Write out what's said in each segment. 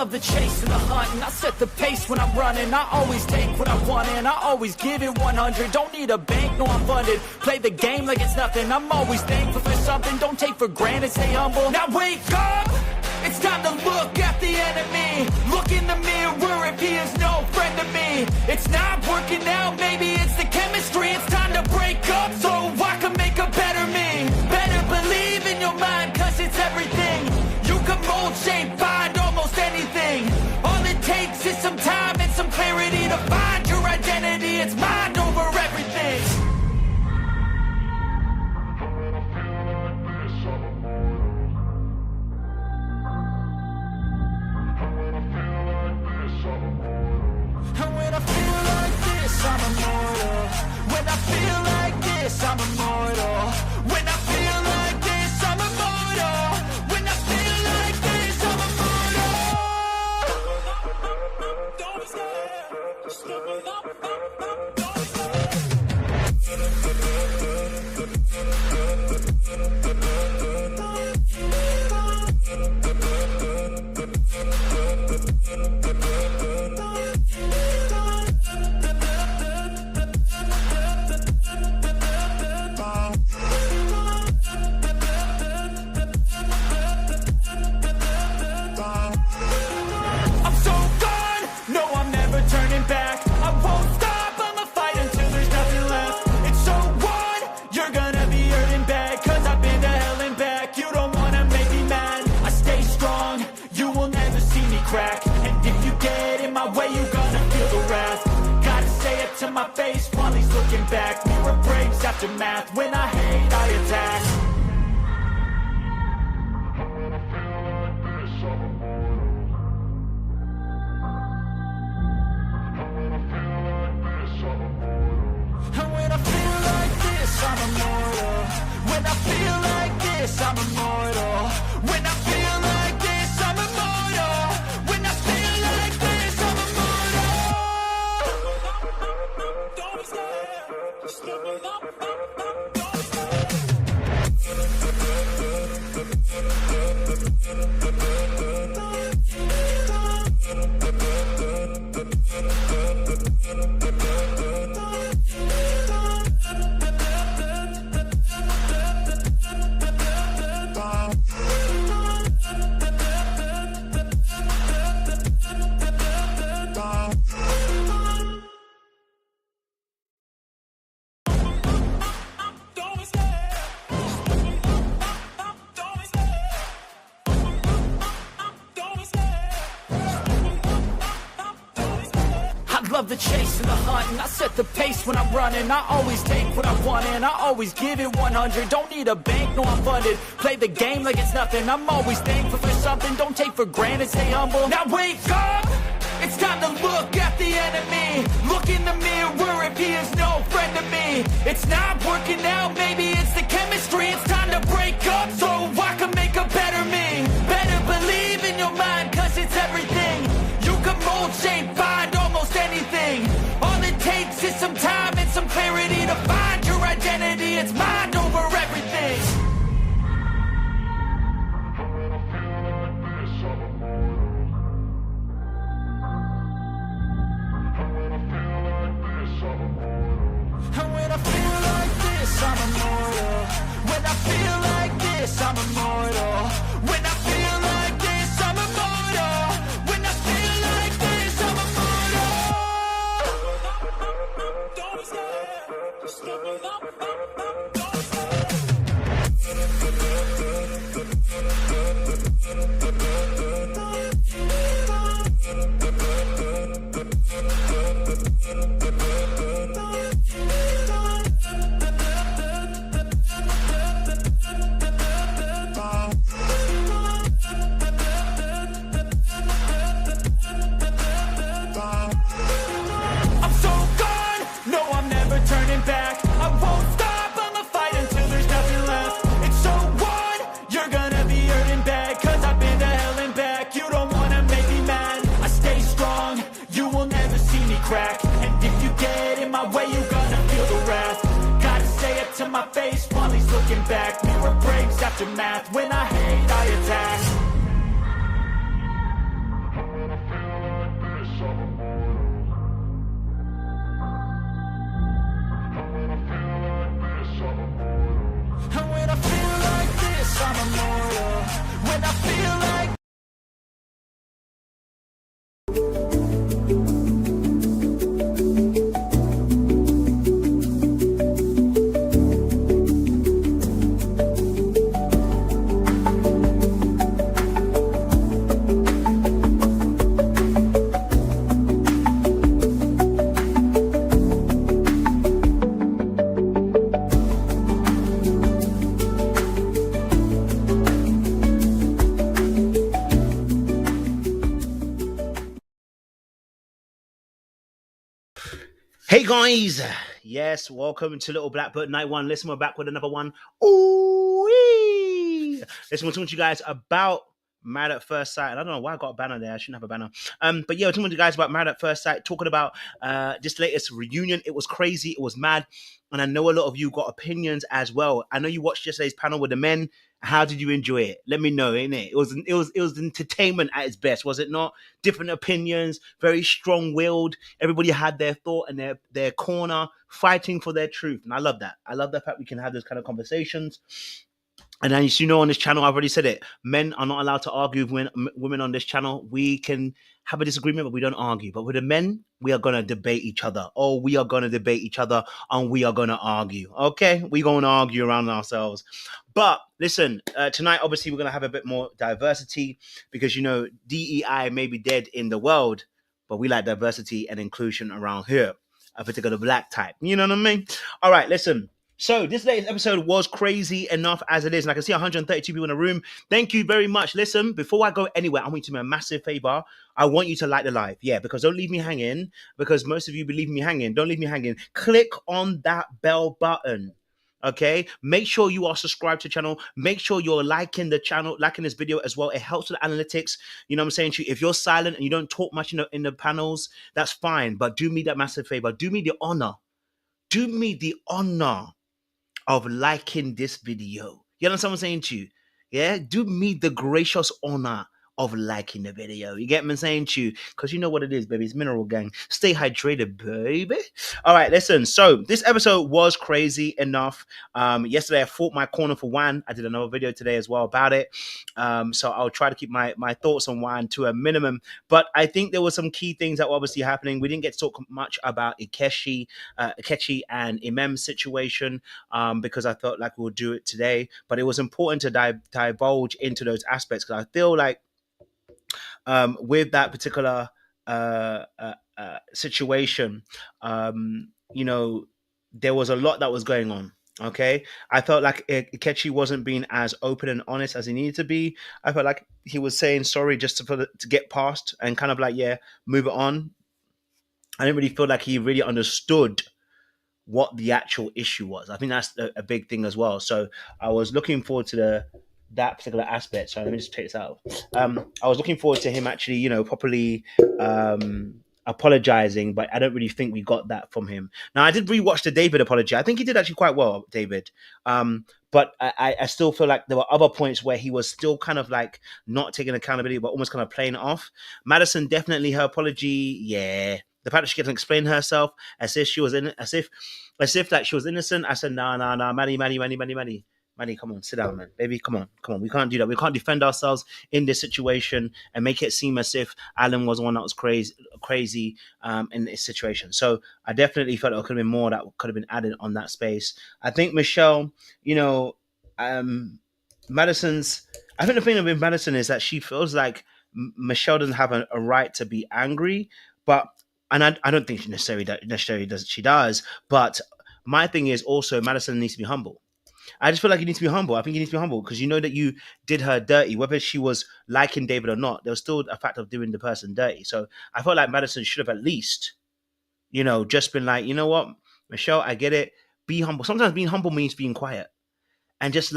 love the chase and the hunt, and I set the pace when I'm running. I always take what I want and I always give it 100. Don't need a bank, no I'm funded. Play the game like it's nothing. I'm always thankful for something. Don't take for granted, stay humble. Now wake up! It's time to look at the enemy. Look in the mirror if he is no friend to me. It's not working out, maybe it's the chemistry. It's time to break up so I can make a better me. Better believe in your mind, cause it's everything. You can mold, shape, find almost anything. All it takes is some time and some clarity to find your identity. It's mind over everything. And when I feel like this, I'm immortal. When I feel like this, I'm immortal. When I feel like this, I'm immortal. When I feel like this, I'm immortal. Don't be scared. Just look it up. Don't be scared. And if you get in my way, you're gonna feel the wrath. Gotta say it to my face while he's looking back. Mirror breaks after math. When I hate, I attack. And when I feel like this, I'm immortal. When I feel like this, I'm immortal. When I feel like this, I'm immortal. When I feel like this, I'm immortal. Don't be scared. Just look it up. Don't be scared. Love the chase and the hunt, and I set the pace when I'm running. I always take what I want and I always give it 100. Don't need a bank, no I'm funded. Play the game like it's nothing. I'm always thankful for something. Don't take for granted, stay humble. Now wake up! It's time to look at the enemy. Look in the mirror if he is no friend to me. It's not working out, maybe it's the chemistry. It's time to break up so I can make a better me. Better believe in your mind, cause it's everything. You can mold, shape, find almost anything. All it takes is some time and some clarity to find your identity. It's mind over everything. And when I feel like this, I'm immortal. When I feel like this, I'm immortal. When I feel like this, I'm immortal. When I feel like this, I'm immortal. Don't be scared. Just look it up. Don't be scared. Turning back, I won't stop, I'ma fight until there's nothing left. It's so what? You're gonna be hurting bad, cause I've been to hell and back. You don't wanna make me mad, I stay strong, you will never see me crack. And if you get in my way, you're gonna feel the wrath. Gotta say it to my face while he's looking back. Mirror breaks after math, when I hate, I attack. Hey guys, yes, welcome to Little Blackbird Night One. Listen, we're back with another one. Ooh, listen, we're talking to you guys about Married at First Sight. And I don't know why I got a banner there. I shouldn't have a banner. But yeah, we're talking to you guys about Married at First Sight. Talking about this latest reunion. It was crazy. It was mad, and I know a lot of you got opinions as well. I know you watched yesterday's panel with the men. How did you enjoy it? Let me know, innit? It was entertainment at its best, was it not? Different opinions, very strong-willed. Everybody had their thought and their corner, fighting for their truth, and I love that. I love the fact we can have those kind of conversations. And as you know, on this channel, I've already said it. Men are not allowed to argue with women on this channel. We can have a disagreement, but we don't argue. But with the men, we are gonna debate each other. Oh, we are gonna debate each other, and we are gonna argue. Okay, we gonna argue around ourselves. But listen, tonight obviously we're gonna have a bit more diversity because you know DEI may be dead in the world, but we like diversity and inclusion around here. A particular black type. You know what I mean? All right, listen. So this latest episode was crazy enough as it is, and I can see 132 people in the room. Thank you very much. Listen, before I go anywhere, I want you to do me a massive favor. I want you to like the live, yeah, because don't leave me hanging. Because most of you be leaving me hanging. Don't leave me hanging. Click on that bell button. Okay, make sure you are subscribed to the channel. Make sure you're liking the channel, liking this video as well. It helps with analytics. You know what I'm saying to you? If you're silent and you don't talk much in the panels, that's fine. But do me that massive favor. Do me the honor. Do me the honor of liking this video. You understand what I'm saying to you? Yeah, do me the gracious honor of liking the video. You get me saying to you? Because you know what it is, baby. It's Mineral Gang. Stay hydrated, baby. All right, listen. So this episode was crazy enough. Yesterday I fought my corner for Wan. I did another video today as well about it. So I'll try to keep my thoughts on Wan to a minimum. But I think there were some key things that were obviously happening. We didn't get to talk much about Ikechi and Emem's situation because I felt like we'll do it today. But it was important to divulge into those aspects because I feel like with that particular situation, you know, there was a lot that was going on. Okay, I felt like Ikechi wasn't being as open and honest as he needed to be. I felt like he was saying sorry just to get past and kind of like, yeah, move it on. I didn't really feel like he really understood what the actual issue was. I think that's a big thing as well. So I was looking forward to that particular aspect. So let me just take this out. I was looking forward to him actually, you know, properly apologizing, but I don't really think we got that from him. Now I did rewatch the David apology. I think he did actually quite well, David. But I still feel like there were other points where he was still kind of like not taking accountability, but almost kind of playing it off. Madison, definitely her apology, yeah. The fact that she can explain herself as if she was in, as if like she was innocent. I said, nah, Maddie, come on, sit down, man. Baby, come on. We can't do that. We can't defend ourselves in this situation and make it seem as if Alan was the one that was crazy in this situation. So I definitely felt it could have been more that could have been added on that space. I think Michelle, you know, Madison's. I think the thing with Madison is that she feels like Michelle doesn't have a right to be angry, but and I don't think she necessarily does. She does, but my thing is also Madison needs to be humble. I just feel like you need to be humble. I think you need to be humble because you know that you did her dirty, whether she was liking David or not. There was still a fact of doing the person dirty. So I felt like Madison should have at least, you know, just been like, you know what, Michelle, I get it. Be humble. Sometimes being humble means being quiet and just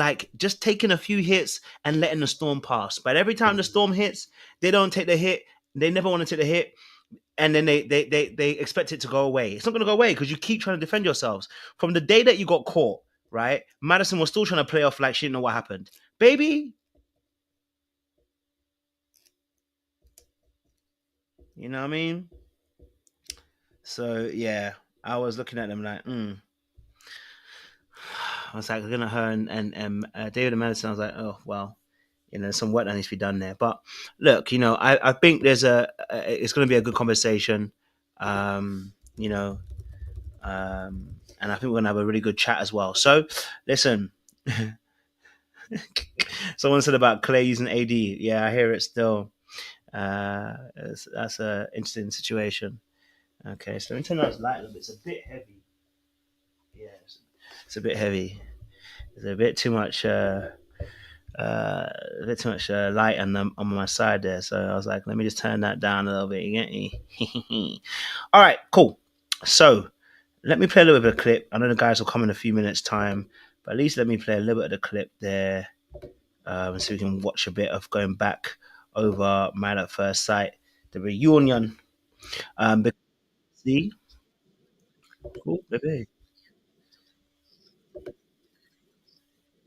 taking a few hits and letting the storm pass. But every time the storm hits, they don't take the hit. They never want to take the hit and then they expect it to go away. It's not going to go away because you keep trying to defend yourselves. From the day that you got caught, right? Madison was still trying to play off like she didn't know what happened. Baby, you know what I mean? So yeah, I was looking at them like, I was like looking at her and David and Madison. I was like, oh well, you know, some work that needs to be done there. But look, you know, I think there's it's going to be a good conversation. You know, and I think we're gonna have a really good chat as well. So, listen. Someone said about Clay using AD. Yeah, I hear it still. That's an interesting situation. Okay, so let me turn that light a little bit. It's a bit heavy. Yeah, it's a bit heavy. There's a bit too much. A bit too much light on my side there. So I was like, let me just turn that down a little bit. You get me? All right, cool. So Let me play a little bit of a clip. I know the guys will come in a few minutes' time, but at least let me play a little bit of the clip there, so we can watch a bit of going back over Man at First Sight, the reunion. But see, cool, baby.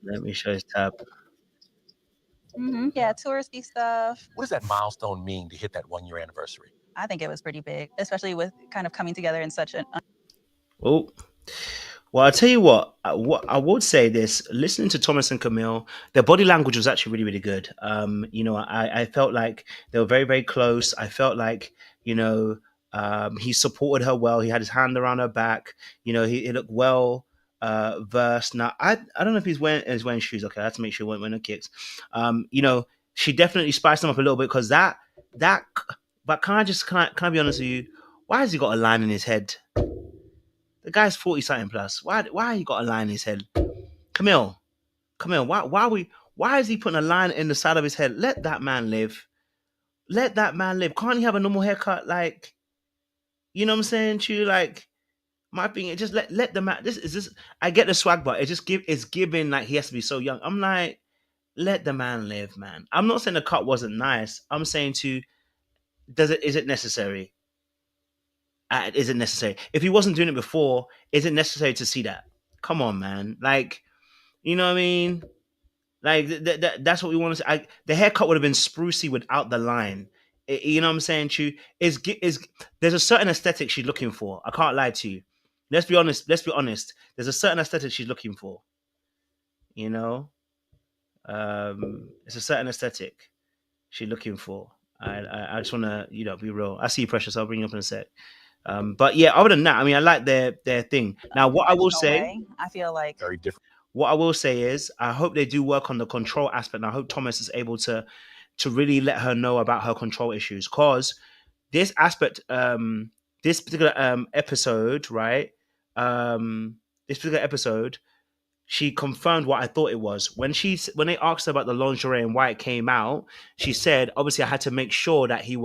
Let me show this tab. Yeah, touristy stuff. What does that milestone mean to hit that 1-year anniversary? I think it was pretty big, especially with kind of coming together in such an Oh, well, I'll tell you what I would say this, listening to Thomas and Camille, their body language was actually really, really good. I felt like they were very, very close. I felt like, he supported her well. He had his hand around her back. He looked well versed. Now, I don't know if he's wearing shoes. Okay, I have to make sure he wasn't wearing no kicks. She definitely spiced him up a little bit because but can I be honest with you? Why has he got a line in his head? The guy's 40 something plus. Why you got a line in his head? Camille, why is he putting a line in the side of his head? Let that man live. Let that man live. Can't he have a normal haircut? Like, you know what I'm saying to you? Like, my thing, just let the man. This. I get the swag, but it's giving like he has to be so young. I'm like, let the man live, man. I'm not saying the cut wasn't nice. I'm saying is it necessary? Is it necessary? If he wasn't doing it before, is it necessary to see that? Come on, man. Like, you know what I mean? Like, that's what we want to say. The haircut would have been sprucey without the line. You know what I'm saying, Chu? There's a certain aesthetic she's looking for. I can't lie to you. Let's be honest. There's a certain aesthetic she's looking for. You know? It's a certain aesthetic she's looking for. I just want to, be real. I see you, Precious. I'll bring you up in a sec. But yeah, other than that, I mean, I like their thing. Now, what I will say, I feel like Very different. what I will say is, I hope they do work on the control aspect. And I hope Thomas is able to really let her know about her control issues, because this aspect, this particular episode, right? This particular episode, she confirmed what I thought it was. When they asked her about the lingerie and why it came out, she said, obviously, I had to make sure that she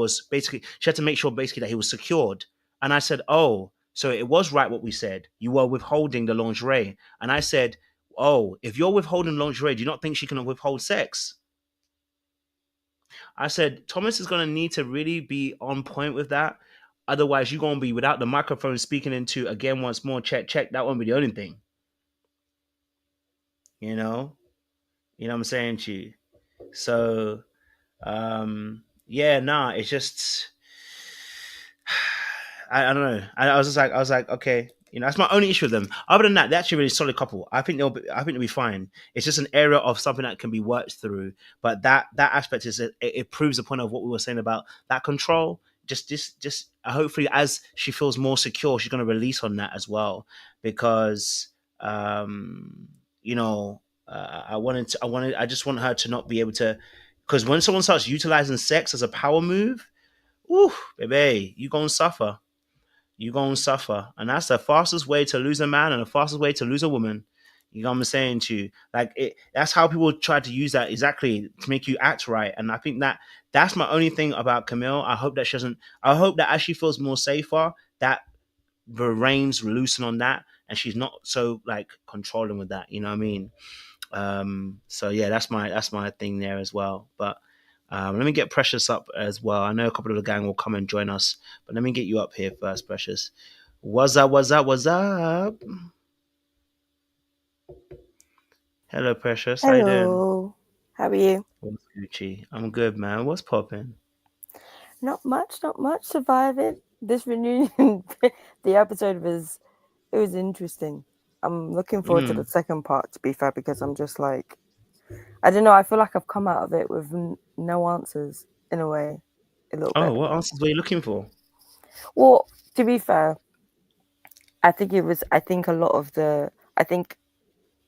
had to make sure basically that he was secured. And I said, oh, so it was right what we said. You were withholding the lingerie. And I said, oh, if you're withholding lingerie, do you not think she can withhold sex? I said, Thomas is going to need to really be on point with that. Otherwise, you're going to be without the microphone speaking into, again, once more, check. That won't be the only thing. You know what I'm saying to you? So, it's just, I don't know. I was like, okay, that's my only issue with them. Other than that, they're actually a really solid couple. I think they'll be fine. It's just an area of something that can be worked through. But that aspect it proves the point of what we were saying about that control. Just hopefully, as she feels more secure, she's going to release on that as well, because I just want her to not be able to, because when someone starts utilizing sex as a power move, whew, baby, you're going to suffer. You're going to suffer. And that's the fastest way to lose a man and the fastest way to lose a woman. You know what I'm saying to you? Like, that's how people try to use that exactly to make you act right. And I think that's my only thing about Camille. I hope that as she feels more safer, that the reins loosen on that and she's not so like controlling with that. You know what I mean? So yeah, that's my thing there as well. But let me get Precious up as well. I know a couple of the gang will come and join us, but let me get you up here first, Precious. What's up? Hello, Precious. How you doing? Hello. How are you? What's Gucci? I'm good, man. What's popping? Not much. Surviving this reunion. The episode was interesting. I'm looking forward to the second part, to be fair, because I'm just like, I don't know. I feel like I've come out of it with no answers in a way. A little bit. Oh, what answers were you looking for? Well, to be fair, I think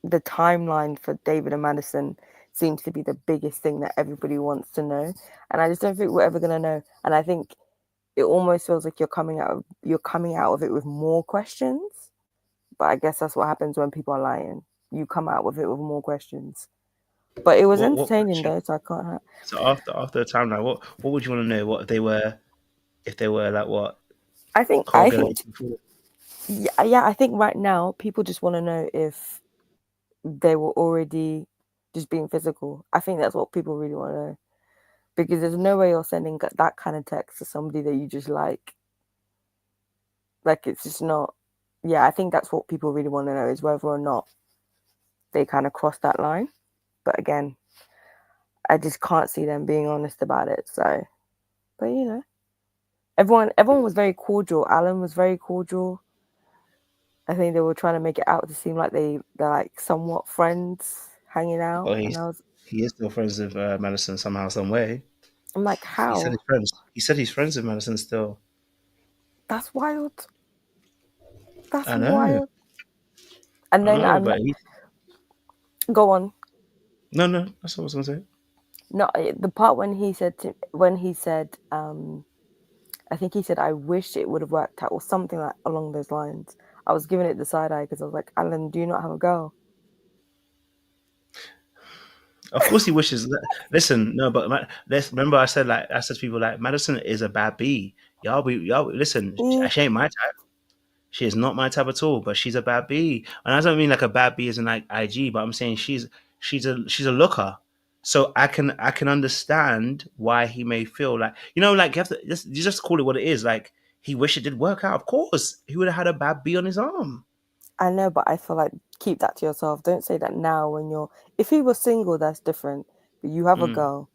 the timeline for David and Madison seems to be the biggest thing that everybody wants to know, and I just don't think we're ever gonna know. And I think it almost feels like you're coming out of it with more questions. But I guess that's what happens when people are lying. You come out with it with more questions. But it was entertaining though, so I can't. So after the timeline, what would you want to know? What if they were like what? I think Yeah, I think right now people just want to know if they were already just being physical. I think that's what people really want to know, because there's no way you're sending that kind of text to somebody that you just like. Like, it's just not. Yeah, I think that's what people really want to know, is whether or not they kind of crossed that line. But again, I just can't see them being honest about it. So, but you know, everyone was very cordial. Alan was very cordial. I think they were trying to make it out to seem like they're like somewhat friends hanging out, Well, and he is still friends with Madison somehow, some way. I'm like, He said how? he's friends. He said he's friends with Madison still. That's wild. That's I know. wild. And I then know, I'm but like, go on. no, that's what I was gonna say. No, the part when he said, I think he said, I wish it would have worked out, or something like along those lines. I was giving it the side eye because I was like, Alan, do you not have a girl? Of course, he wishes. Listen, no, but remember, I said to people like Madison is a bad bee. Y'all. Listen, Mm, she ain't my type. She is not my type at all. But she's a bad bee, and I don't mean like a bad bee as in like IG. But I'm saying she's a looker. So I can understand why he may feel like, like you just call it what it is. Like, he wish it did work out. Of course, he would have had a bad bee on his arm. I know, but I feel like keep that to yourself. Don't say that now when you're. If he was single, that's different. But you have a Mm, girl.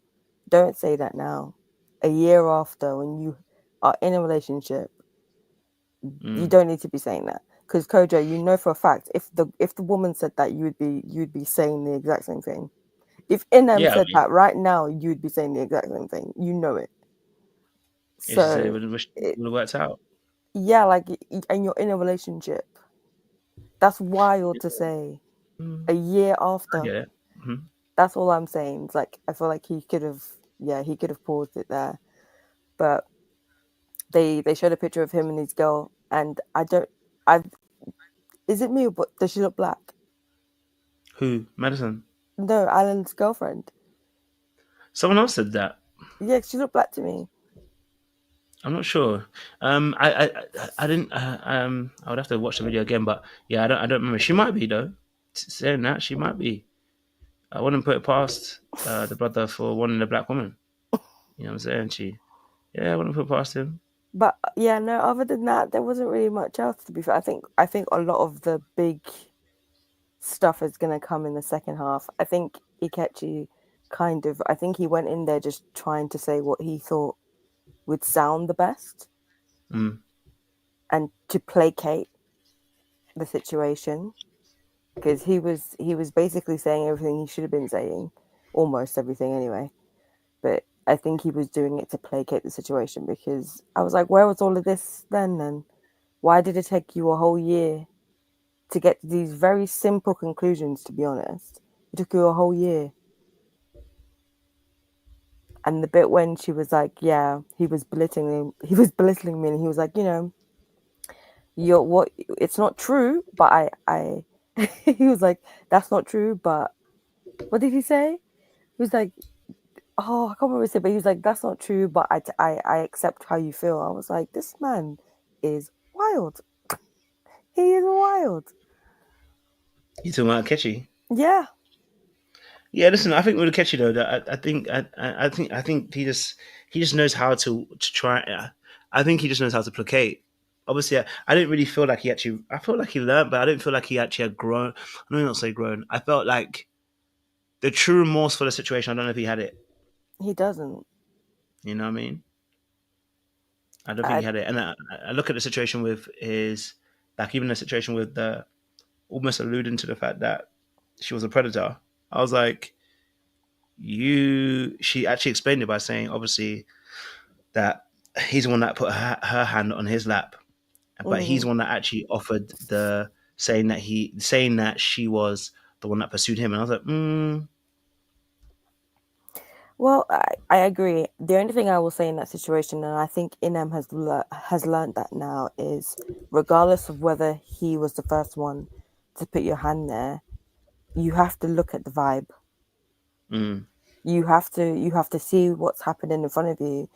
Don't say that now. A year after, when you are in a relationship, you mm. don't need to be saying that. Because Kojo, you know for a fact, if the woman said that, you'd be saying the exact same thing. If Inem Yeah, I said mean, that right now, you'd be saying the exact same thing. You know it. it's just, it So, would have worked out. yeah, like, and you're in a relationship. That's wild to say. A Mm, year I after. get it. Mhm. That's all I'm saying. It's like, I feel like he could have paused it there. But they showed a picture of him and his girl, and is it me, but does she look black? Who? Madison? No, Alan's girlfriend. Someone else said that. Yeah, she looked black to me. I'm not sure. I didn't. I would have to watch the video again, but yeah, I don't remember. She might be though. Saying that, she might be. I wouldn't put it past the brother for wanting a black woman. You know what I'm saying? Yeah, I wouldn't put it past him. But yeah, no, other than that, there wasn't really much else, to be fair. I think a lot of the big stuff is gonna come in the second half. I think Ikechi I think he went in there just trying to say what he thought would sound the best Mm. and to placate the situation, because he was basically saying everything he should have been saying, almost everything anyway. But I think he was doing it to placate the situation, because I was like, where was all of this then? Why did it take you a whole year to get to these very simple conclusions, to be honest? It took you a whole year. And the bit when she was like, yeah, he was belittling me, and he was like, you're what, it's not true, but I he was like, that's not true, but what did he say? He was like, oh, I can't remember what he said, but he was like, that's not true, but I accept how you feel. I was like, this man is wild. He is wild. You talking about Akechi? Yeah. Yeah, listen. I think with Akechi though, that I think he just knows how to try. I think he just knows how to placate. Obviously, I didn't really feel like he actually. I felt like he learned, but I didn't feel like he actually had grown. I know not say grown. I felt like the true remorse for the situation. I don't know if he had it. He doesn't. You know what I mean? I don't think I he had it. And I look at the situation with his, like, even the situation with the almost alluding to the fact that she was a predator. I was like, she actually explained it by saying, obviously, that he's the one that put her hand on his lap, but he's the one that actually offered saying that she was the one that pursued him. And I was like, Well, I agree. The only thing I will say in that situation, and I think Inem has learned that now, is regardless of whether he was the first one to put your hand there, you have to look at the vibe. mm, You have to see what's happening in front of you,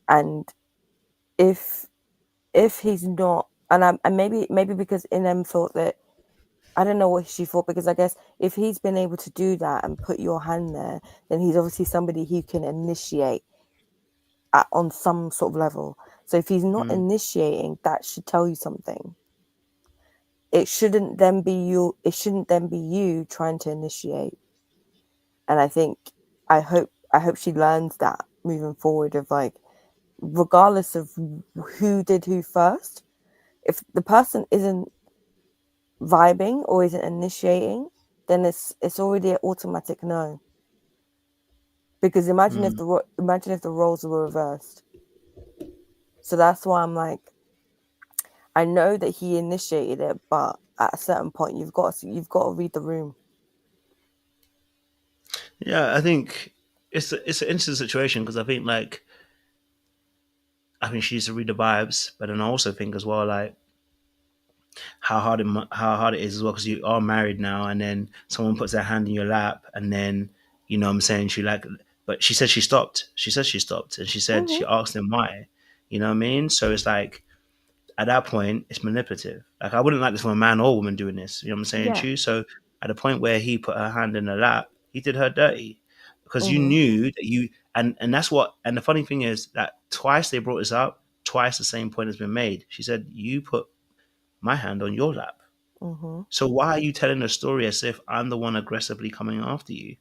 and if he's not And maybe because Inem thought that, I don't know what she thought, because I guess if he's been able to do that and put your hand there, then he's obviously somebody who can initiate on some sort of level. So if he's not initiating, that should tell you something. It shouldn't then be you. It shouldn't then be you trying to initiate. And I hope she learns that moving forward, of like, regardless of who did who first, if the person isn't vibing or isn't initiating, then it's already an automatic no. Because imagine if the roles were reversed. So that's why I'm like, I know that he initiated it, but at a certain point, you've got to read the room. Yeah, I think it's an interesting situation, because I think she needs to read the vibes, but then I also think as well, like, how hard it is as well, because you are married now, and then someone puts their hand in your lap, and then, you know what I'm saying, but she said she stopped. She said she stopped, and she said she asked him why. You know what I mean? So it's like, at that point, it's manipulative. Like, I wouldn't like this from a man or woman doing this. You know what I'm saying, Yeah. Chu? So at the point where he put her hand in her lap, he did her dirty, because you knew that and that's what. And the funny thing is that twice they brought this up, twice the same point has been made. She said, "You put my hand on your lap." So why are you telling the story as if I'm the one aggressively coming after you?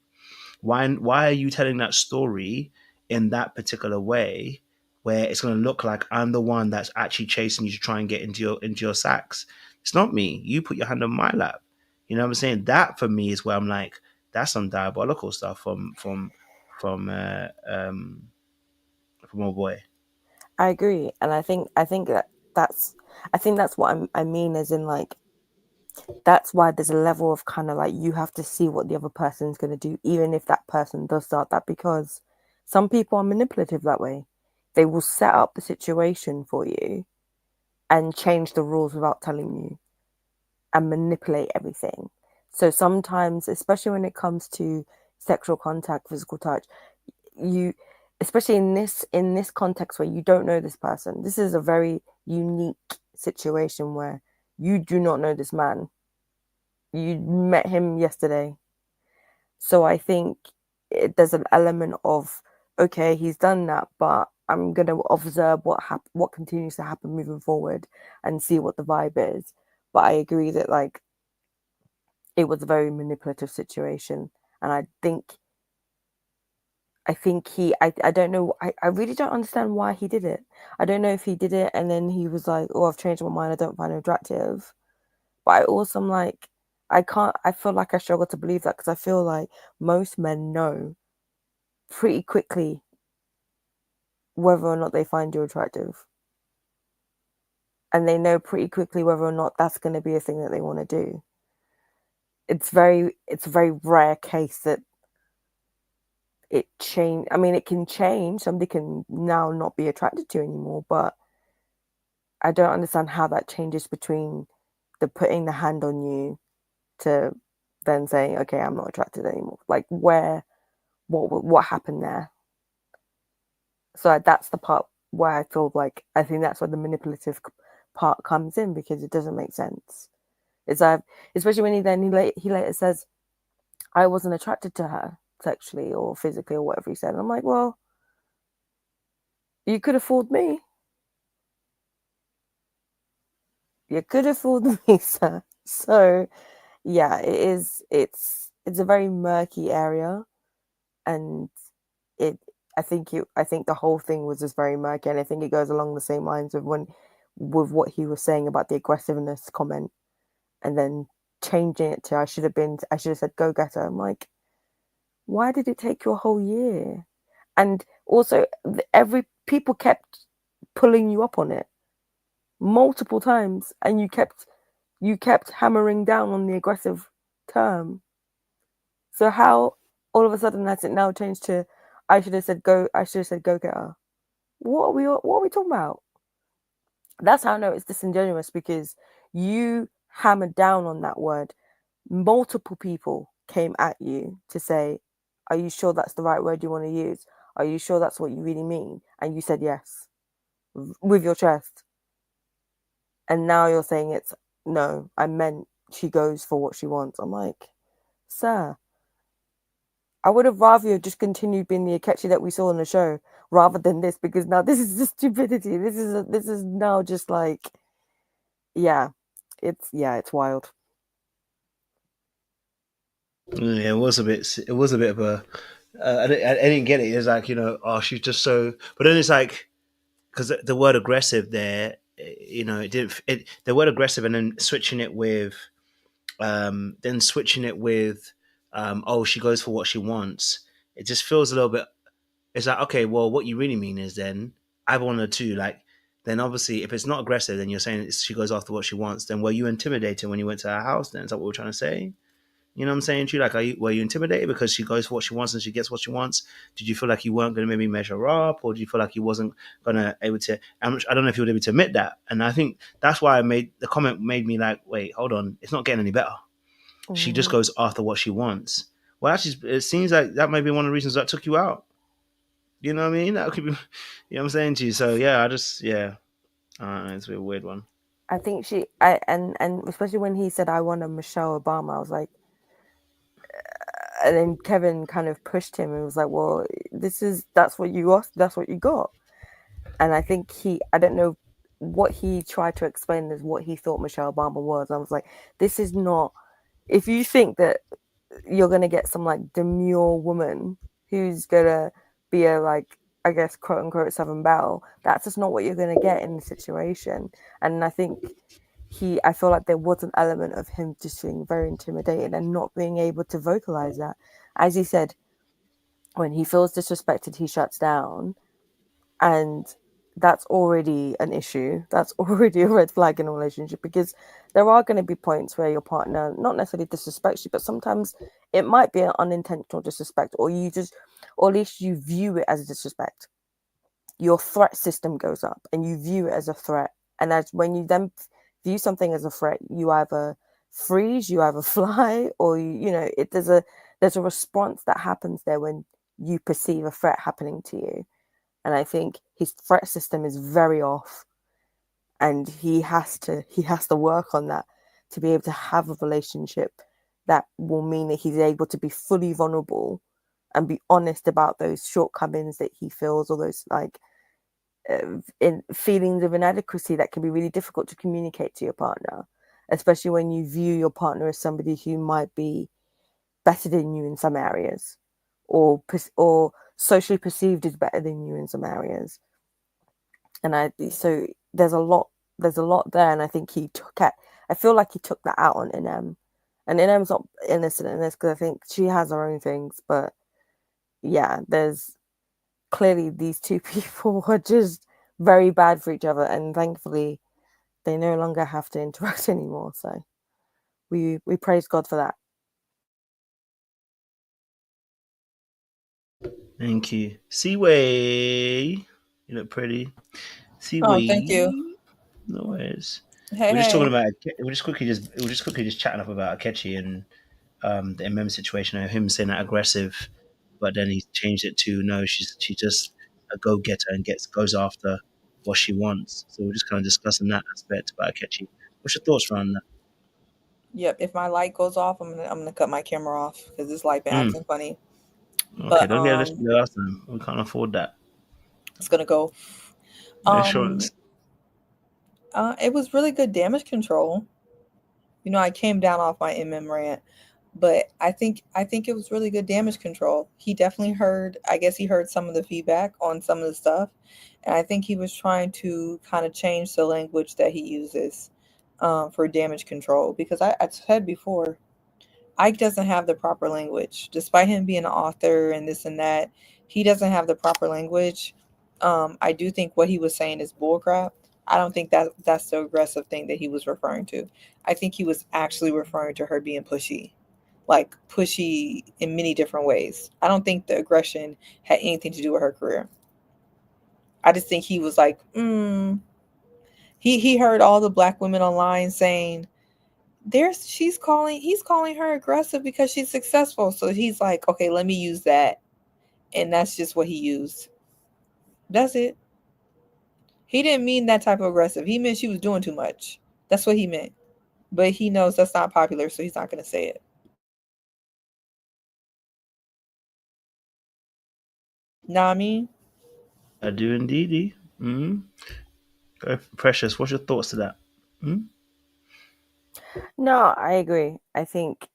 Why are you telling that story in that particular way, where it's going to look like I'm the one that's actually chasing you to try and get into your sacks? It's not me. You put your hand on my lap. You know what I'm saying? That for me is where I'm like, that's some diabolical stuff from old boy. I agree, and I think that's what I mean, as in, like, that's why there's a level of kind of like, you have to see what the other person is going to do, even if that person does start that, because some people are manipulative that way. They will set up the situation for you and change the rules without telling you, and manipulate everything. So sometimes, especially when it comes to sexual contact, physical touch, you, especially in this context where you don't know this person, this is a very unique situation where you do not know this man. You met him yesterday. So I think there's an element of, okay, he's done that, but I'm going to observe what continues to happen moving forward and see what the vibe is. But I agree that, like, it was a very manipulative situation. And I think I don't know, I really don't understand why he did it. I don't know if he did it and then he was like, oh, I've changed my mind, I don't find it attractive. But I also am like, I feel like I struggle to believe that, because I feel like most men know pretty quickly whether or not they find you attractive. And they know pretty quickly whether or not that's going to be a thing that they want to do. It's a very rare case that it change. I mean, it can change. Somebody can now not be attracted to you anymore, but I don't understand how that changes between the putting the hand on you to then saying, okay, I'm not attracted anymore. Like, what happened there? So that's the part where I feel like, I think that's where the manipulative part comes in, because it doesn't make sense. It's like, especially when he later says, I wasn't attracted to her sexually or physically or whatever he said. And I'm like, well, you could have fooled me. You could have fooled me, sir. So yeah, it's a very murky area, and I think the whole thing was just very murky, and I think it goes along the same lines with what he was saying about the aggressiveness comment, and then changing it to, I should have said go get her. I'm like, why did it take you a whole year? And also, people kept pulling you up on it multiple times, and you kept hammering down on the aggressive term. So how all of a sudden has it now changed to, I should have said go get her? What are we talking about? That's how I know it's disingenuous, because you hammered down on that word. Multiple people came at you to say, are you sure that's the right word you want to use? Are you sure that's what you really mean? And you said yes, with your chest. and now you're saying it's no, I meant she goes for what she wants. I'm like, sir, I would have rather you just continued being the Ikechi that we saw in the show rather than this, because now this is the stupidity. This is now just like, it's wild. Yeah, it was a bit of a. I didn't get it. It's like, she's just so. But then it's like, because the word aggressive there, it didn't. The word aggressive, and then switching it with, oh, she goes for what she wants. It just feels a little bit. It's like, okay, well, what you really mean is then either one or two. Like, then obviously, if it's not aggressive, then you're saying she goes after what she wants. Then were you intimidated when you went to her house? Then is that what we're trying to say? You know what I'm saying to you? Like, were you intimidated because she goes for what she wants and she gets what she wants? Did you feel like you weren't going to maybe measure up, or did you feel like you wasn't going to able to? I don't know if you were able to admit that, and I think that's why I made the comment. Made me like, wait, hold on, it's not getting any better. She just goes after what she wants. Well, actually, it seems like that might be one of the reasons that took you out. You know what I mean? That could be. You know what I'm saying to you? So yeah, it's a weird one. I think and especially when he said, I want a Michelle Obama, I was like, and then Kevin kind of pushed him and was like, well, that's what you asked, that's what you got. And I think I don't know what he tried to explain as what he thought Michelle Obama was. I was like, this is not, if you think that you're going to get some like demure woman who's going to be a, like, I guess, quote unquote Southern Belle, that's just not what you're going to get in the situation. And I think I feel like there was an element of him just being very intimidated and not being able to vocalize that. As he said, when he feels disrespected, he shuts down. And that's already an issue. That's already a red flag in a relationship, because there are going to be points where your partner not necessarily disrespects you, but sometimes it might be an unintentional disrespect, or at least you view it as a disrespect. Your threat system goes up and you view it as a threat. And when you then view something as a threat, you either freeze, you either fly, or there's a response that happens there when you perceive a threat happening to you. And I think his threat system is very off, and he has to work on that to be able to have a relationship that will mean that he's able to be fully vulnerable and be honest about those shortcomings that he feels, or those in feelings of inadequacy that can be really difficult to communicate to your partner, especially when you view your partner as somebody who might be better than you in some areas, or socially perceived as better than you in some areas. And so there's a lot there, and I think I feel like he took that out on Emem, and Enem's not innocent in this, because I think she has her own things, but yeah, there's clearly these two people are just very bad for each other, and thankfully they no longer have to interact anymore, so we praise God for that. Thank you. Seaway. You look pretty. Seaway. Oh, thank you. No worries. Hey, We're just talking hey. about. We're just quickly just chatting up about Ikechi and the MM situation, and him saying that aggressive, but then he changed it to no, she's just a go getter and goes after what she wants. So we're just kind of discussing that aspect about Ikechi. What's your thoughts around that? Yep. If my light goes off, I'm gonna cut my camera off because this light been acting funny. Okay, But don't get this the last time. We can't afford that. it's gonna go. Insurance. It was really good damage control. I came down off my MM rant, but I think it was really good damage control. He definitely heard. I guess he heard some of the feedback on some of the stuff, and I think he was trying to kind of change the language that he uses for damage control, because I said before, Ike doesn't have the proper language. Despite him being an author and this and that, he doesn't have the proper language. I do think what he was saying is bullcrap. I don't think that's the aggressive thing that he was referring to. I think he was actually referring to her being pushy, like pushy in many different ways. I don't think the aggression had anything to do with her career. I just think he was like, he heard all the black women online saying, he's calling her aggressive because she's successful. So he's like, okay, let me use that. And that's just what he used. That's it. He didn't mean that type of aggressive. He meant she was doing too much. That's what he meant. But he knows that's not popular, so he's not going to say it. Know what I mean? I do indeed. Precious, what's your thoughts to that? No, I agree. I think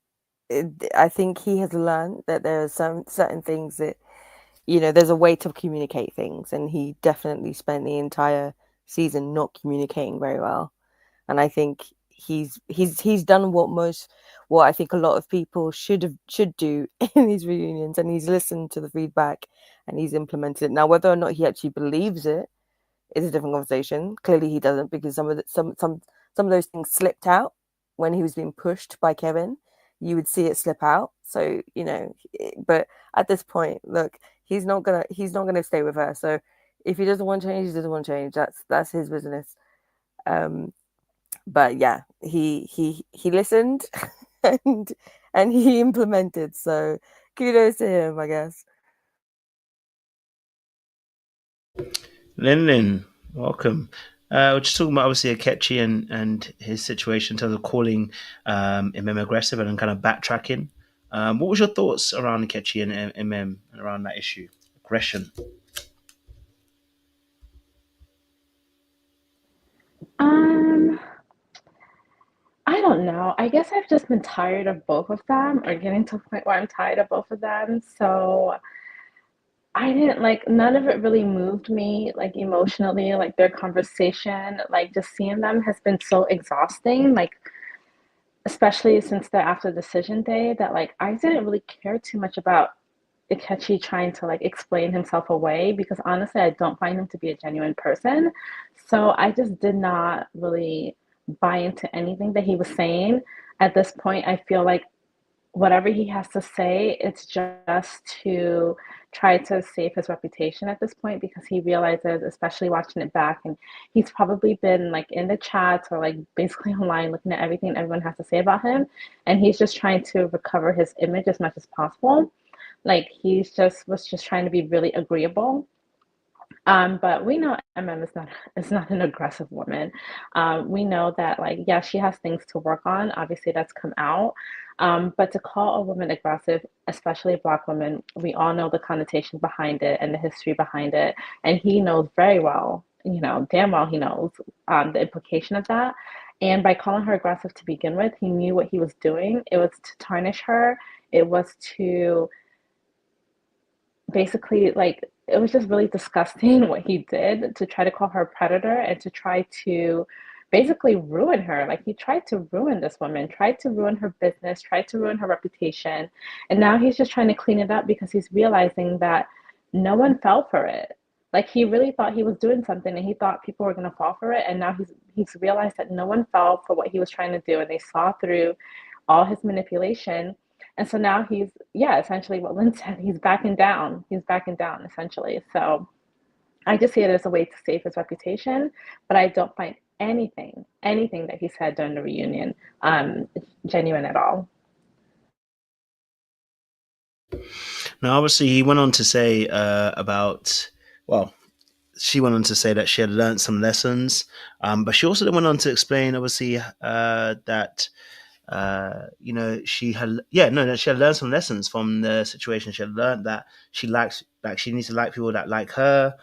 he has learned that there are some certain things that, you know, there's a way to communicate things, and he definitely spent the entire season not communicating very well. And I think he's done what I think a lot of people should do in these reunions, and he's listened to the feedback and he's implemented it. Now, whether or not he actually believes it is a different conversation. Clearly, he doesn't, because some of those things slipped out when he was being pushed by Kevin. You would see it slip out. So, you know, but at this point, look, he's not gonna stay with her. So if he doesn't want to change, he doesn't want to change. That's his business. But yeah, he listened and he implemented. So kudos to him, I guess. Lin, welcome. We're just talking about obviously Ikechi and his situation in terms of calling Emem aggressive and then kind of backtracking. What was your thoughts around Ikechi and Emem and around that issue? Aggression. I don't know. I guess I've just been tired of both of them, or getting to a point where I'm tired of both of them. So I didn't like, none of it really moved me like emotionally, like their conversation, like just seeing them has been so exhausting. Like, especially since they're after decision day, that like I didn't really care too much about Ikechi trying to like explain himself away, because honestly, I don't find him to be a genuine person. So I just did not really buy into anything that he was saying. At this point, I feel like whatever he has to say, it's just to try to save his reputation at this point, because he realizes, especially watching it back, and he's probably been like in the chats or like basically online looking at everything everyone has to say about him, and he's just trying to recover his image as much as possible. Like he's just was just trying to be really agreeable. But we know MM is not an aggressive woman. We know that like yeah, she has things to work on. Obviously, that's come out. But to call a woman aggressive, especially a Black woman, we all know the connotation behind it and the history behind it, and he knows very well. You know, damn well he knows the implication of that. And by calling her aggressive to begin with, he knew what he was doing. It was to tarnish her. It was to basically like it was just really disgusting what he did, to try to call her a predator and to try to basically ruin her. Like he tried to ruin this woman, tried to ruin her business, tried to ruin her reputation, and now he's just trying to clean it up because he's realizing that no one fell for it. Like he really thought he was doing something and he thought people were going to fall for it, and now he's realized that no one fell for what he was trying to do, and they saw through all his manipulation. And so now he's, yeah, essentially what Lynn said, he's backing down. He's backing down, essentially. So I just see it as a way to save his reputation, but I don't find anything that he said during the reunion genuine at all. Now, obviously, he went on to say well, she went on to say that she had learned some lessons, but she also went on to explain, obviously, that you know, that she had learned some lessons from the situation. She had learned that she needs to like people that like her.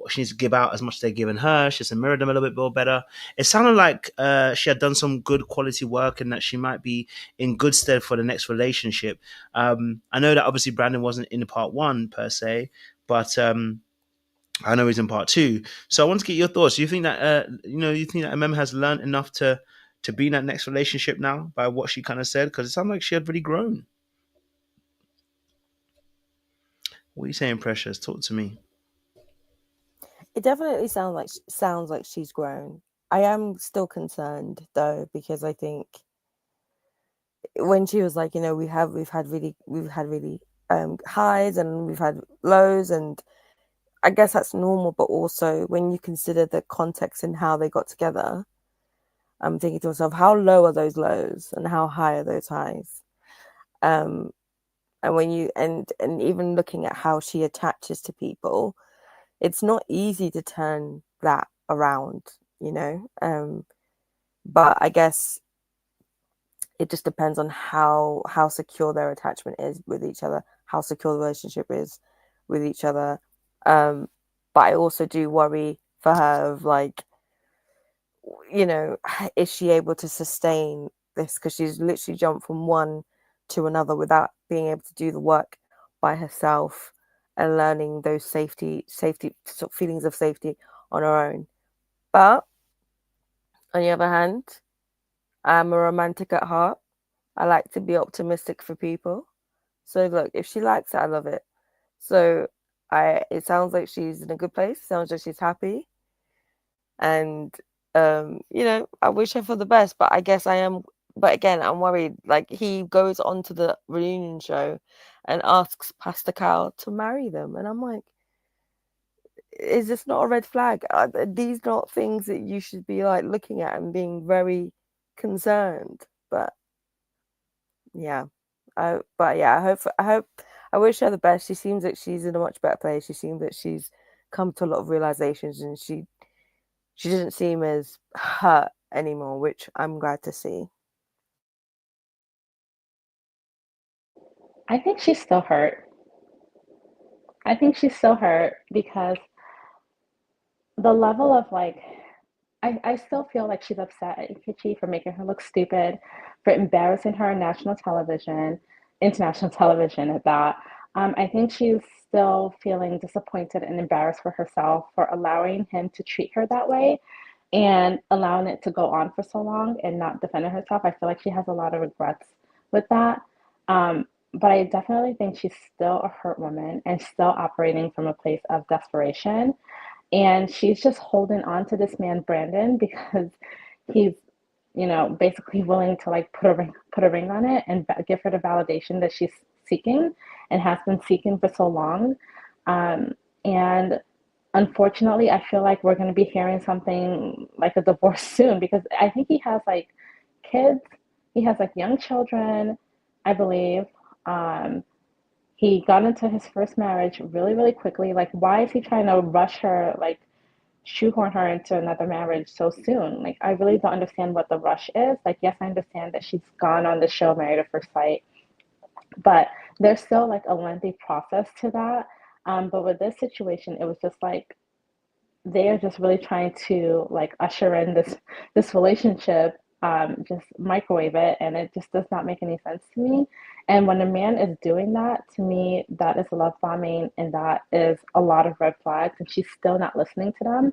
She needs to give out as much as they're giving her. She has to mirror them a little bit more better. It sounded like she had done some good quality work and that she might be in good stead for the next relationship. I know that obviously Brandon wasn't in part one per se, but I know he's in part two. So I want to get your thoughts. Do you think that you think that Emem has learned enough to be in that next relationship now by what she kind of said? Because it sounded like she had really grown. What are you saying, Precious? Talk to me. It definitely sounds like she's grown. I am still concerned though, because I think when she was like, you know, we've had really highs and we've had lows, and I guess that's normal. But also when you consider the context and how they got together, I'm thinking to myself, how low are those lows and how high are those highs? And when you and even looking at how she attaches to people, it's not easy to turn that around, you know. But I guess it just depends on how secure their attachment is with each other, how secure the relationship is with each other. But I also do worry for her of like, you know, is she able to sustain this? Because she's literally jumped from one to another without being able to do the work by herself and learning those safety sort of feelings of safety on her own. But on the other hand, I'm a romantic at heart. I like to be optimistic for people. So look, if she likes it, I love it. So it sounds like she's in a good place. Sounds like she's happy. And you know, I wish her for the best, but I guess I am, but again, I'm worried. Like, he goes on to the reunion show and asks Pastor Cal to marry them. And I'm like, is this not a red flag? Are these not things that you should be like looking at and being very concerned? But yeah, I wish her the best. She seems like she's in a much better place. She seems that she's come to a lot of realizations, and she doesn't seem as hurt anymore, which I'm glad to see. I think she's still hurt. I think she's still hurt because the level of like, I still feel like she's upset at Ikechi for making her look stupid, for embarrassing her on national television, international television at that. I think she's still feeling disappointed and embarrassed for herself for allowing him to treat her that way and allowing it to go on for so long and not defending herself. I feel like she has a lot of regrets with that. But I definitely think she's still a hurt woman and still operating from a place of desperation. And she's just holding on to this man, Brandon, because he's, you know, basically willing to like put a ring on it and give her the validation that she's seeking and has been seeking for so long. And unfortunately, I feel like we're going to be hearing something like a divorce soon because I think he has like kids, he has like young children, I believe. He got into his first marriage really, really quickly. Like, why is he trying to rush her, like, shoehorn her into another marriage so soon? Like, I really don't understand what the rush is. Like, yes, I understand that she's gone on the show Married at First Sight, but there's still like a lengthy process to that. But with this situation, it was just like they are just really trying to like usher in this relationship, just microwave it, and it just does not make any sense to me. And when a man is doing that, to me, that is love bombing, and that is a lot of red flags, and she's still not listening to them.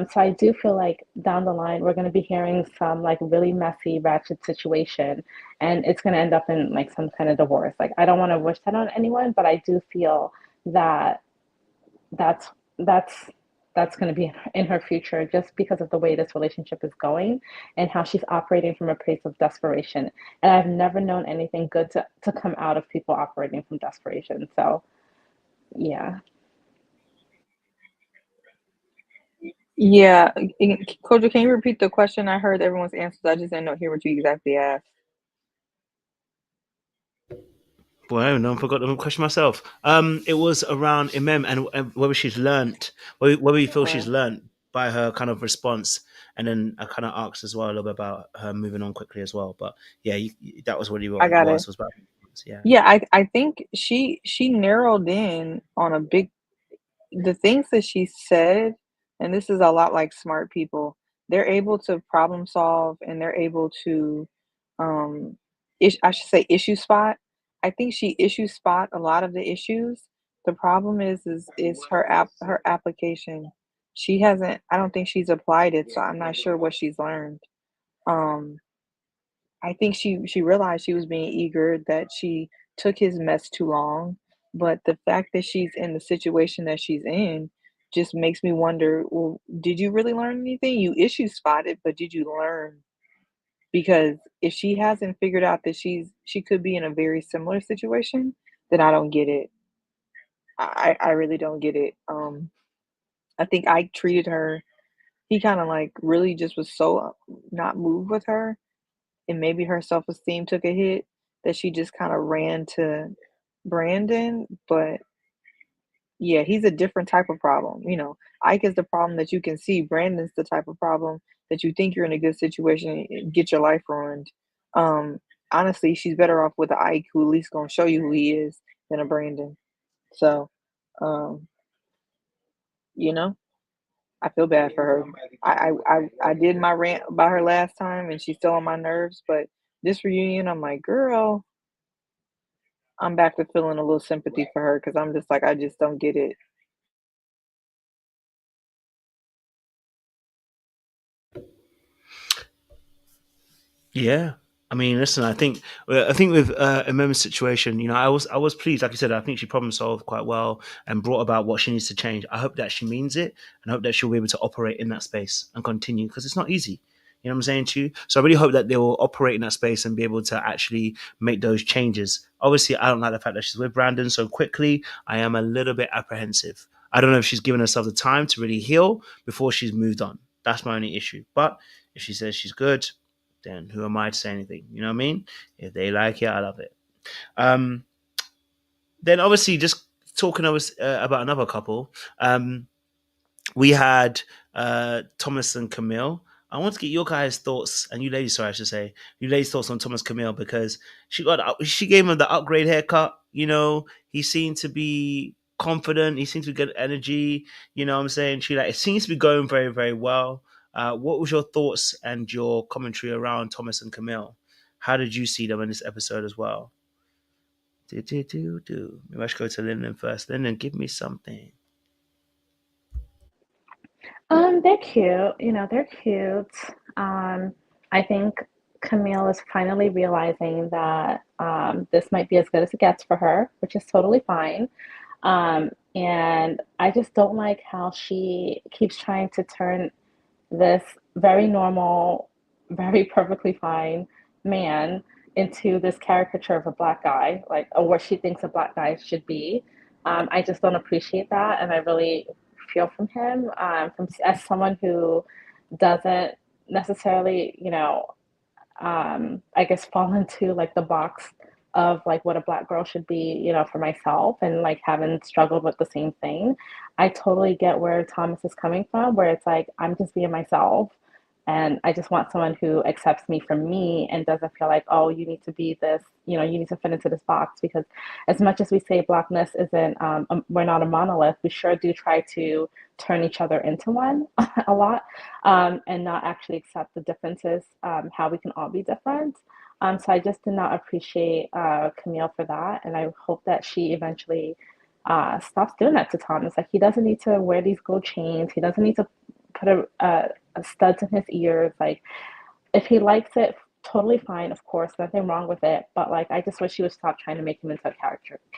So I do feel like down the line we're going to be hearing some like really messy, ratchet situation, and it's going to end up in like some kind of divorce. Like I don't want to wish that on anyone, but I do feel that that's that's that's going to be in her future just because of the way this relationship is going and how she's operating from a place of desperation. And I've never known anything good to come out of people operating from desperation. So, yeah. Yeah, Kojo, can you repeat the question? I heard everyone's answers. I just didn't hear what you exactly asked. Boy, I don't know. I forgot the question myself. It was around emem and whether she's learnt, whether you feel she's learnt by her kind of response, and then I kind of asked as well a little bit about her moving on quickly as well. But yeah, that was what you I got it. was about. Yeah, Yeah, I think she narrowed in on the things that she said, and this is a lot like smart people. They're able to problem solve and they're able to I should say issue spot. I think she issue spot a lot of the issues. The problem is her application. She hasn't, I don't think she's applied it, so I'm not sure what she's learned. Um I think she realized she was being eager, that she took his mess too long, but the fact that she's in the situation that she's in just makes me wonder, well, did you really learn anything? You issue spotted, but did you learn? Because if she hasn't figured out that she could be in a very similar situation, then I don't get it. I really don't get it. I think Ike treated her, he kind of like really just was so not moved with her, and maybe her self-esteem took a hit, that she just kind of ran to Brandon. But Yeah, he's a different type of problem. You know, Ike is the problem that you can see. Brandon's the type of problem that you think you're in a good situation and get your life ruined. Um, Honestly, she's better off with a Ike who at least gonna show you who he is than a Brandon. So, um, you know, I feel bad for her. I did my rant about her last time, and she's still on my nerves. But this reunion, I'm like, girl, I'm back to feeling a little sympathy for her because I'm just like, I just don't get it. Yeah. I mean, listen. I think with Emem's situation, you know, I was pleased. Like I said, I think she problem solved quite well and brought about what she needs to change. I hope that she means it, and I hope that she'll be able to operate in that space and continue because it's not easy. You know what I'm saying to you? So I really hope that they will operate in that space and be able to actually make those changes. Obviously, I don't like the fact that she's with Brandon so quickly. I am a little bit apprehensive. I don't know if she's given herself the time to really heal before she's moved on. That's my only issue. But if she says she's good, then who am I to say anything? You know what I mean? If they like it, I love it. Um, then obviously, just talking about another couple, we had Thomas and Camille. I want to get your guys' thoughts, and you ladies, sorry, I should say, you ladies' thoughts on Thomas Camille because she gave him the upgrade haircut. You know, he seemed to be confident. He seemed to get energy. You know, what I'm saying it seems to be going very, very well. What was your thoughts and your commentary around Thomas and Camille? How did you see them in this episode as well? Maybe I should go to Lyndon first. Lyndon, give me something. They're cute. You know, they're cute. I think Camille is finally realizing that this might be as good as it gets for her, which is totally fine. And I just don't like how she keeps trying to turn this very normal, very perfectly fine man into this caricature of a black guy, like, or what she thinks a black guy should be. I just don't appreciate that, and I really feel from him, from as someone who doesn't necessarily, I guess fall into like the box of like what a black girl should be, for myself and like having struggled with the same thing. I totally get where Thomas is coming from, where it's like I'm just being myself and I just want someone who accepts me for me and doesn't feel like, oh, you need to be this, you need to fit into this box because as much as we say blackness isn't, we're not a monolith, we sure do try to turn each other into one a lot and not actually accept the differences, how we can all be different. So I just did not appreciate Camille for that, and I hope that she eventually stops doing that to Thomas. Like he doesn't need to wear these gold chains. He doesn't need to put a studs in his ears. Like if he likes it, totally fine. Of course, nothing wrong with it. But like I just wish she would stop trying to make him into a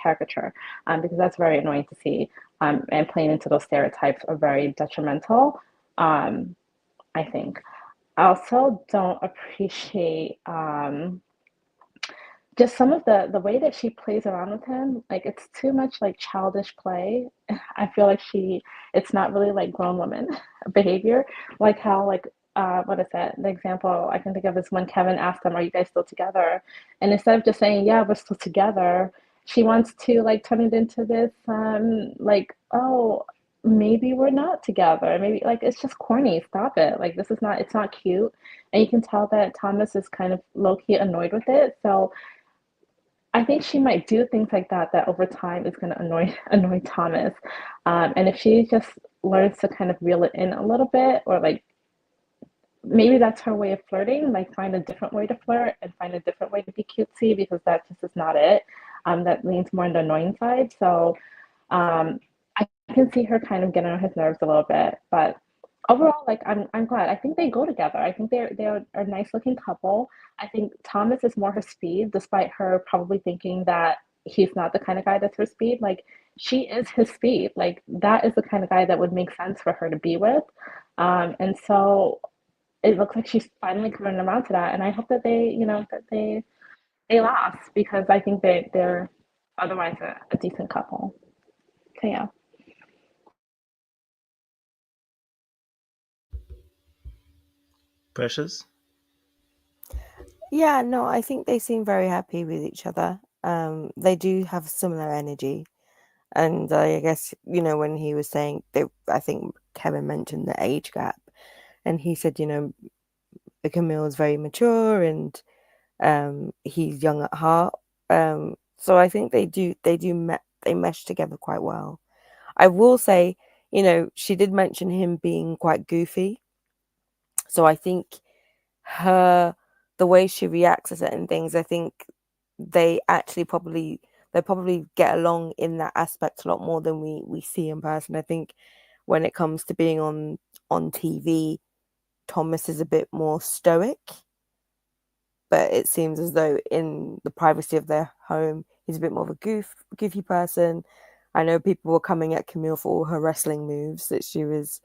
caricature, because that's very annoying to see. And playing into those stereotypes are very detrimental. I think. I also don't appreciate just some of the way that she plays around with him. Like it's too much like childish play. I feel like it's not really like grown woman behavior. Like how like what is that? The example I can think of is when Kevin asked them, "Are you guys still together?" And instead of just saying, "Yeah, we're still together," she wants to like turn it into this like, "Oh, maybe we're not together." Maybe like it's just corny. Stop it. Like this is not. It's not cute. And you can tell that Thomas is kind of low key annoyed with it. So I think she might do things like that that over time is going to annoy Thomas. And if she just learns to kind of reel it in a little bit, or like maybe that's her way of flirting, like find a different way to flirt and find a different way to be cutesy because that just is not it. That leans more on the annoying side. So um, I can see her kind of getting on his nerves a little bit, but overall, like I'm glad. I think they go together. I think they're a nice looking couple. I think Thomas is more her speed, despite her probably thinking that he's not the kind of guy that's her speed. Like she is his speed. Like that is the kind of guy that would make sense for her to be with. And so it looks like she's finally coming around to that. And I hope that they last because I think they're otherwise a decent couple. So yeah. Precious? Yeah, no, I think they seem very happy with each other. They do have similar energy. And I guess, you know, when he was saying, I think Kevin mentioned the age gap, and he said, you know, Camille is very mature and he's young at heart. So I think they mesh together quite well. I will say, you know, she did mention him being quite goofy. So I think the way she reacts to certain things, I think they probably get along in that aspect a lot more than we see in person. I think when it comes to being on TV, Thomas is a bit more stoic, but it seems as though in the privacy of their home, he's a bit more of a goofy person. I know people were coming at Camille for all her wrestling moves that she was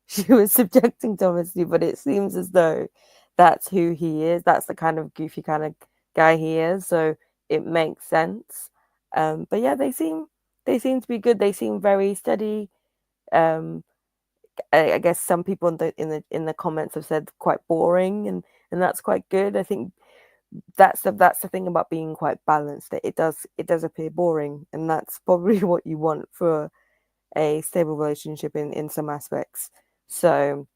subjecting Thomas to, but it seems as though that's who he is. That's the kind of goofy kind of guy he is. So it makes sense. But yeah, they seem to be good. They seem very steady. I guess some people in the comments have said quite boring, and that's quite good. I think that's the thing about being quite balanced. That it does appear boring, and that's probably what you want for a stable relationship in some aspects. So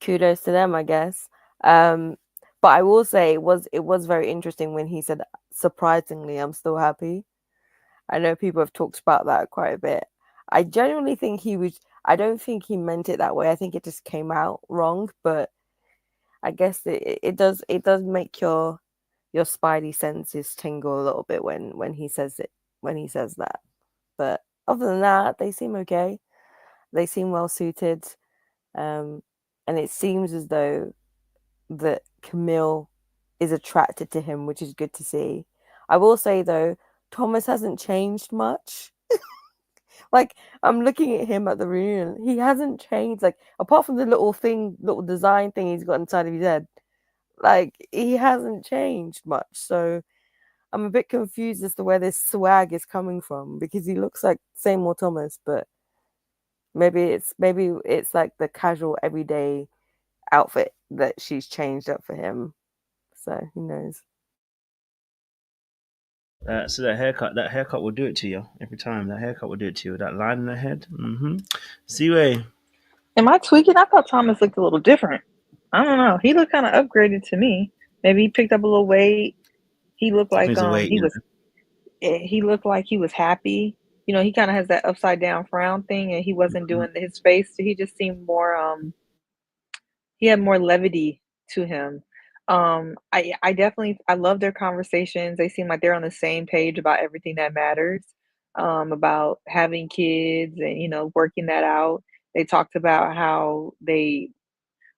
kudos to them, I guess. But I will say it was very interesting when he said, surprisingly, I'm still happy. I know people have talked about that quite a bit. I genuinely think I don't think he meant it that way. I think it just came out wrong, but I guess it does make your spidey senses tingle a little bit when he says that. But other than that, they seem okay. They seem well suited. And it seems as though that Camille is attracted to him, which is good to see. I will say though, Thomas hasn't changed much. Like, I'm looking at him at the reunion, he hasn't changed. Like, apart from the little design thing he's got inside of his head, like, he hasn't changed much. So I'm a bit confused as to where this swag is coming from, because he looks like same old Thomas, but maybe it's like the casual everyday outfit that she's changed up for him. So who knows? So that haircut will do it to you every time. That haircut will do it to you. That line in the head. See, Am I tweaking? I thought Thomas looked a little different. I don't know. He looked kind of upgraded to me. Maybe he picked up a little weight. He looked like he looked like he was happy. You know, he kind of has that upside down frown thing, and he wasn't doing his face. So he just seemed more he had more levity to him. I definitely I love their conversations. They seem like they're on the same page about everything that matters. About having kids and, you know, working that out. They talked about how they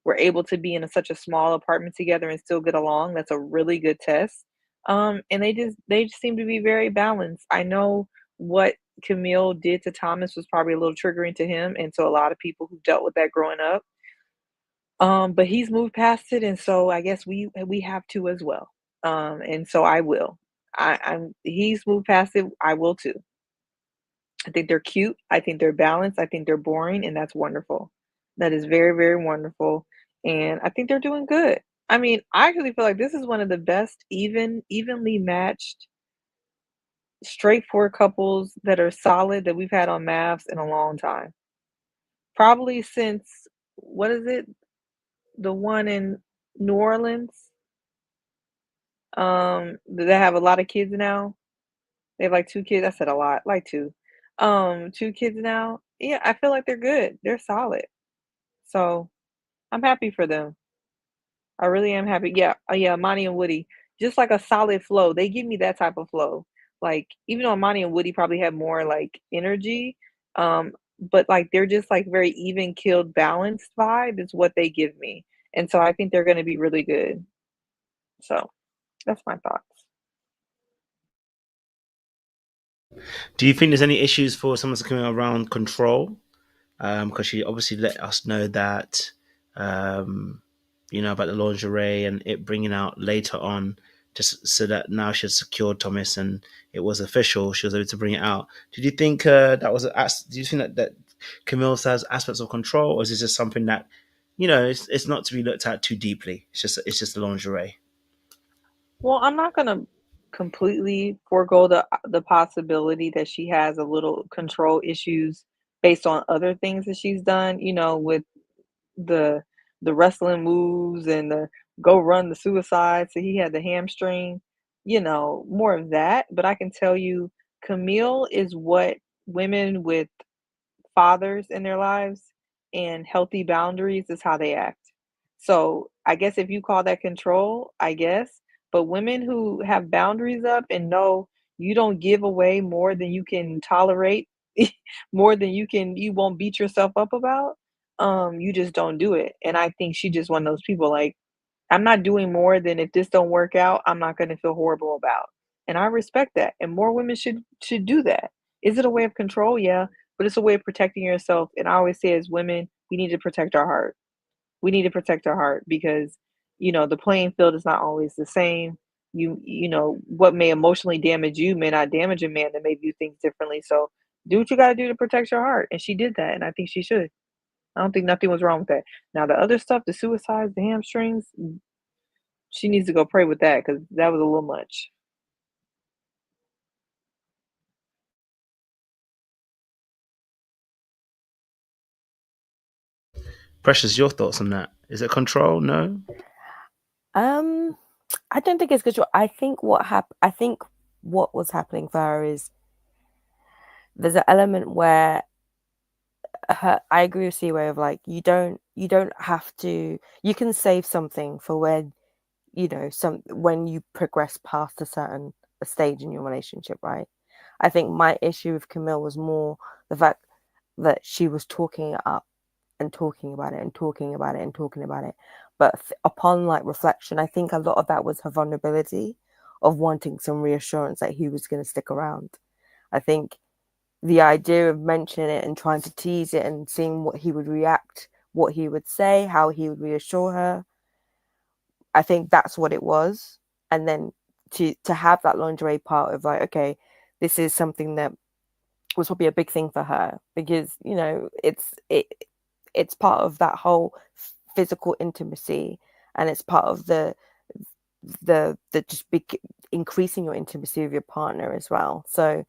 were able to be in such a small apartment together and still get along. That's a really good test. And they just seem to be very balanced. I know what Camille did to Thomas was probably a little triggering to him and to a lot of people who dealt with that growing up. But he's moved past it, and so I guess we have to as well. And so I will. He's moved past it. I will too. I think they're cute. I think they're balanced. I think they're boring, and that's wonderful. That is very, very wonderful. And I think they're doing good. I mean, I actually feel like this is one of the best, evenly matched, straightforward couples that are solid that we've had on Mavs in a long time. Probably since, what is it? The one in New Orleans, that have a lot of kids now. They have like 2 kids. I said a lot, like 2. 2 kids now. Yeah, I feel like they're good. They're solid. So I'm happy for them. I really am happy. Yeah, yeah, Monty and Woody, just like a solid flow. They give me that type of flow. Like, even though Monty and Woody probably have more like energy, but like they're just like very even killed, balanced vibe is what they give me. And so I think they're going to be really good. So that's my thoughts. do you think there's any issues for someone coming around control? Because she obviously let us know that, about the lingerie and it bringing out later on, just so that now she had secured Thomas and it was official. She was able to bring it out. Did you think that was? Do you think that Camille has aspects of control, or is this just something that, it's not to be looked at too deeply? It's just the lingerie. Well, I'm not gonna completely forego the possibility that she has a little control issues based on other things that she's done, with the the wrestling moves and the go run the suicide. So he had the hamstring, more of that. But I can tell you, Camille is what women with fathers in their lives and healthy boundaries is how they act. So I guess if you call that control, I guess. But women who have boundaries up and know you don't give away more than you can tolerate, more than you won't beat yourself up about, you just don't do it. And I think she just one of those people like, I'm not doing more than if this don't work out, I'm not gonna feel horrible about. And I respect that. And more women should do that. Is it a way of control? Yeah, but it's a way of protecting yourself. And I always say as women, we need to protect our heart. We need to protect our heart because, the playing field is not always the same. What may emotionally damage you may not damage a man that may view things differently. So do what you gotta do to protect your heart. And she did that, and I think she should. I don't think nothing was wrong with that. Now the other stuff, the suicides, the hamstrings, she needs to go pray with that because that was a little much. Precious, your thoughts on that? Is it control? No. I don't think it's control. I think what was happening for her is there's an element where I agree with Seaway of like you don't have to. You can save something for when when you progress past a stage in your relationship, right? I think my issue with Camille was more the fact that she was talking it up and talking about it and talking about it and talking about it. But upon like reflection, I think a lot of that was her vulnerability of wanting some reassurance that he was going to stick around. I think the idea of mentioning it and trying to tease it and seeing what he would react, what he would say, how he would reassure her, I think that's what it was. And then to have that lingerie part of like, okay, this is something that was probably a big thing for her because it's part of that whole physical intimacy, and it's part of the just increasing your intimacy with your partner as well. So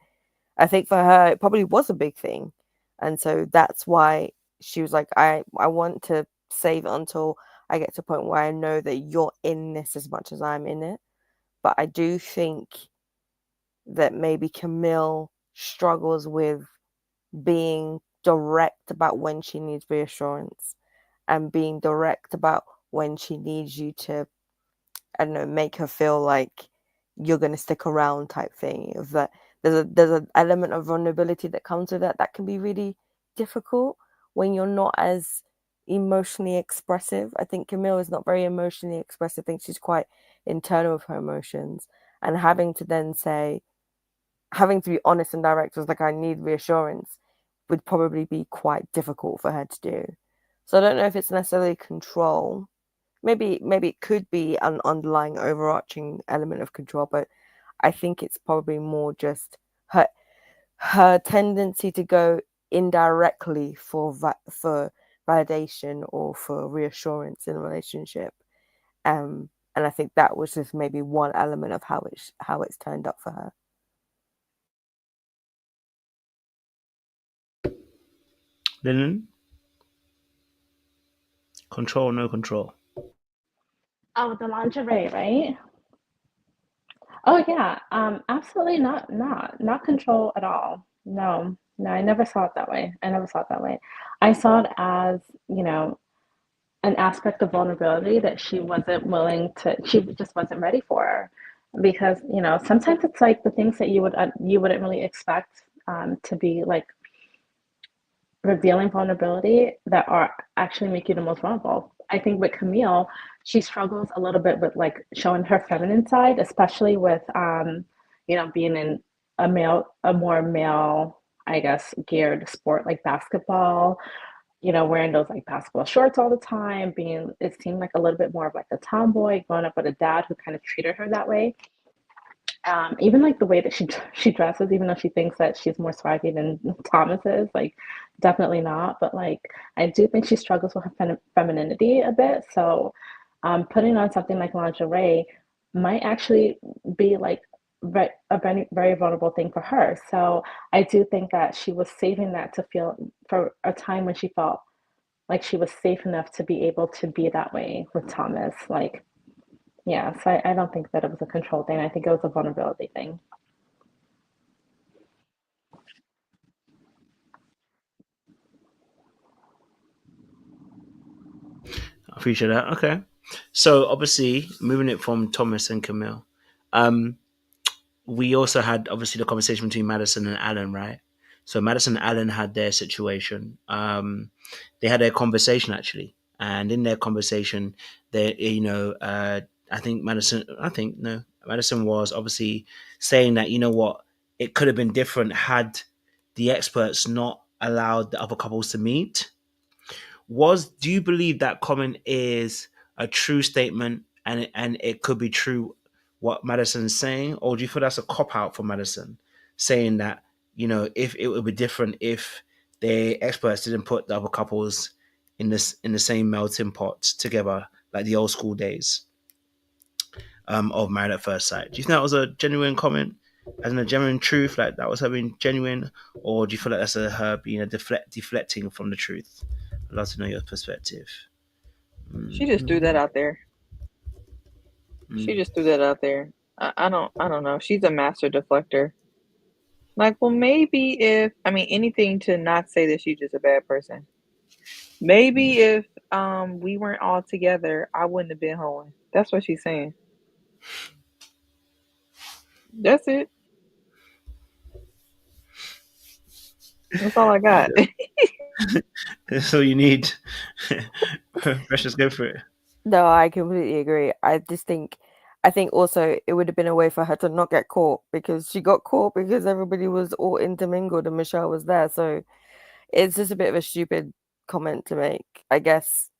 I think for her it probably was a big thing, and so that's why she was like, I want to save it until I get to a point where I know that you're in this as much as I'm in it. But I do think that maybe Camille struggles with being direct about when she needs reassurance and being direct about when she needs you to, I don't know, make her feel like you're going to stick around type thing. Of that, there's an element of vulnerability that comes with that can be really difficult when you're not as emotionally expressive. I think Camille is not very emotionally expressive. I think she's quite internal with her emotions, and having to be honest and direct was like, I need reassurance, would probably be quite difficult for her to do. So I don't know if it's necessarily control. Maybe it could be an underlying overarching element of control, but I think it's probably more just her tendency to go indirectly for validation or for reassurance in a relationship. And I think that was just maybe one element of how it's turned up for her. Linen? Control, no control. Oh, the lingerie, right? Oh yeah, absolutely not control at all. No, no, I never saw it that way. I never saw it that way. I saw it as, an aspect of vulnerability that she wasn't willing to, she just wasn't ready for. Because, sometimes it's like the things that you wouldn't really expect to be like revealing vulnerability that are actually make you the most vulnerable. I think with Camille, she struggles a little bit with like showing her feminine side, especially with being in a more male, I guess, geared sport like basketball, wearing those like basketball shorts all the time, it seemed like a little bit more of like a tomboy growing up with a dad who kind of treated her that way. Even like the way that she dresses, even though she thinks that she's more swaggy than Thomas is, like definitely not. But like I do think she struggles with her femininity a bit. So putting on something like lingerie might actually be like a very vulnerable thing for her. So I do think that she was saving that to feel for a time when she felt like she was safe enough to be able to be that way with Thomas. Like, yeah, so I don't think that it was a control thing. I think it was a vulnerability thing. I appreciate that. Okay. So obviously, moving it from Thomas and Camille, um, we also had obviously the conversation between Madison and Alan, right? So Madison and Alan had their situation. They had their conversation actually, and in their conversation, they I think Madison, I think no, Madison was obviously saying that what it could have been different had the experts not allowed the other couples to meet. Do you believe that comment is a true statement and it could be true what Madison's saying, or do you feel that's a cop out for Madison saying that if it would be different if the experts didn't put the other couples in the same melting pot together like the old school days of Married at First Sight? Do you think that was a genuine comment, as in a genuine truth, like that was her being genuine, or do you feel like that's her being deflecting from the truth? I'd love to know your perspective. She just threw that out there. She just threw that out there. I don't know. She's a master deflector. Like, well, maybe anything to not say that she's just a bad person. Maybe if we weren't all together, I wouldn't have been hoeing. That's what she's saying. That's it. That's all I got. That's all you need. Precious, go for it. No, I completely agree. I think also it would have been a way for her to not get caught, because she got caught because everybody was all intermingled and Michelle was there. So it's just a bit of a stupid comment to make. I guess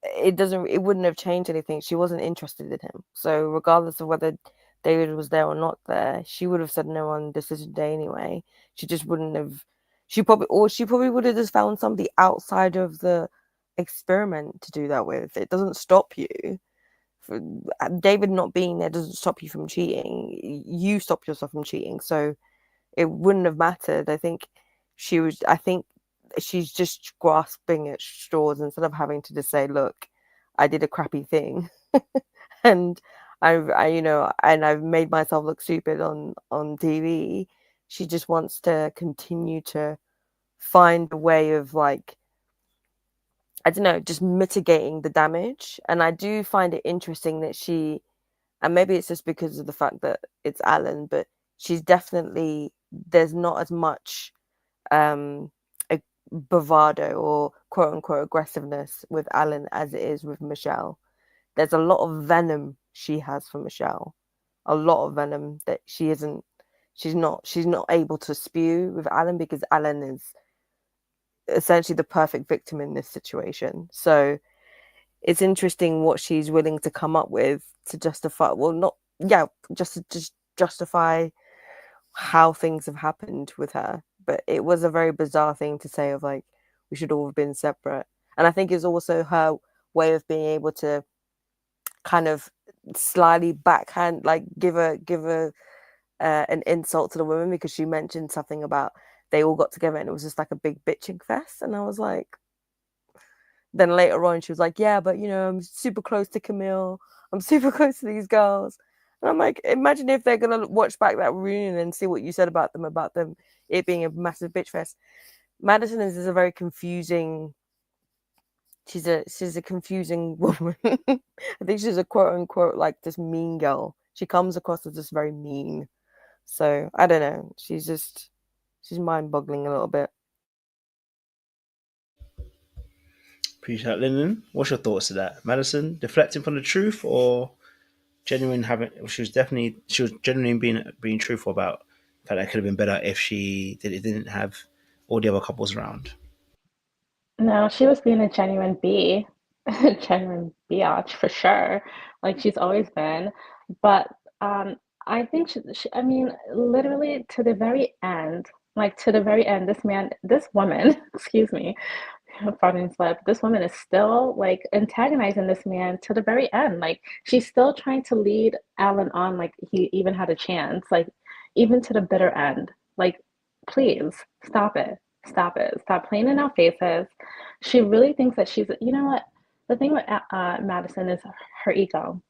it wouldn't have changed anything. She wasn't interested in him. So regardless of whether David was there or not there, she would have said no on decision day anyway. She just wouldn't have. She probably would have just found somebody outside of the experiment to do that with. It doesn't stop you. David not being there doesn't stop you from cheating. You stop yourself from cheating. So it wouldn't have mattered. I think she's just grasping at straws instead of having to just say, look, I did a crappy thing and I've made myself look stupid on TV. She just wants to continue to find a way of, like, I don't know, just mitigating the damage. And I do find it interesting that and maybe it's just because of the fact that it's Alan, but there's not as much bravado or quote unquote aggressiveness with Alan as it is with Michelle. There's a lot of venom she has for Michelle, a lot of venom that she's not able to spew with Alan, because Alan is essentially the perfect victim in this situation. So it's interesting what she's willing to come up with to justify, just to justify how things have happened with her. But it was a very bizarre thing to say, of like, we should all have been separate. And I think it's also her way of being able to kind of slyly backhand, like give an insult to the women, because she mentioned something about they all got together and it was just like a big bitching fest. And I was like, then later on she was like, yeah, but I'm super close to Camille, I'm super close to these girls. And I'm like, imagine if they're gonna watch back that reunion and see what you said about them it being a massive bitch fest. Madison is a very confusing. She's a confusing woman. I think she's a quote unquote like this mean girl. She comes across as just very mean. So I don't know. She's mind boggling a little bit. Appreciate that, Lyndon. What's your thoughts to that? Madison deflecting from the truth, or genuine having? She was genuinely being truthful about that. It could have been better if she didn't have all the other couples around. No, she was being a genuine bee, a genuine biatch for sure. Like she's always been. But I think I mean, literally to the very end, this woman, excuse me, pardon slip, this woman is still like antagonizing this man to the very end. Like she's still trying to lead Alan on like he even had a chance, like even to the bitter end. Like, please stop it. Stop it. Stop playing in our faces. She really thinks that she's, you know what? The thing with Madison is her ego.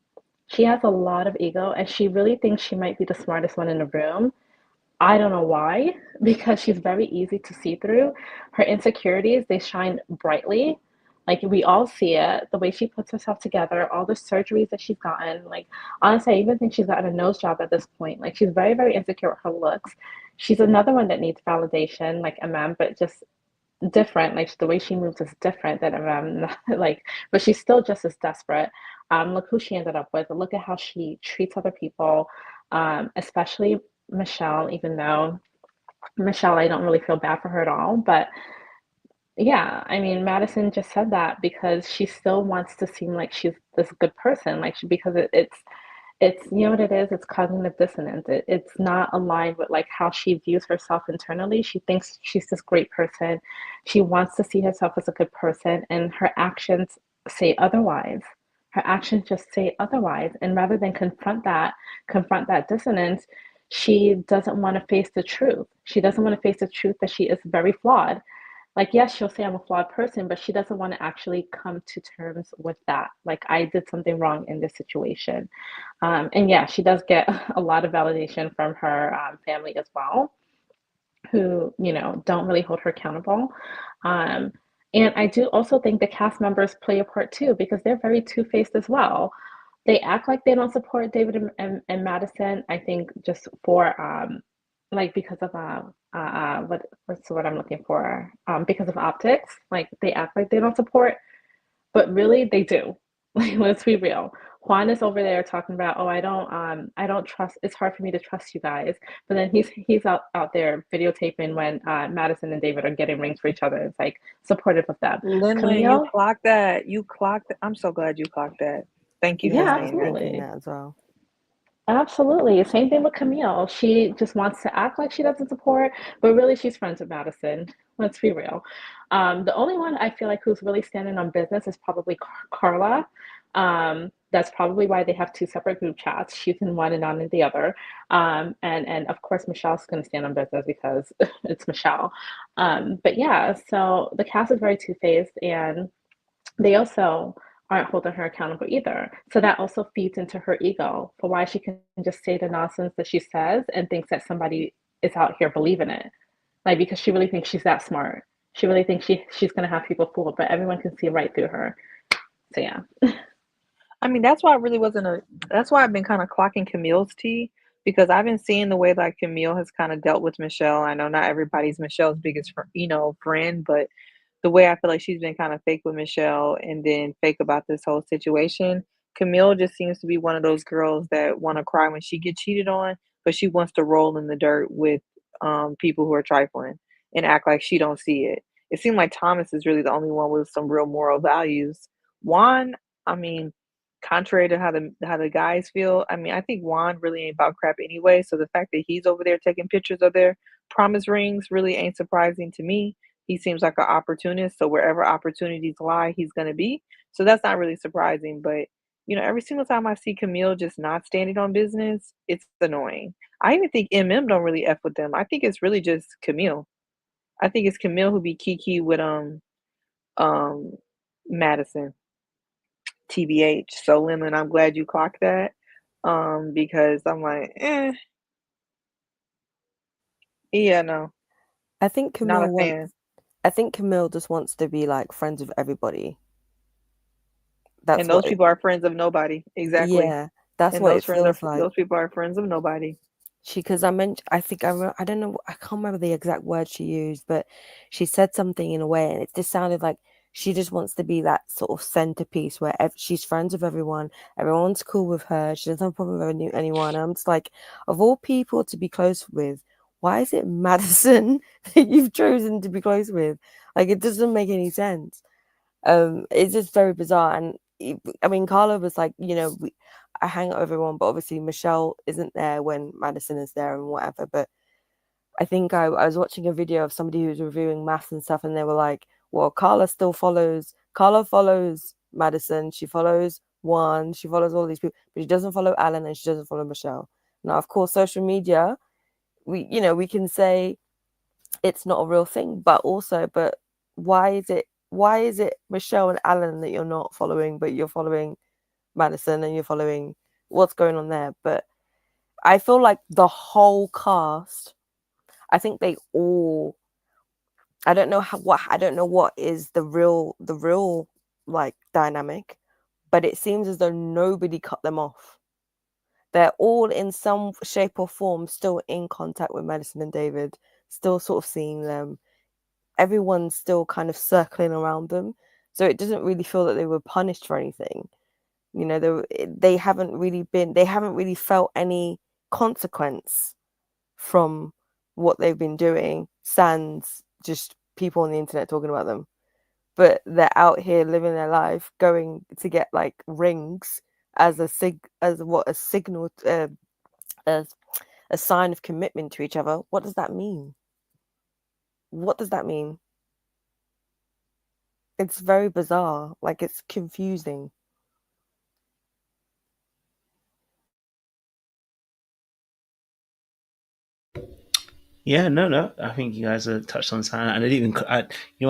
She has a lot of ego and she really thinks she might be the smartest one in the room. I don't know why, because she's very easy to see through. Her insecurities, they shine brightly. Like we all see it, the way she puts herself together, all the surgeries that she's gotten. Like honestly, I even think she's gotten a nose job at this point. Like she's very, very insecure with her looks. She's another one that needs validation, like emem, but just different. Like the way she moves is different than emem. Like, but she's still just as desperate. Look who she ended up with. Look at how she treats other people, especially Michelle, even though Michelle, I don't really feel bad for her at all. But yeah, I mean, Madison just said that because she still wants to seem like she's this good person, like because it's you know what it is? It's cognitive dissonance. It's not aligned with like how she views herself internally. She thinks she's this great person. She wants to see herself as a good person, and her actions say otherwise. Her actions just say otherwise. And rather than confront that dissonance, she doesn't want to face the truth. She doesn't want to face the truth that she is very flawed. Like, yes, she'll say I'm a flawed person, but she doesn't want to actually come to terms with that. Like, I did something wrong in this situation. And yeah, she does get a lot of validation from her family as well, who, you know, don't really hold her accountable. Um, and I do also think the cast members play a part too, because they're very two-faced as well. They act like they don't support David and Madison, I think just for like because of what's the word I'm looking for? Because of optics. Like they act like they don't support, but really they do. Like let's be real. Juan is over there talking about, oh, I don't trust. It's hard for me to trust you guys. But then he's out there videotaping when Madison and David are getting rings for each other. It's like supportive of them. Lindley, you Camille, clocked that. You clocked it. I'm so glad you clocked that. Thank you Yeah, for yeah, saying I'm that. thinking absolutely. that as well. Absolutely. Same thing with Camille. She just wants to act like she doesn't support, but really she's friends with Madison. Let's be real. The only one I feel like who's really standing on business is probably Karla. That's probably why they have two separate group chats. She's in one and not in the other. And of course Michelle's going to stand on business because it's Michelle. But yeah, so the cast is very two-faced, and they also aren't holding her accountable either. So that also feeds into her ego for why she can just say the nonsense that she says and thinks that somebody is out here believing it. Like because she really thinks she's that smart. She really thinks she's gonna have people fooled, but everyone can see right through her. So yeah. I mean, that's why I really wasn't a. That's why I've been kind of clocking Camille's tea, because I've been seeing the way like Camille has kind of dealt with Michelle. I know not everybody's Michelle's biggest, friend, but the way I feel like she's been kind of fake with Michelle and then fake about this whole situation. Camille just seems to be one of those girls that want to cry when she gets cheated on, but she wants to roll in the dirt with people who are trifling and act like she don't see it. It seemed like Thomas is really the only one with some real moral values. Juan, I mean, contrary to how the guys feel, I mean, I think Juan really ain't about crap anyway. So the fact that he's over there taking pictures of their promise rings really ain't surprising to me. He seems like an opportunist, so wherever opportunities lie, he's going to be. So that's not really surprising. But, every single time I see Camille just not standing on business, it's annoying. I even think MM don't really F with them. I think it's really just Camille. I think it's Camille who be kiki with um Madison, TBH. So Lindland, I'm glad you clocked that. Because I'm like, yeah, no, I think not Camille a wants. fan. I think Camille just wants to be like friends with everybody. That's And those what. people are friends of nobody. Exactly. Yeah, that's And what it feels like. those people are friends of nobody. Because I think I don't know, I can't remember the exact word she used, but she said something in a way, and it just sounded like she just wants to be that sort of centerpiece where she's friends with everyone, everyone's cool with her, she doesn't have a problem with anyone. And I'm just like, of all people to be close with, why is it Madison that you've chosen to be close with? Like, it doesn't make any sense. It's just very bizarre. And I mean, Karla was like, I hang out with everyone, but obviously Michelle isn't there when Madison is there and whatever. But I think I was watching a video of somebody who was reviewing maths and stuff, and they were like, well, Karla follows Madison, she follows Juan, she follows all these people, but she doesn't follow Alan and she doesn't follow Michelle. Now, of course, social media, we can say it's not a real thing, but why is it Michelle and Alan that you're not following, but you're following Madison and you're following what's going on there? But I feel like the whole cast, I think they all, I don't know what is the real like dynamic, but it seems as though nobody cut them off. They're all in some shape or form still in contact with Madison and David, still sort of seeing them. Everyone's still kind of circling around them. So it doesn't really feel that they were punished for anything. You know, they haven't really felt any consequence from what they've been doing, sans just people on the internet talking about them. But they're out here living their life, going to get like rings as a signal, as a sign of commitment to each other. What does that mean? What does that mean? It's very bizarre. Like, it's confusing. Yeah, no. I think you guys have touched on something, and I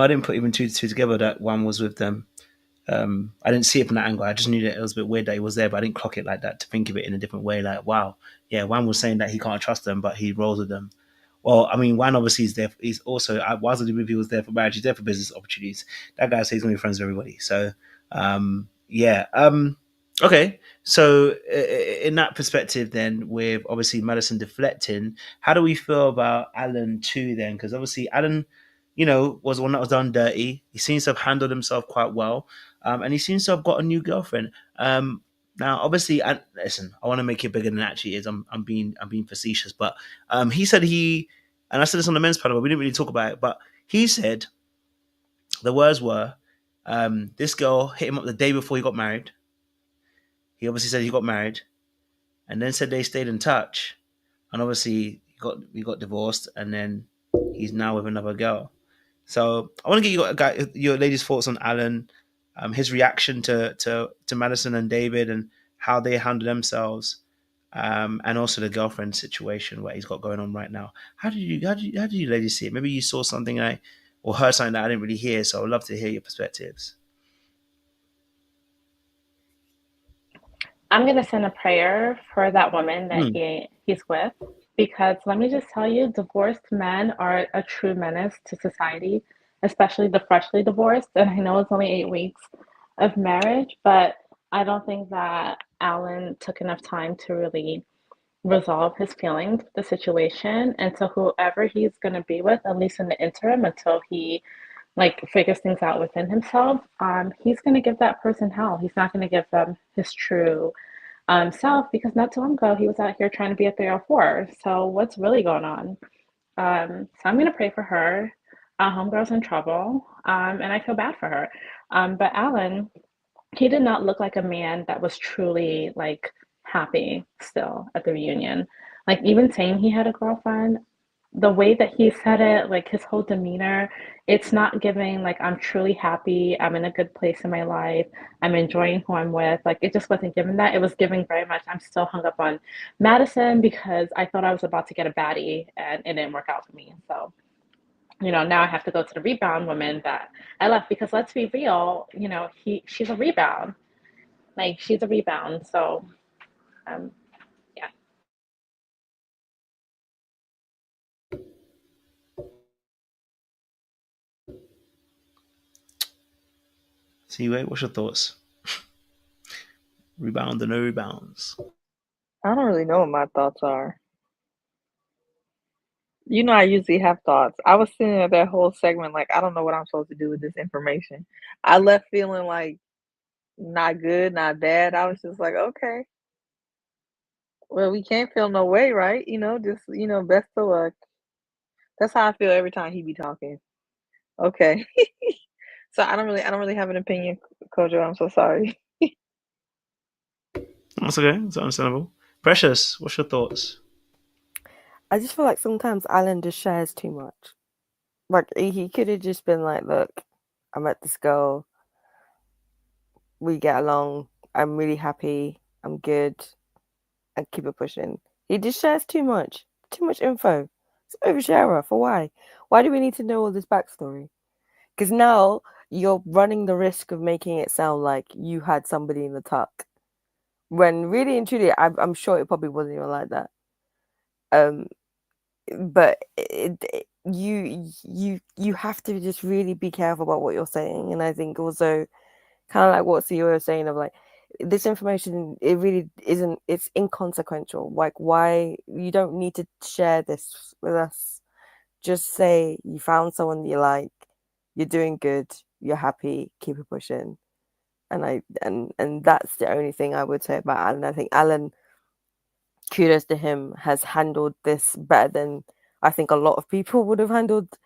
didn't put even two together that one was with them. I didn't see it from that angle. I just knew that it was a bit weird that he was there, but I didn't clock it like that to think of it in a different way. Like, wow, yeah, Juan was saying that he can't trust them, but he rolls with them. Well, I mean, Juan obviously is there. He's also, whilst I believe he was there for marriage, he's there for business opportunities. That guy says he's going to be friends with everybody. So, yeah. Okay. So, in that perspective, then, with obviously Madison deflecting, how do we feel about Alan too? Then, because obviously Alan, was the one that was done dirty. He seems to have handled himself quite well, and he seems to have got a new girlfriend. Now, obviously, listen, I want to make it bigger than it actually is. I'm being facetious, but he said and I said this on the men's panel, but we didn't really talk about it. But he said the words were, this girl hit him up the day before he got married. He obviously said he got married, and then said they stayed in touch, and obviously he got divorced, and then he's now with another girl. So I want to get your ladies' thoughts on Alan, his reaction to Madison and David, and how they handle themselves, and also the girlfriend situation what he's got going on right now. How do you ladies see it? Maybe you saw something or heard something that I didn't really hear. So I'd love to hear your perspectives. I'm going to send a prayer for that woman that he's with, because let me just tell you, divorced men are a true menace to society, especially the freshly divorced. And I know it's only 8 weeks of marriage, but I don't think that Alan took enough time to really resolve his feelings with the situation. And so whoever he's going to be with, at least in the interim, until he figures things out within himself, he's going to give that person hell. He's not going to give them his true self, because not too long ago he was out here trying to be a 304. So what's really going on? So I'm going to pray for her. Homegirl's in trouble, and I feel bad for her. But Alan, he did not look like a man that was truly happy still at the reunion. Even saying he had a girlfriend, the way that he said it, his whole demeanor, it's not giving I'm truly happy, I'm in a good place in my life, I'm enjoying who I'm with. It just wasn't giving that. It was giving very much, I'm still hung up on Madison because I thought I was about to get a baddie and it didn't work out for me. So, now I have to go to the rebound woman that I left, because let's be real, she's a rebound. She's a rebound. So, yeah. See, what's your thoughts? Rebound or no rebounds? I don't really know what my thoughts are. I usually have thoughts. I was sitting at that whole segment I don't know what I'm supposed to do with this information. I left feeling not good, not bad. I was just okay. Well, we can't feel no way, right? Just, best of luck. That's how I feel every time he be talking. Okay. So I don't really have an opinion, Kojo. I'm so sorry. That's okay. It's understandable. Precious, what's your thoughts? I just feel like sometimes Alan just shares too much. He could have just been look, I met this girl. We get along. I'm really happy. I'm good. And keep it pushing. He just shares too much info. It's oversharer. For why? Why do we need to know all this backstory? Because now you're running the risk of making it sound like you had somebody in the tuck, when really and truly, I'm sure it probably wasn't even like that. But you have to just really be careful about what you're saying. And I think also, kind of like what CEO was saying, of like, this information, it really isn't, it's inconsequential. Like, why? You don't need to share this with us. Just say you found someone that you like, you're doing good, you're happy, keep it pushing. And that's the only thing I would say about Alan. I think Alan, kudos to him, has handled this better than I think a lot of people would have handled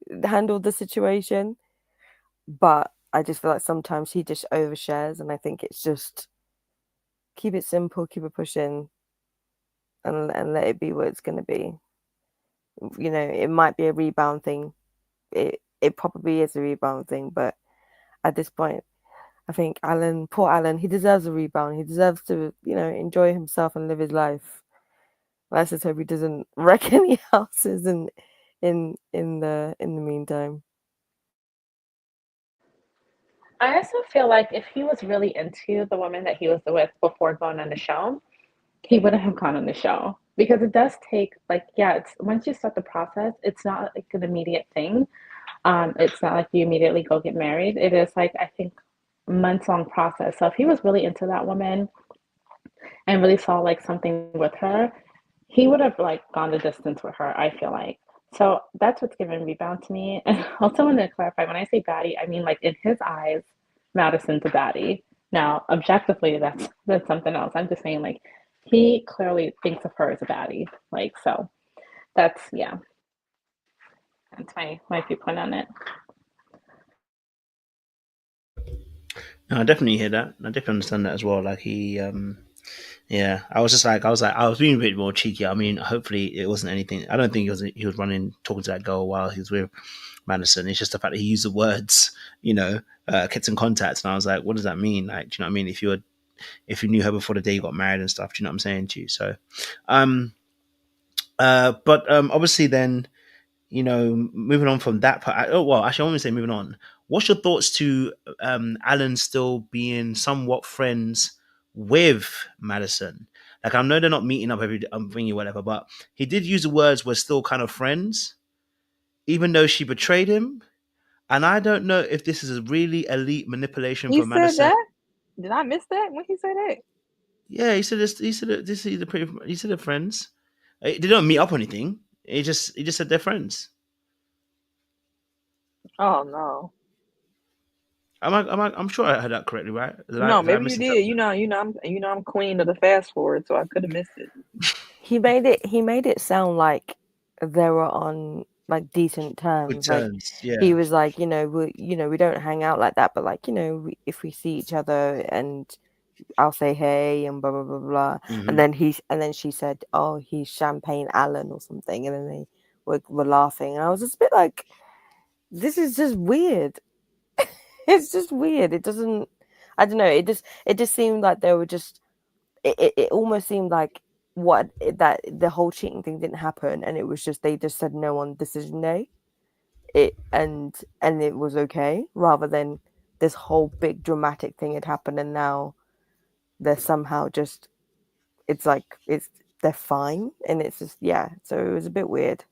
the situation. But I just feel like sometimes he just overshares, and I think it's just keep it simple, keep it pushing, and let it be what it's going to be. You know, it might be a rebound thing. It probably is a rebound thing, but at this point, I think poor Alan, he deserves a rebound. He deserves to, enjoy himself and live his life. Let's just hope he doesn't wreck any houses in the meantime. I also feel like if he was really into the woman that he was with before going on the show, he wouldn't have gone on the show, because it does take, like, yeah, it's once you start the process, it's not like an immediate thing. It's not like you immediately go get married. It is, like, I think, months-long process. So if he was really into that woman and really saw like something with her, he would have like gone the distance with her, I feel like. So that's what's given rebound to me. And also want to clarify, when I say baddie, I mean, like, in his eyes, Madison's a baddie. Now, objectively, that's something else. I'm just saying, like, he clearly thinks of her as a baddie. Like, so that's, yeah. That's my viewpoint on it. No, I definitely hear that. I definitely understand that as well. Like, he, yeah, I was being a bit more cheeky. I mean, hopefully it wasn't anything. I don't think he was running, talking to that girl while he was with Madison. It's just the fact that he used the words, kept in contact. And I was like, what does that mean? Like, do you know what I mean? If you knew her before the day you got married and stuff, do you know what I'm saying to you? So, but obviously then, moving on from that part. Actually, I want to say moving on. What's your thoughts to Alan still being somewhat friends with Madison? Like, I know they're not meeting up every thingy, whatever, but he did use the words "we're still kind of friends," even though she betrayed him. And I don't know if this is a really elite manipulation He from said Madison. that? Did I miss that? When he said that? Yeah, he said this. He said this is the pretty. He said they're friends. They don't meet up or anything. He just said they're friends. Oh no. I'm sure I heard that correctly, right? No, maybe you did. I'm queen of the fast forward, so I could have missed it. He made it sound like they were on like decent terms. Good Like, terms, yeah. he was like, we don't hang out like that, but like, if we see each other, and I'll say hey and blah blah blah blah. Mhm. And then she said, oh, he's Champagne Alan or something, and then they were laughing, and I was just a bit like, this is just weird. It's just weird. It doesn't, I don't know, it just seemed like they were just, it almost seemed like that the whole cheating thing didn't happen, and it was just, they just said no on decision day, and it was okay, rather than this whole big dramatic thing had happened, and now they're somehow just, it's like they're fine, and it's just, yeah, so it was a bit weird.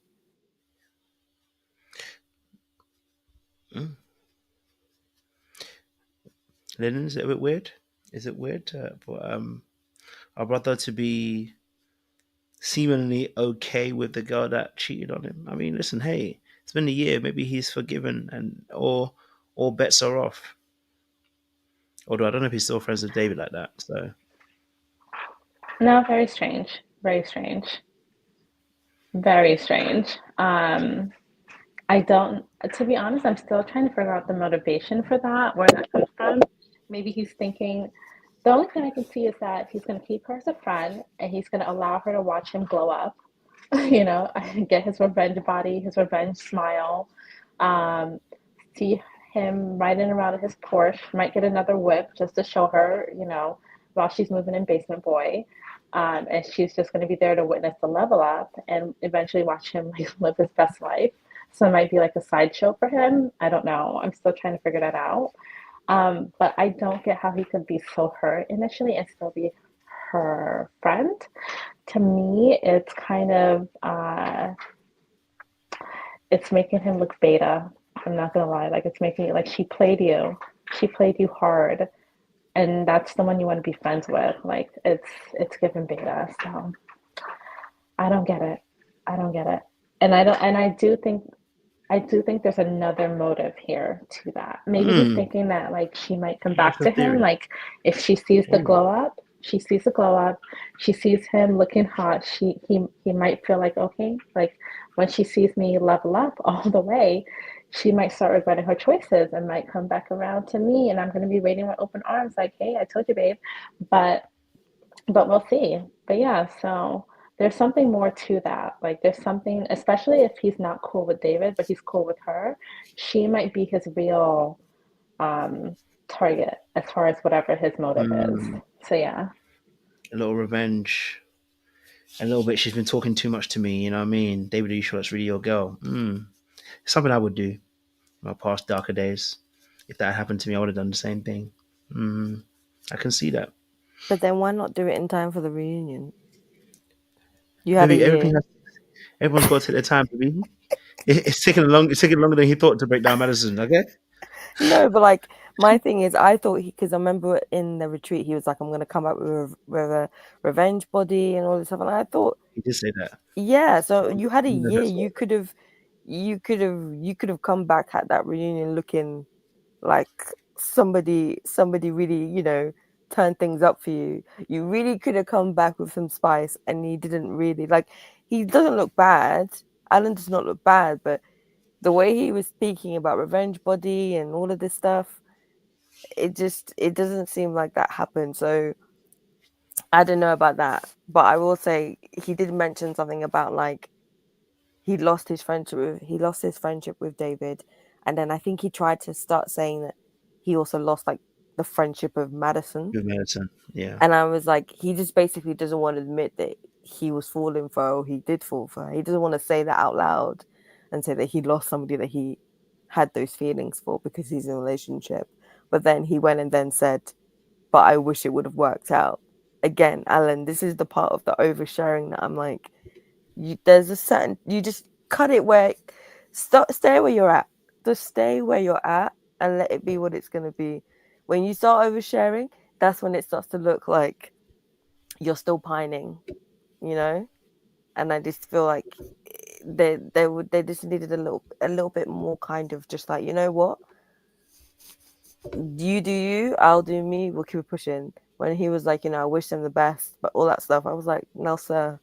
Lennon, is it a bit weird? Is it weird for our brother to be seemingly okay with the girl that cheated on him? I mean, listen, hey, it's been a year. Maybe he's forgiven, and or all bets are off. Although I don't know if he's still friends with David like that. So No, very strange. Very strange. Very strange. I don't, to be honest, I'm still trying to figure out the motivation for that, where that comes from. Maybe he's thinking, the only thing I can see is that he's going to keep her as a friend, and he's going to allow her to watch him glow up, get his revenge body, his revenge smile, see him riding around in his Porsche, might get another whip just to show her, while she's moving in Basement Boy. And she's just going to be there to witness the level up and eventually watch him like live his best life. So it might be like a sideshow for him. I don't know. I'm still trying to figure that out. But I don't get how he could be so hurt initially and still be her friend. To me, it's kind of it's making him look beta. I'm not gonna lie. Like it's making it like she played you hard, and that's the one you want to be friends with. Like it's giving beta. So I don't get it. And I do think there's another motive here to that. Maybe he's thinking that like she might come back to him. Like if she sees the glow up, she sees him looking hot. He might feel like, okay, like when she sees me level up all the way, she might start regretting her choices and might come back around to me, and I'm going to be waiting with open arms, like, hey, I told you, babe. But we'll see. But yeah, so there's something more to that. Like there's something, especially if he's not cool with David, but he's cool with her, she might be his real target as far as whatever his motive is. So yeah. A little revenge. A little bit. She's been talking too much to me. You know what I mean? David, are you sure that's really your girl? Something I would do in my past darker days. If that happened to me, I would have done the same thing. I can see that. But then why not do it in time for the reunion? You had Maybe a year. everyone's got to take their time, baby. It's taking longer than he thought to break down Madison. Okay. No, but like my thing is, I thought because I remember in the retreat he was like, "I'm going to come up with a revenge body and all this stuff," and I thought He did say that. Yeah, so you had a You know, year. that's You could have come back at that reunion looking like somebody really, turned things up for you. You really could have come back with some spice, and he didn't really like. He doesn't look bad. Alan does not look bad, but the way he was speaking about revenge body and all of this stuff, it doesn't seem like that happened. So I don't know about that, but I will say he did mention something about like he lost his friendship with David, and then I think he tried to start saying that he also lost like the friendship of Madison. good Madison. Yeah. And I was like, he just basically doesn't want to admit that he was falling for her, or he did fall for her. He doesn't want to say that out loud and say that he lost somebody that he had those feelings for because he's in a relationship. But then he went and then said, but I wish it would have worked out. Again, Alan, this is the part of the oversharing that I'm like, you just cut it where, stay where you're at. Just stay where you're at and let it be what it's going to be. When you start oversharing, that's when it starts to look like you're still pining, and I just feel like they just needed a little bit more kind of just like, you know what, you do you, I'll do me, we'll keep it pushing. When he was like, I wish them the best, but all that stuff, I was like, no sir,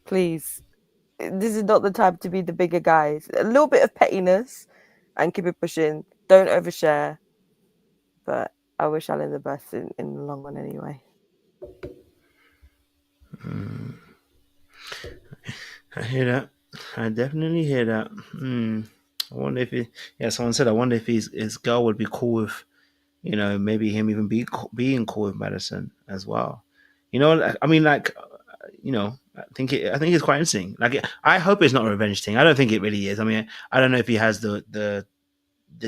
please, this is not the time to be the bigger guys. A little bit of pettiness and keep it pushing, don't overshare. But I wish Alan the best in the long run anyway. I hear that. I definitely hear that. I wonder if someone said, I wonder if his girl would be cool with, maybe him even being cool with Madison as well. I mean, like, I think it's quite interesting. Like, I hope it's not a revenge thing. I don't think it really is. I mean, I don't know if he has the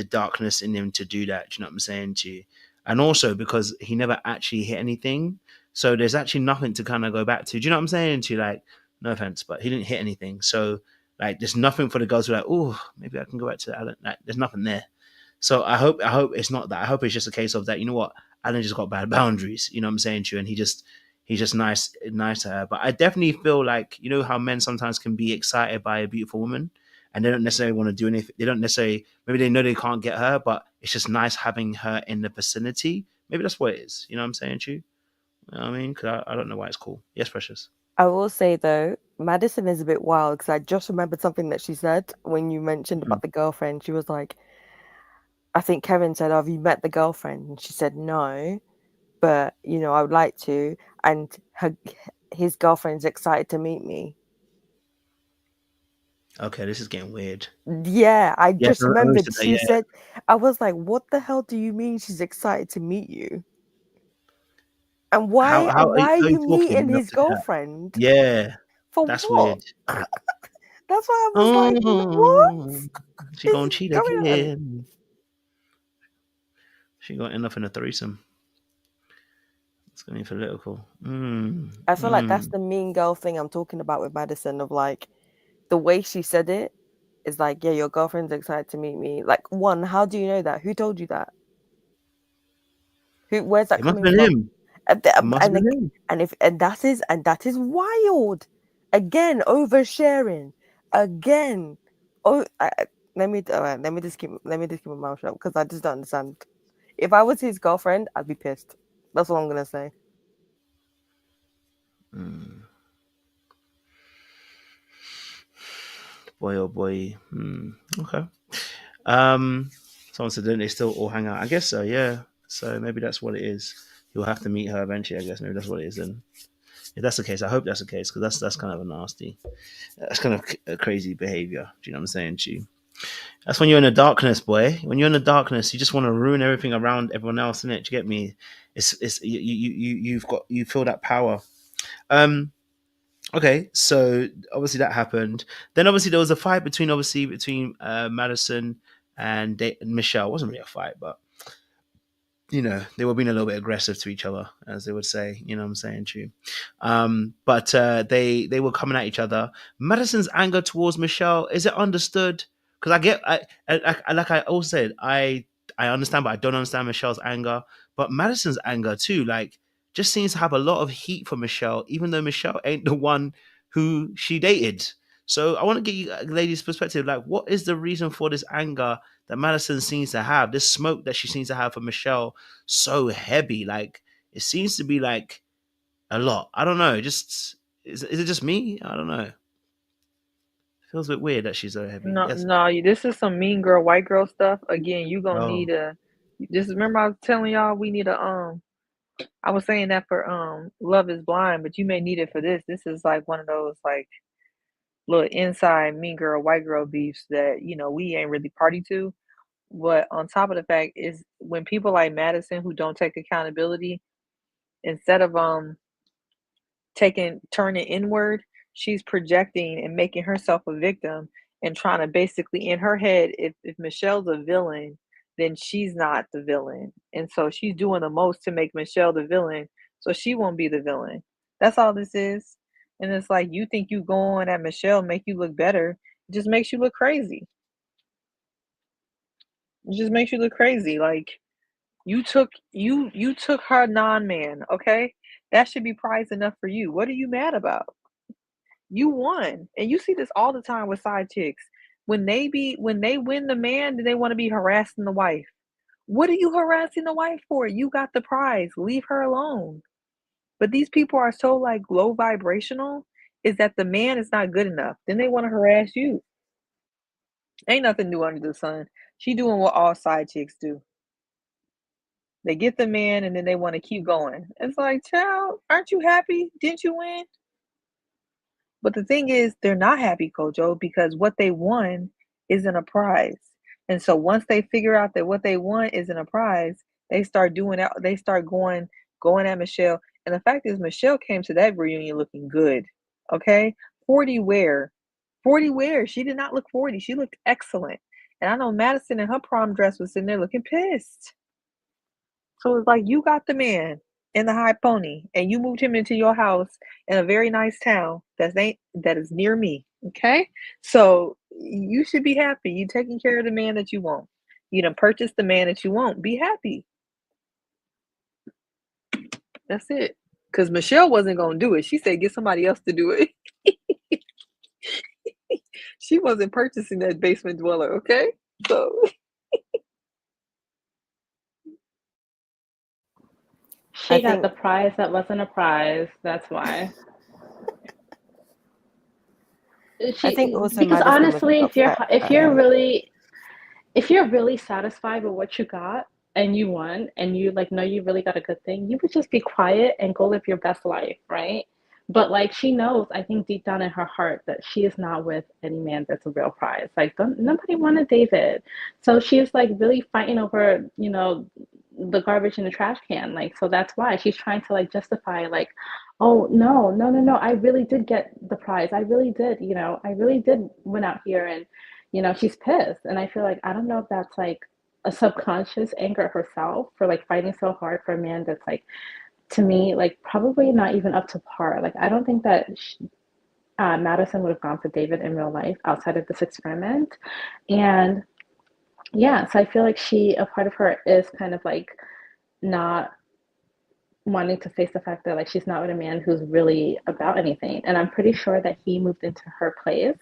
darkness in him to do that. Do you know what I'm saying to you? And also because he never actually hit anything, so there's actually nothing to kind of go back to. Do you know what I'm saying to you? Like, no offense, but he didn't hit anything, so like there's nothing for the girls who are like, oh, maybe I can go back to Alan. Like, there's nothing there. So I hope it's not that. I hope it's just a case of that. You know what? Alan just got bad boundaries. You know what I'm saying to you, and he's just nice to her. But I definitely feel like, how men sometimes can be excited by a beautiful woman, and they don't necessarily want to do anything. They don't necessarily, maybe they know they can't get her, but it's just nice having her in the vicinity. Maybe that's what it is. You know what I'm saying to you? You know what I mean? Because I don't know why it's cool. Yes, Precious. I will say though, Madison is a bit wild because I just remembered something that she said when you mentioned about the girlfriend. She was like, I think Kevin said, have you met the girlfriend? And she said, no, but I would like to. And his girlfriend's excited to meet me. Okay, this is getting weird. Yeah, I Yeah, just I remember remembered said that, she yeah. said, I was like, what the hell do you mean she's excited to meet you? And How why how are you, are how are you you talking? meeting You have his to say that. girlfriend? Yeah, For that's what? weird. That's why I was like, what Oh, she is gonna cheat going on? again. She gonna end up in a threesome. It's gonna be political. I feel like that's the mean girl thing I'm talking about with Madison, of like the way she said it is like, yeah, your girlfriend's excited to meet me. Like, one, how do you know that? Who told you that? Where's that It must coming have been from? him. And, It must have been him. that is wild. Again, oversharing. Again. Oh, let me just keep my mouth shut because I just don't understand. If I was his girlfriend, I'd be pissed. That's all I'm gonna say. Mm. Boy, oh boy. Okay. Someone said, don't they still all hang out? I guess so, yeah. So maybe that's what it is. You'll have to meet her eventually, I guess. Maybe that's what it is. And if that's the case, I hope that's the case, because that's kind of a nasty, that's kind of a crazy behavior. Do you know what I'm saying, Chi? That's when you're in the darkness, boy. When you're in the darkness, you just want to ruin everything around everyone else, innit? Do you get me? It's you feel that power. Um, Okay, so obviously that happened. Then obviously there was a fight between Madison and Michelle. It wasn't really a fight, but they were being a little bit aggressive to each other, as they would say. You know what I'm saying, Chu? But they were coming at each other. Madison's anger towards Michelle, is it understood? Because like I also said, I understand, but I don't understand Michelle's anger. But Madison's anger too, like, just seems to have a lot of heat for Michelle, even though Michelle ain't the one who she dated. So I want to get you ladies' perspective. Like, what is the reason for this anger that Madison seems to have? This smoke that she seems to have for Michelle, so heavy. Like, it seems to be like a lot. I don't know. Just is it just me? I don't know. Feels a bit weird that she's so heavy. No, Yes. no, this is some mean girl, white girl stuff. Again, you gonna Oh. need a. Just remember, I was telling y'all we need a. I was saying that for Love Is Blind, but you may need it for this. This is like one of those like little inside mean girl, white girl beefs that we ain't really party to. But on top of the fact is when people like Madison who don't take accountability, instead of turning inward, she's projecting and making herself a victim and trying to basically in her head, if Michelle's a villain, then she's not the villain. And so she's doing the most to make Michelle the villain so she won't be the villain. That's all this is. And it's like you think you going at Michelle make you look better. It just makes you look crazy. It just makes you look crazy. Like you took her non-man, okay? That should be prize enough for you. What are you mad about? You won. And you see this all the time with side chicks. When they win the man, then they want to be harassing the wife. What are you harassing the wife for? You got the prize. Leave her alone. But these people are so like low vibrational is that the man is not good enough. Then they want to harass you. Ain't nothing new under the sun. She doing what all side chicks do. They get the man and then they want to keep going. It's like, child, aren't you happy? Didn't you win? But the thing is, they're not happy, Kojo, because what they won isn't a prize. And so once they figure out that what they want isn't a prize, they start doing it. They start going at Michelle. And the fact is, Michelle came to that reunion looking good. Okay, 40 wear, 40 wear. She did not look 40. She looked excellent. And I know Madison in her prom dress was sitting there looking pissed. So it's like you got the man in the high pony and you moved him into your house in a very nice town that is near me. Okay? So you should be happy. You taking care of the man that you want. You done purchased the man that you want. Be happy. That's it. Because Michelle wasn't gonna do it. She said get somebody else to do it. She wasn't purchasing that basement dweller, okay? So She got think the prize that wasn't a prize. That's why. I think also Because Madison was honestly, upset if at you're him. really if you're really satisfied with what you got and you won and you like know you really got a good thing, you would just be quiet and go live your best life, right? But like she knows, I think deep down in her heart that she is not with any man that's a real prize. Like nobody wanted David. So she's like really fighting over, the garbage in the trash can. Like so that's why she's trying to like justify like, oh no, no, no, no. I really did get the prize. I really did, I really did win out here and she's pissed. And I feel like I don't know if that's like a subconscious anger at herself for like fighting so hard for a man that's like to me, like probably not even up to par. Like I don't think that Madison would have gone for David in real life outside of this experiment. And yeah, so I feel like a part of her is kind of like not wanting to face the fact that like she's not with a man who's really about anything. And I'm pretty sure that he moved into her place.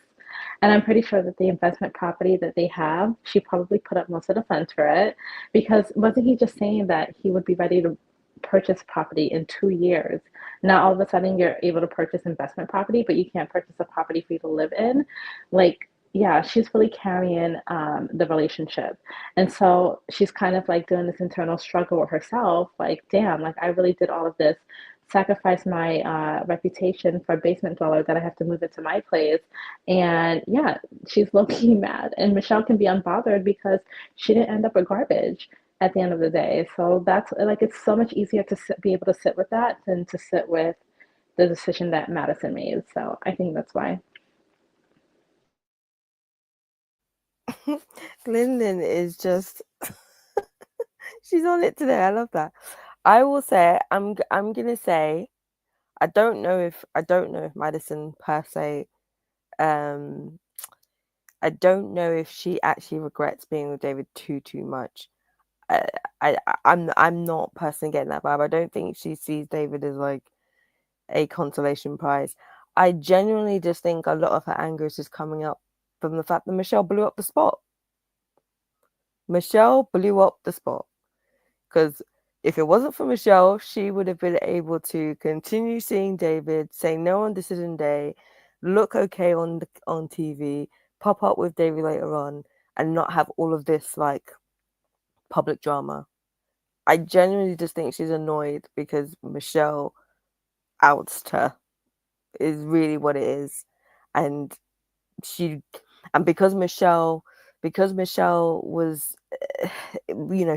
And I'm pretty sure that the investment property that they have, she probably put up most of the funds for it. Because wasn't he just saying that he would be ready to purchase property in 2 years? Now all of a sudden you're able to purchase investment property, but you can't purchase a property for you to live in. Like, yeah, she's really carrying the relationship. And so she's kind of like doing this internal struggle with herself. Like, damn, like I really did all of this, sacrifice my reputation for a basement dweller that I have to move into my place. And yeah, she's low-key mad. And Michelle can be unbothered because she didn't end up with garbage at the end of the day. So that's like, it's so much easier to be able to sit with that than to sit with the decision that Madison made. So I think that's why. Lyndon is just she's on it today. I love that. I will say I'm gonna say I don't know if Madison per se I don't know if she actually regrets being with David too much. I'm not personally getting that vibe. I don't think she sees David as like a consolation prize. I genuinely just think a lot of her anger is just coming up from the fact that Michelle blew up the spot. Because if it wasn't for Michelle, she would have been able to continue seeing David, say no on decision day, look okay on TV, pop up with David later on, and not have all of this like public drama. I genuinely just think she's annoyed because Michelle outs her is really what it is. And because Michelle was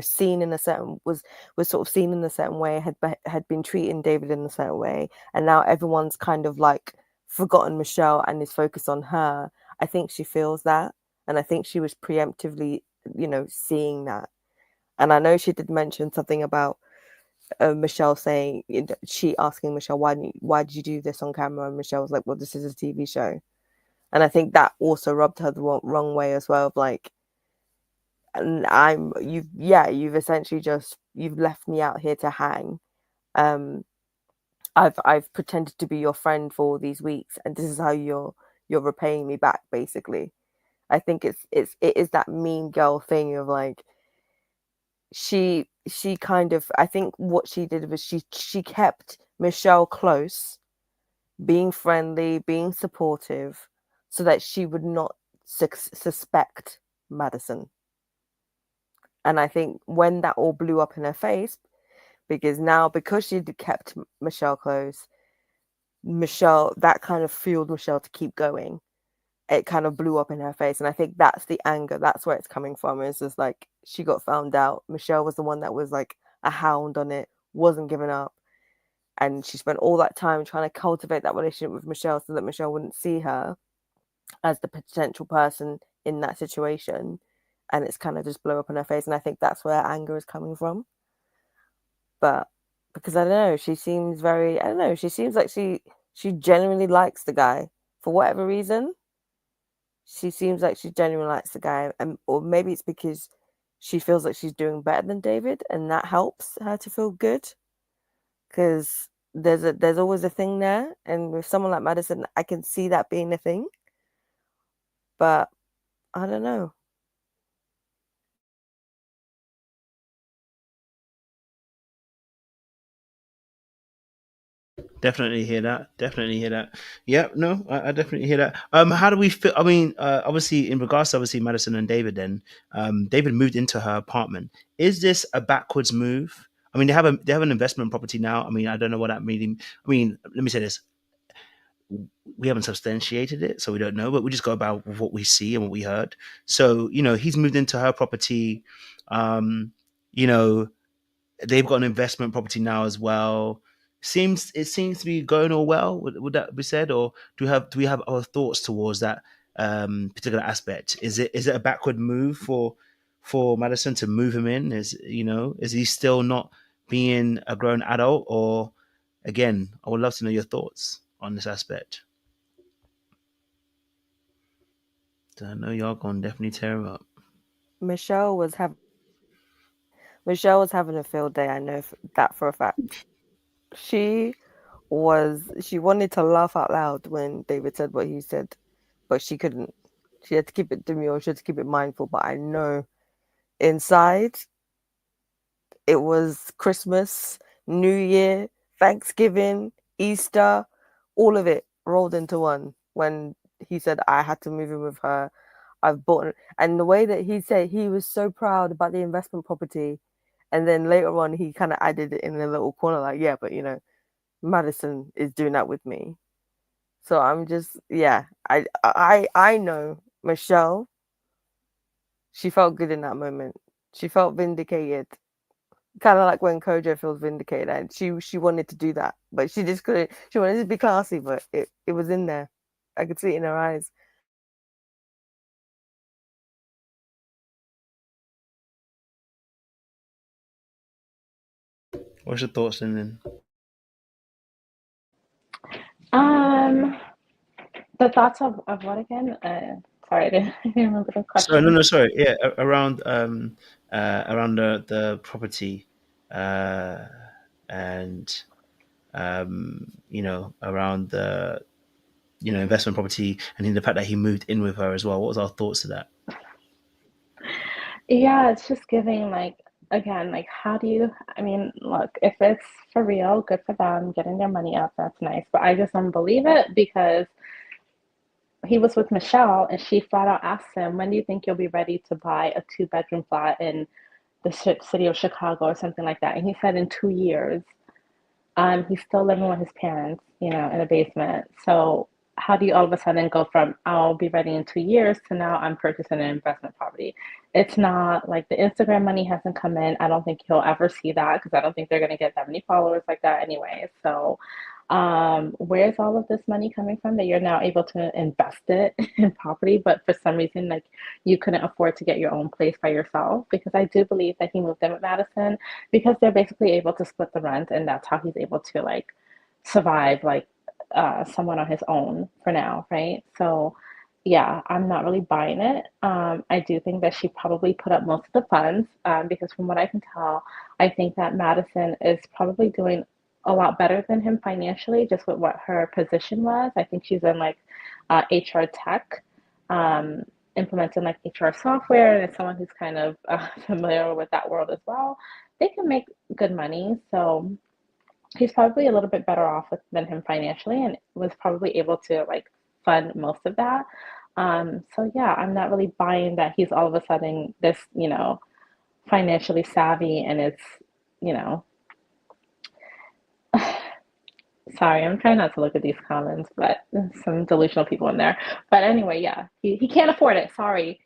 seen in a certain was sort of seen in a certain way, had been treating David in a certain way, and now everyone's kind of like forgotten Michelle and is focused on her. I think she feels that, and I think she was preemptively seeing that. And I know she did mention something about Michelle saying, she asking Michelle, why did you do this on camera? And Michelle was like, well, this is a TV show. And I think that also rubbed her the wrong way as well. Of like, and you've essentially you've left me out here to hang. I've pretended to be your friend for all these weeks, and this is how you're repaying me back, basically. I think it is that mean girl thing of like, she kind of, I think what she did was she kept Michelle close, being friendly, being supportive, so that she would not suspect Madison. And I think when that all blew up in her face, because she kept Michelle close, that kind of fueled Michelle to keep going. It kind of blew up in her face. And I think that's the anger. That's where it's coming from. It's just like, she got found out. Michelle was the one that was like a hound on it, wasn't giving up. And she spent all that time trying to cultivate that relationship with Michelle so that Michelle wouldn't see her as the potential person in that situation. And it's kind of just blew up in her face. And I think that's where anger is coming from. But because I don't know, she seems like she genuinely likes the guy for whatever reason. She seems like she genuinely likes the guy, or maybe it's because she feels like she's doing better than David, and that helps her to feel good. Because there's always a thing there, and with someone like Madison, I can see that being a thing. But I don't know. Definitely hear that. Yeah, no, I definitely hear that. How do we feel? I mean, obviously, in regards to Madison and David, then David moved into her apartment. Is this a backwards move? I mean, they have an investment property now. I mean, I don't know what that means. I mean, let me say this: we haven't substantiated it, so we don't know, but we just go about what we see and what we heard. So, he's moved into her property. Um, you know, they've got an investment property now as well. It seems to be going all well. Would that be said, or do we have our thoughts towards that particular aspect? Is it a backward move for Madison to move him in? Is he still not being a grown adult, or again? I would love to know your thoughts on this aspect. I know y'all gonna definitely tear him up. Michelle was having a field day. I know that for a fact. She she wanted to laugh out loud when David said what he said, but she couldn't. She had to keep it demure. She had to keep it mindful. But I know inside it was Christmas, New Year, Thanksgiving, Easter, all of it rolled into one when he said I had to move in with her. I've bought, and the way that he said he was so proud about the investment property, and then later on he kind of added it in a little corner like, yeah, but Madison is doing that with me. So I'm just, yeah, I know Michelle, she felt good in that moment. She felt vindicated. Kind of like when Kojo feels vindicated, and she wanted to do that, but she just couldn't. She wanted to be classy, but it was in there. I could see it in her eyes. What's your thoughts, then? The thoughts of what again? Sorry, I didn't remember the Sorry, question. no, sorry. Yeah, around the property, uh, and around the investment property, and in the fact that he moved in with her as well. What was our thoughts to that? Yeah, it's just giving like again, like how do you I mean, look, if it's for real, good for them, getting their money up, that's nice. But I just don't believe it because he was with Michelle and she flat out asked him, when do you think you'll be ready to buy a two-bedroom flat in the city of Chicago or something like that? And he said in 2 years. He's still living with his parents, in a basement. So how do you all of a sudden go from I'll be ready in 2 years to now I'm purchasing an investment property? It's not like the Instagram money hasn't come in. I don't think he'll ever see that because I don't think they're going to get that many followers like that anyway. So where's all of this money coming from that you're now able to invest it in property, but for some reason, like you couldn't afford to get your own place by yourself? Because I do believe that he moved in with Madison because they're basically able to split the rent, and that's how he's able to like survive like someone on his own for now, right? So yeah, I'm not really buying it. I do think that she probably put up most of the funds because from what I can tell, I think that Madison is probably doing a lot better than him financially, just with what her position was. I think she's in like HR tech, um, implementing like HR software, and as someone who's kind of familiar with that world as well, they can make good money. So he's probably a little bit better off than him financially, and was probably able to like fund most of that. So yeah, I'm not really buying that he's all of a sudden this, financially savvy, and it's, you know, sorry, I'm trying not to look at these comments, but there's some delusional people in there. But anyway, yeah, he can't afford it. Sorry.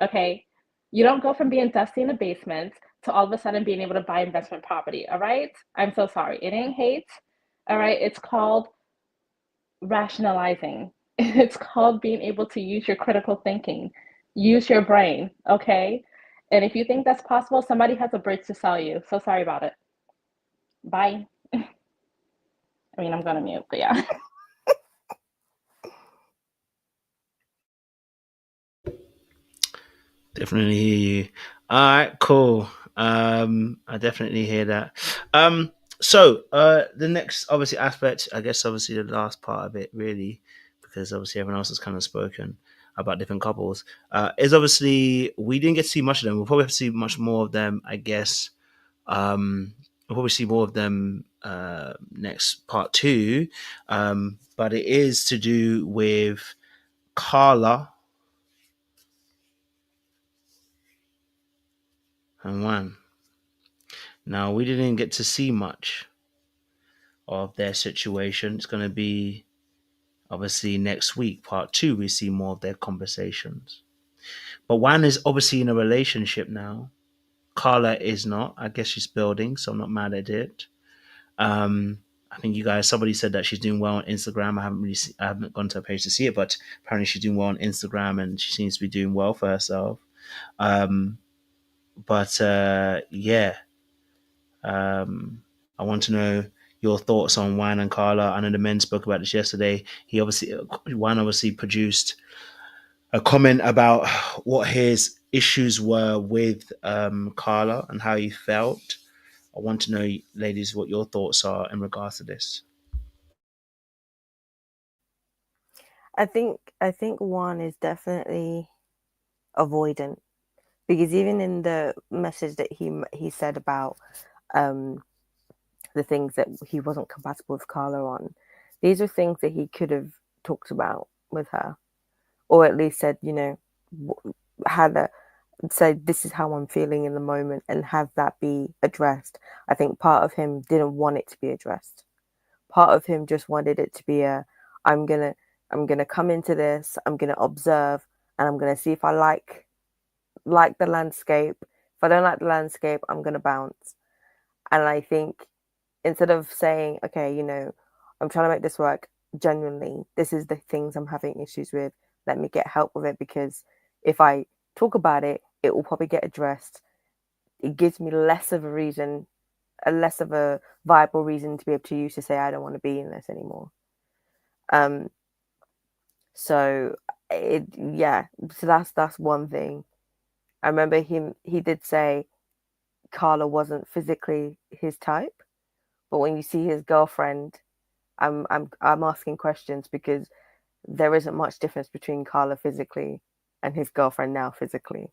Okay. You don't go from being dusty in the basement to all of a sudden being able to buy investment property. All right. I'm so sorry. It ain't hate. All right. It's called rationalizing, it's called being able to use your critical thinking, use your brain. Okay. And if you think that's possible, somebody has a bridge to sell you. So sorry about it. Bye. I mean, I'm going to mute, but yeah. Definitely hear you. All right, cool. I definitely hear that. So the next obviously aspect, I guess obviously the last part of it really, because obviously everyone else has kind of spoken about different couples, is obviously we didn't get to see much of them. We'll probably have to see much more of them, I guess. We'll probably see more of them next part two. But it is to do with Karla and Juan. Now, we didn't get to see much of their situation. It's going to be obviously next week, part 2, we see more of their conversations. But Juan is obviously in a relationship now. Karla is not. I guess she's building, so I'm not mad at it. I think somebody said that she's doing well on Instagram. I haven't gone to her page to see it, but apparently she's doing well on Instagram and she seems to be doing well for herself. But yeah, I want to know your thoughts on Juan and Karla. I know the men spoke about this yesterday. Juan obviously produced a comment about what his issues were with Karla and how he felt. I want to know, ladies, what your thoughts are in regards to this. I think Juan is definitely avoidant, because even in the message that he said about the things that he wasn't compatible with Karla on, these are things that he could have talked about with her, or at least said, said, this is how I'm feeling in the moment, and have that be addressed. I think part of him didn't want it to be addressed. Part of him just wanted it to be I'm gonna come into this, I'm gonna observe, and I'm gonna see if I like the landscape. If I don't like the landscape, I'm gonna bounce. And I think instead of saying, okay, I'm trying to make this work, genuinely, this is the things I'm having issues with, let me get help with it, because if I talk about it, it will probably get addressed. It gives me less of a viable reason to be able to use to say I don't want to be in this anymore. So that's one thing. I remember he did say Karla wasn't physically his type, but when you see his girlfriend, I'm asking questions, because there isn't much difference between Karla physically and his girlfriend now physically,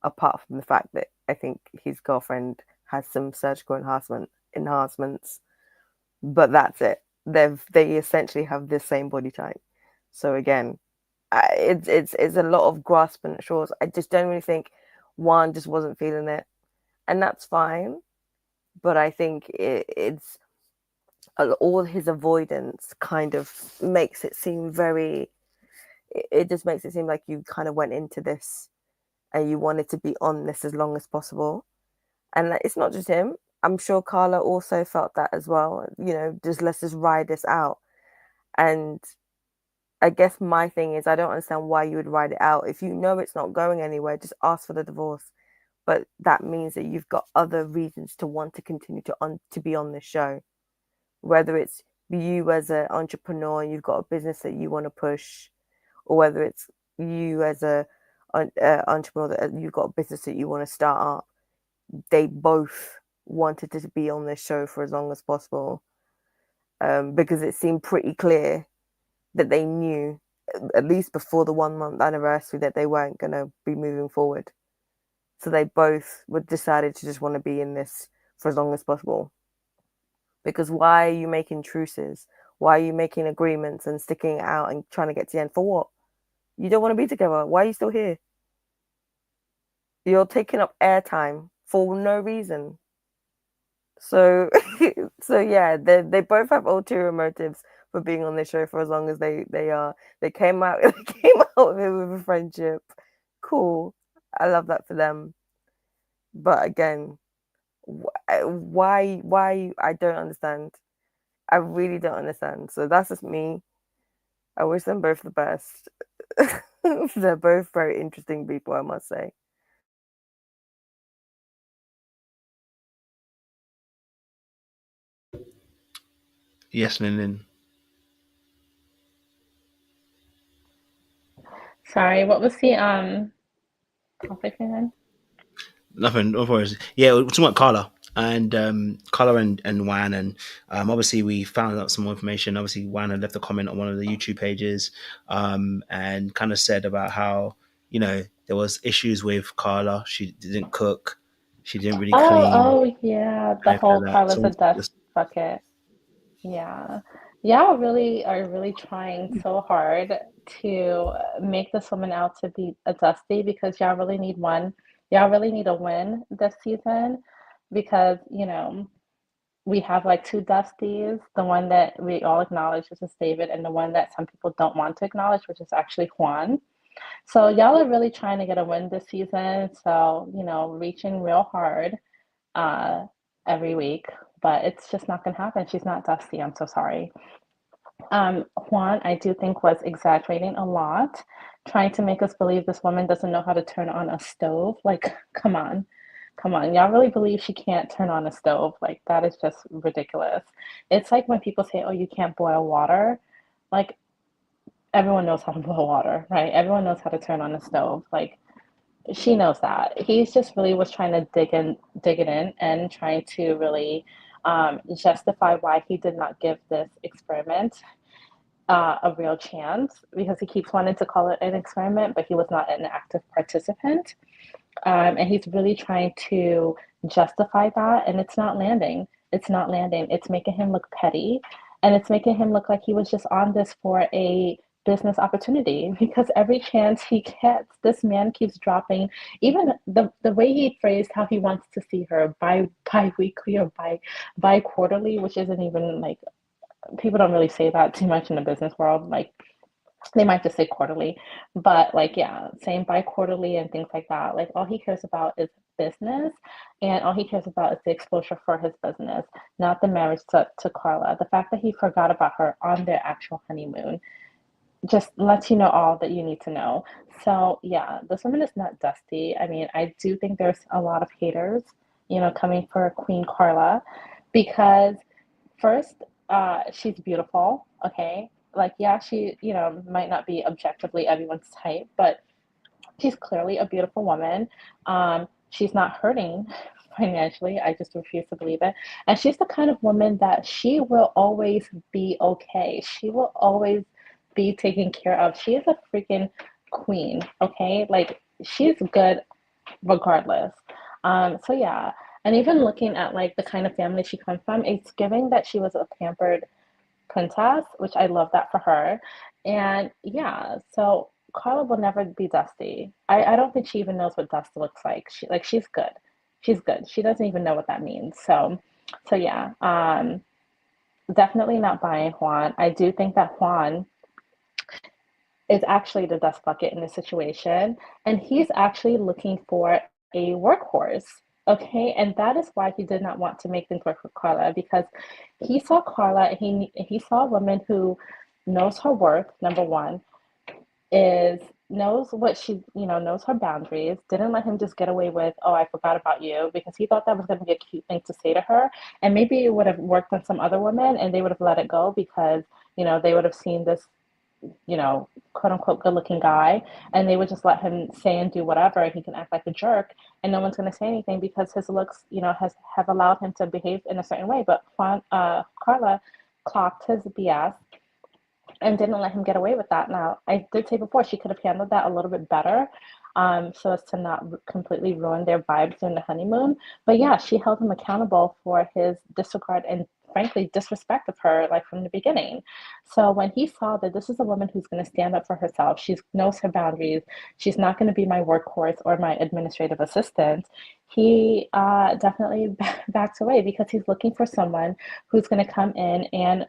apart from the fact that I think his girlfriend has some surgical enhancements, but that's it. They essentially have the same body type. So again, it's a lot of grasping at straws. I just genuinely think Juan just wasn't feeling it, and that's fine. But I think it's all his avoidance kind of makes it seem very. It just makes it seem like you kind of went into this and you wanted to be on this as long as possible. And it's not just him. I'm sure Karla also felt that as well. Let's just ride this out. And I guess my thing is, I don't understand why you would ride it out. If you know it's not going anywhere, just ask for the divorce. But that means that you've got other reasons to want to continue to be on this show. Whether it's you as an entrepreneur, you've got a business that you want to push, or whether it's you as a entrepreneur that you've got a business that you want to start up. They both wanted to be on this show for as long as possible, because it seemed pretty clear that they knew, at least before the 1 month anniversary, that they weren't going to be moving forward. So they both decided to just want to be in this for as long as possible. Because why are you making truces? Why are you making agreements and sticking it out and trying to get to the end? For what? You don't want to be together. Why are you still here? You're taking up airtime for no reason. So yeah, they both have ulterior motives for being on this show for as long as they are. They came out of it with a friendship. Cool. I love that for them. But again, why I don't understand. I really don't understand. So that's just me. I wish them both the best. They're both very interesting people, I must say. Yes, Lynn. Sorry, what was the topic again? Nothing, no worries. Yeah, we're talking about Karla and Karla and Juan, and obviously we found out some more information. Obviously, Juan had left a comment on one of the YouTube pages, and kind of said about how there was issues with Karla. She didn't cook, she didn't really clean, Oh yeah, the and whole like that. Karla's a So dust bucket. Yeah. Y'all really are really trying so hard to make this woman out to be a dusty, because y'all really need one. Y'all really need a win this season, because, we have like two Dusties, the one that we all acknowledge, which is David, and the one that some people don't want to acknowledge, which is actually Juan. So y'all are really trying to get a win this season. So, reaching real hard uh, every week, but it's just not going to happen. She's not Dusty. I'm so sorry. Juan, I do think was exaggerating a lot, trying to make us believe this woman doesn't know how to turn on a stove. Like, come on. Come on. Y'all really believe she can't turn on a stove? Like, that is just ridiculous. It's like when people say, oh, you can't boil water. Like, everyone knows how to boil water, right? Everyone knows how to turn on a stove. Like, she knows that. He's just really was trying to dig it in, and trying to really justify why he did not give this experiment a real chance, because he keeps wanting to call it an experiment, but he was not an active participant. And he's really trying to justify that, and it's not landing. It's not landing. It's making him look petty, and it's making him look like he was just on this for a business opportunity, because every chance he gets, this man keeps dropping. Even the way he phrased how he wants to see her bi-weekly or bi-quarterly, which isn't even like, people don't really say that too much in the business world. Like, they might just say quarterly, but like, yeah, saying bi-quarterly and things like that. Like, all he cares about is business, and all he cares about is the exposure for his business, not the marriage to Karla. The fact that he forgot about her on their actual honeymoon just lets you know all that you need to know. So yeah, this woman is not Dusty. I mean, I do think there's a lot of haters, coming for Queen Karla, because first, she's beautiful, okay? Like, yeah, she, might not be objectively everyone's type, but she's clearly a beautiful woman. She's not hurting financially. I just refuse to believe it. And she's the kind of woman that she will always be okay. She will always be taken care of. She is a freaking queen, okay? Like, she's good regardless. So yeah, and even looking at like the kind of family she comes from, it's giving that she was a pampered princess, which I love that for her. And yeah, so Karla will never be Dusty. I don't think she even knows what Dusty looks like. She's good. She's good. She doesn't even know what that means. So yeah, definitely not buying Juan. I do think that Juan is actually the dust bucket in this situation, and he's actually looking for a workhorse. Okay, and that is why he did not want to make things work for Karla, because he saw Karla, and he saw a woman who knows her worth. Number one, is knows what she, knows her boundaries. Didn't let him just get away with, oh, I forgot about you, because he thought that was going to be a cute thing to say to her, and maybe it would have worked on some other women, and they would have let it go, because they would have seen this, quote unquote good looking guy, and they would just let him say and do whatever, and he can act like a jerk, and no one's going to say anything, because his looks, have allowed him to behave in a certain way. But Karla clocked his BS and didn't let him get away with that. Now, I did say before, she could have handled that a little bit better, so as to not completely ruin their vibes during the honeymoon. But yeah, she held him accountable for his disregard and frankly disrespect of her, like, from the beginning. So when he saw that this is a woman who's going to stand up for herself, she knows her boundaries, she's not going to be my workhorse or my administrative assistant, he definitely backs away, because he's looking for someone who's going to come in and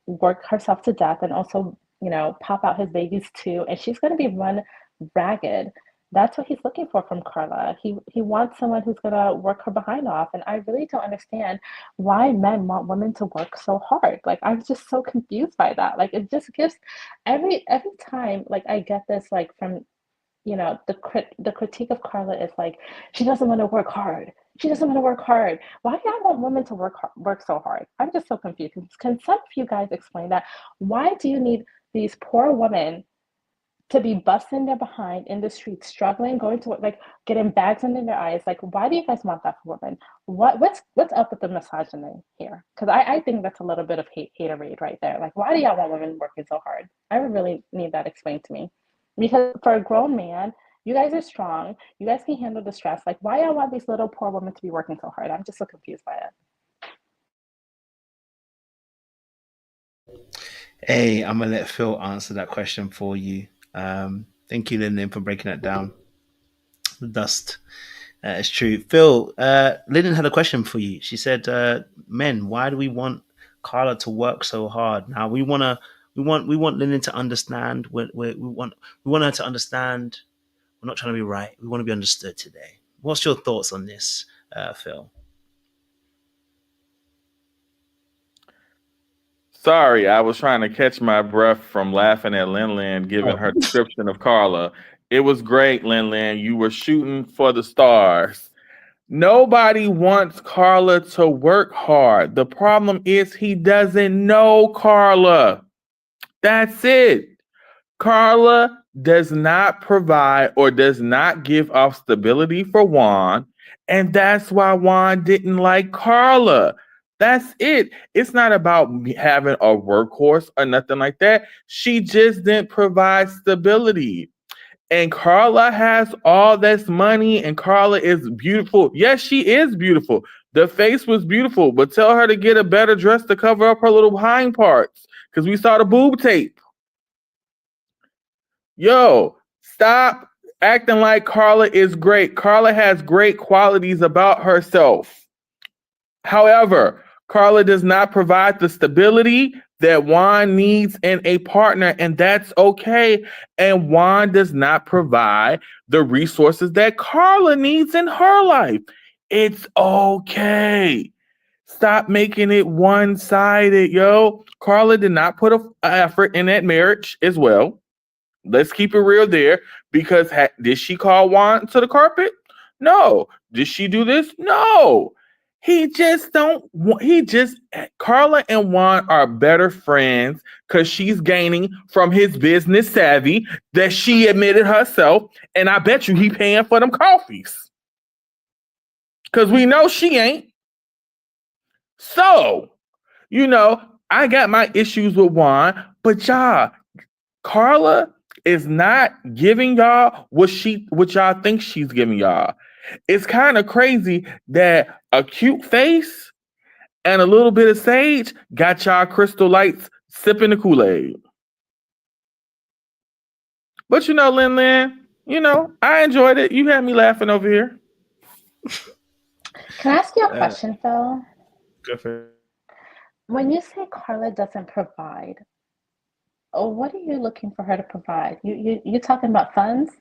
work herself to death, and also, pop out his babies too, and she's going to be run ragged. That's what he's looking for from Karla. He wants someone who's going to work her behind off, and I really don't understand why men want women to work so hard. Like, I'm just so confused by that. Like, it just gives every time, like, I get this, like, from, the critique of Karla is like, she doesn't want to work hard. She doesn't want to work hard. Why do y'all want women to work so hard? I'm just so confused. Can some of you guys explain that? Why do you need these poor women to be busting their behind in the streets, struggling, going to work, like, getting bags under their eyes? Like, why do you guys want that for women? What's up with the misogyny here? Because I think that's a little bit of haterade right there. Like, why do y'all want women working so hard? I would really need that explained to me. Because for a grown man, you guys are strong. You guys can handle the stress. Like, why y'all want these little poor women to be working so hard? I'm just so confused by it. Hey, I'm gonna let Phil answer that question for you. Thank you, Lyndon, for breaking that down. The dust It's true. Phil, Lyndon had a question for you. She said, "Men, why do we want Karla to work so hard?" Now we want Lyndon to understand. We want her to understand. We're not trying to be right. We want to be understood today. What's your thoughts on this, Phil? Sorry, I was trying to catch my breath from laughing at Lin giving her description of Karla. It was great, Lin. You were shooting for the stars. Nobody wants Karla to work hard. The problem is he doesn't know Karla. That's it. Karla does not provide or does not give off stability for Juan, and that's why Juan didn't like Karla. That's it. It's not about having a workhorse or nothing like that. She just didn't provide stability. And Karla has all this money, and Karla is beautiful. Yes, she is beautiful. The face was beautiful, but tell her to get a better dress to cover up her little hind parts because we saw the boob tape. Yo, stop acting like Karla is great. Karla has great qualities about herself. However, Karla does not provide the stability that Juan needs in a partner, and that's okay. And Juan does not provide the resources that Karla needs in her life. It's okay. Stop making it one-sided, yo. Karla did not put an effort in that marriage as well. Let's keep it real there, because did she call Juan to the carpet? No. Did she do this? No. Karla and Juan are better friends because she's gaining from his business savvy that she admitted herself. And I bet you he paying for them coffees. Because we know she ain't. So, I got my issues with Juan, but y'all, Karla is not giving y'all what y'all think she's giving y'all. It's kind of crazy that a cute face and a little bit of sage got y'all Crystal Lights sipping the Kool-Aid. But Lin, I enjoyed it. You had me laughing over here. Can I ask you a question, Phil? Go for it. When you say Karla doesn't provide, what are you looking for her to provide? You talking about funds?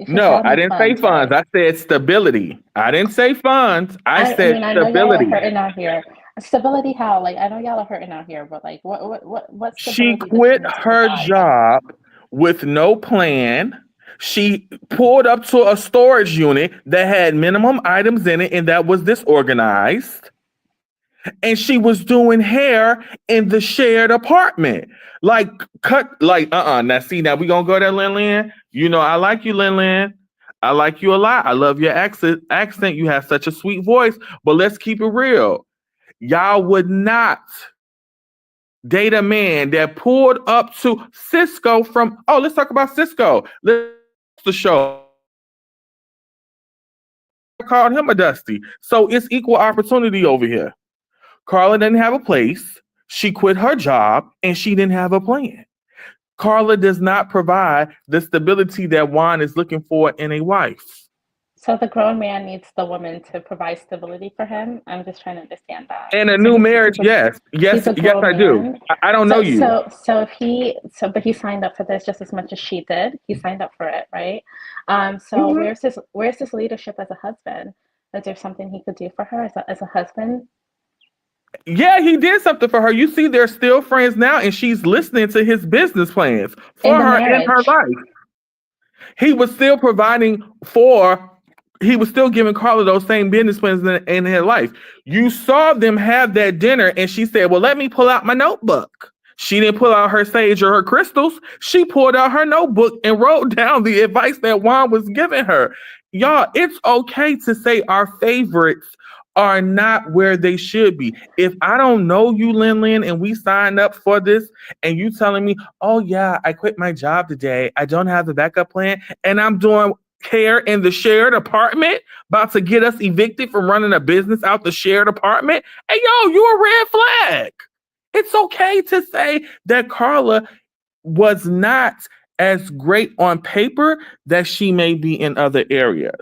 No, I didn't say funds. Right? I said stability. I didn't say funds. I said stability. I know y'all are hurting out here. Stability how? Like, I know y'all are hurting out here, but like, what she quit her job with no plan. She pulled up to a storage unit that had minimum items in it, and that was disorganized. And she was doing hair in the shared apartment. Now see, now we gonna go there, Lin. I like you, Lin. I like you a lot. I love your accent. You have such a sweet voice. But let's keep it real. Y'all would not date a man that pulled up to Cisco from. Oh, let's talk about Cisco. The show. I called him a Dusty. So it's equal opportunity over here. Karla didn't have a place. She quit her job and she didn't have a plan. Karla does not provide the stability that Juan is looking for in a wife. So the grown man needs the woman to provide stability for him. I'm just trying to understand that. In a new marriage, yes, I do. I don't know you. But he signed up for this just as much as she did. He signed up for it, right? Where's his leadership as a husband? Is there something he could do for her as a husband? Yeah, he did something for her. You see, they're still friends now, and she's listening to his business plans for her in her life. He was still giving Karla those same business plans in her life. You saw them have that dinner, and she said, well, let me pull out my notebook. She didn't pull out her sage or her crystals. She pulled out her notebook and wrote down the advice that Juan was giving her. Y'all, it's okay to say our favorites are not where they should be. If I don't know you, Lin, and we signed up for this, and you telling me, oh yeah, I quit my job today, I don't have a backup plan, and I'm doing hair in the shared apartment, about to get us evicted from running a business out the shared apartment, hey yo, you a red flag. It's okay to say that Karla was not as great on paper that she may be in other areas.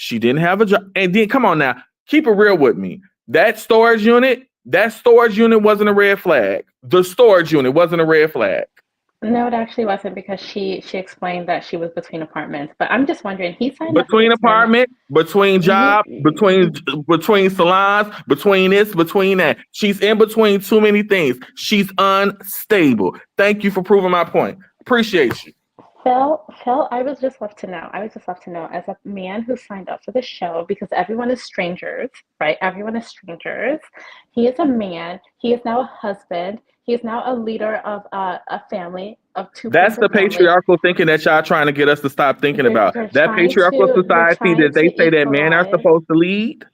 She didn't have a job. And then, come on now, keep it real with me. That storage unit wasn't a red flag. The storage unit wasn't a red flag. No, it actually wasn't, because she explained that she was between apartments. But I'm just wondering, he signed Between up for apartment, between job, between salons, between this, between that. She's in between too many things. She's unstable. Thank you for proving my point. Appreciate you. Phil, I was just left to know. As a man who signed up for the show, because everyone is strangers, right? Everyone is strangers. He is a man. He is now a husband. He is now a leader of a family of two. That's the patriarchal thinking that y'all trying to get us to stop thinking about. That patriarchal society that they say that men are supposed to lead.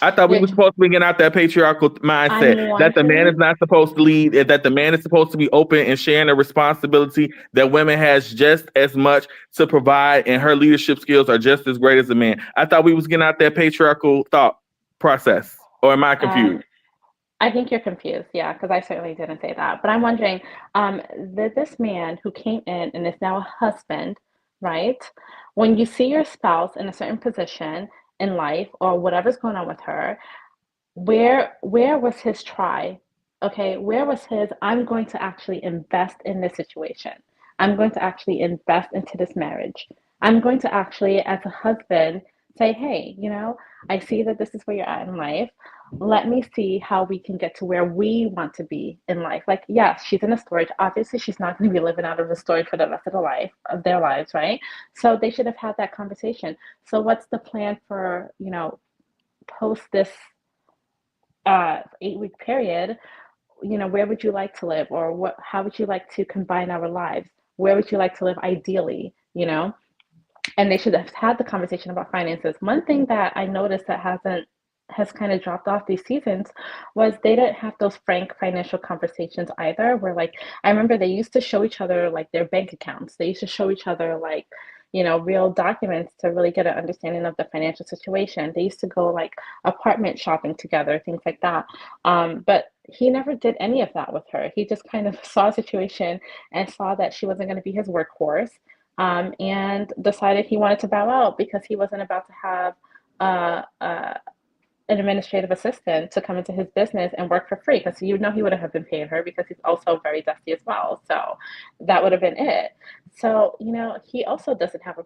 I thought we were supposed to be getting out that patriarchal mindset that the man is not supposed to lead, and that the man is supposed to be open and sharing a responsibility that women has just as much to provide, and her leadership skills are just as great as a man. I thought we was getting out that patriarchal thought process. Or am I confused? I think you're confused, yeah, because I certainly didn't say that. But I'm wondering, this man who came in and is now a husband, right? When you see your spouse in a certain position in life or whatever's going on with her, where was his try? Okay, where was his, I'm going to actually invest in this situation. I'm going to actually invest into this marriage. I'm going to actually, as a husband, say, hey, I see that this is where you're at in life. Let me see how we can get to where we want to be in life. Like, yes, she's in a storage. Obviously, she's not going to be living out of the storage for the rest of their lives, right? So they should have had that conversation. So what's the plan for, post this 8-week period? Where would you like to live? Or how would you like to combine our lives? Where would you like to live ideally, And they should have had the conversation about finances. One thing that I noticed that has kind of dropped off these seasons was they didn't have those frank financial conversations either, where I remember they used to show each other their bank accounts. They used to show each other real documents to really get an understanding of the financial situation. They used to go apartment shopping together, things like that. But he never did any of that with her. He just kind of saw a situation and saw that she wasn't going to be his workhorse, and decided he wanted to bow out because he wasn't about to have an administrative assistant to come into his business and work for free, because he would have been paying her, because he's also very dusty as well. So that would have been it. So he also doesn't have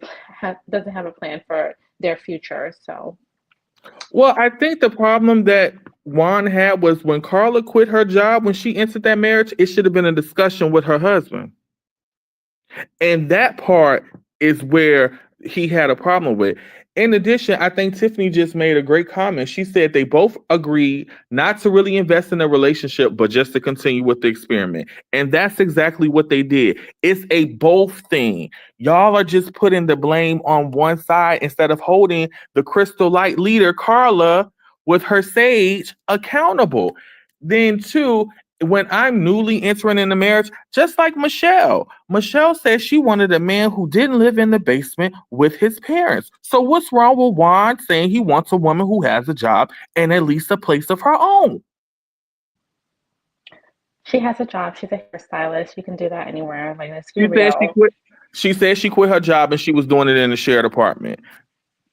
a plan for their future. So, well, I think the problem that Juan had was when Karla quit her job, when she entered that marriage, it should have been a discussion with her husband, and that part is where he had a problem with. In addition, I think Tiffany just made a great comment. She said they both agreed not to really invest in a relationship, but just to continue with the experiment. And that's exactly what they did. It's a both thing. Y'all are just putting the blame on one side instead of holding the crystal light leader, Karla, with her sage, accountable. Then, two, when I'm newly entering in a marriage, just like Michelle said she wanted a man who didn't live in the basement with his parents. So what's wrong with Juan saying he wants a woman who has a job and at least a place of her own? She has a job. She's a hairstylist. You can do that anywhere. She said she quit her job and she was doing it in a shared apartment.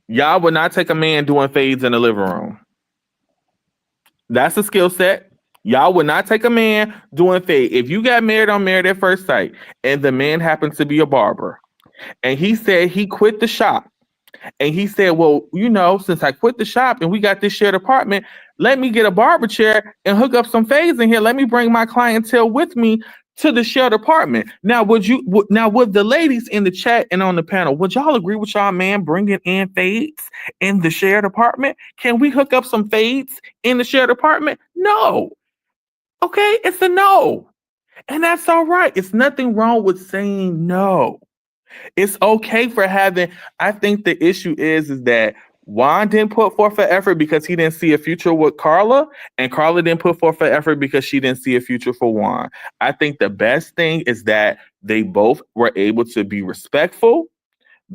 Y'all would not take a man doing fades in the living room. That's a skill set. Y'all would not take a man doing fade. If you got married on Married at First Sight and the man happens to be a barber, and he said he quit the shop, and he said, well, since I quit the shop and we got this shared apartment, let me get a barber chair and hook up some fades in here. Let me bring my clientele with me to the shared apartment. Now, would the ladies in the chat and on the panel, would y'all agree with y'all man bringing in fades in the shared apartment? Can we hook up some fades in the shared apartment? No. Okay, it's a no. And that's all right. It's nothing wrong with saying no. It's okay for having, I think the issue is that Juan didn't put forth an effort because he didn't see a future with Karla, and Karla didn't put forth an effort because she didn't see a future for Juan. I think the best thing is that they both were able to be respectful,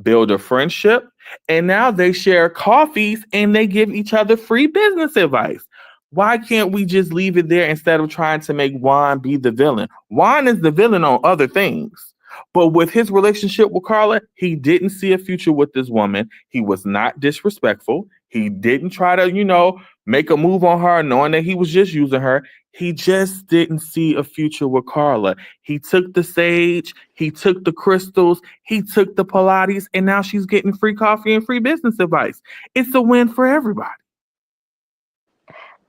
build a friendship, and now they share coffees and they give each other free business advice. Why can't we just leave it there instead of trying to make Juan be the villain? Juan is the villain on other things. But with his relationship with Karla, he didn't see a future with this woman. He was not disrespectful. He didn't try to, make a move on her knowing that he was just using her. He just didn't see a future with Karla. He took the sage, he took the crystals, he took the Pilates, and now she's getting free coffee and free business advice. It's a win for everybody.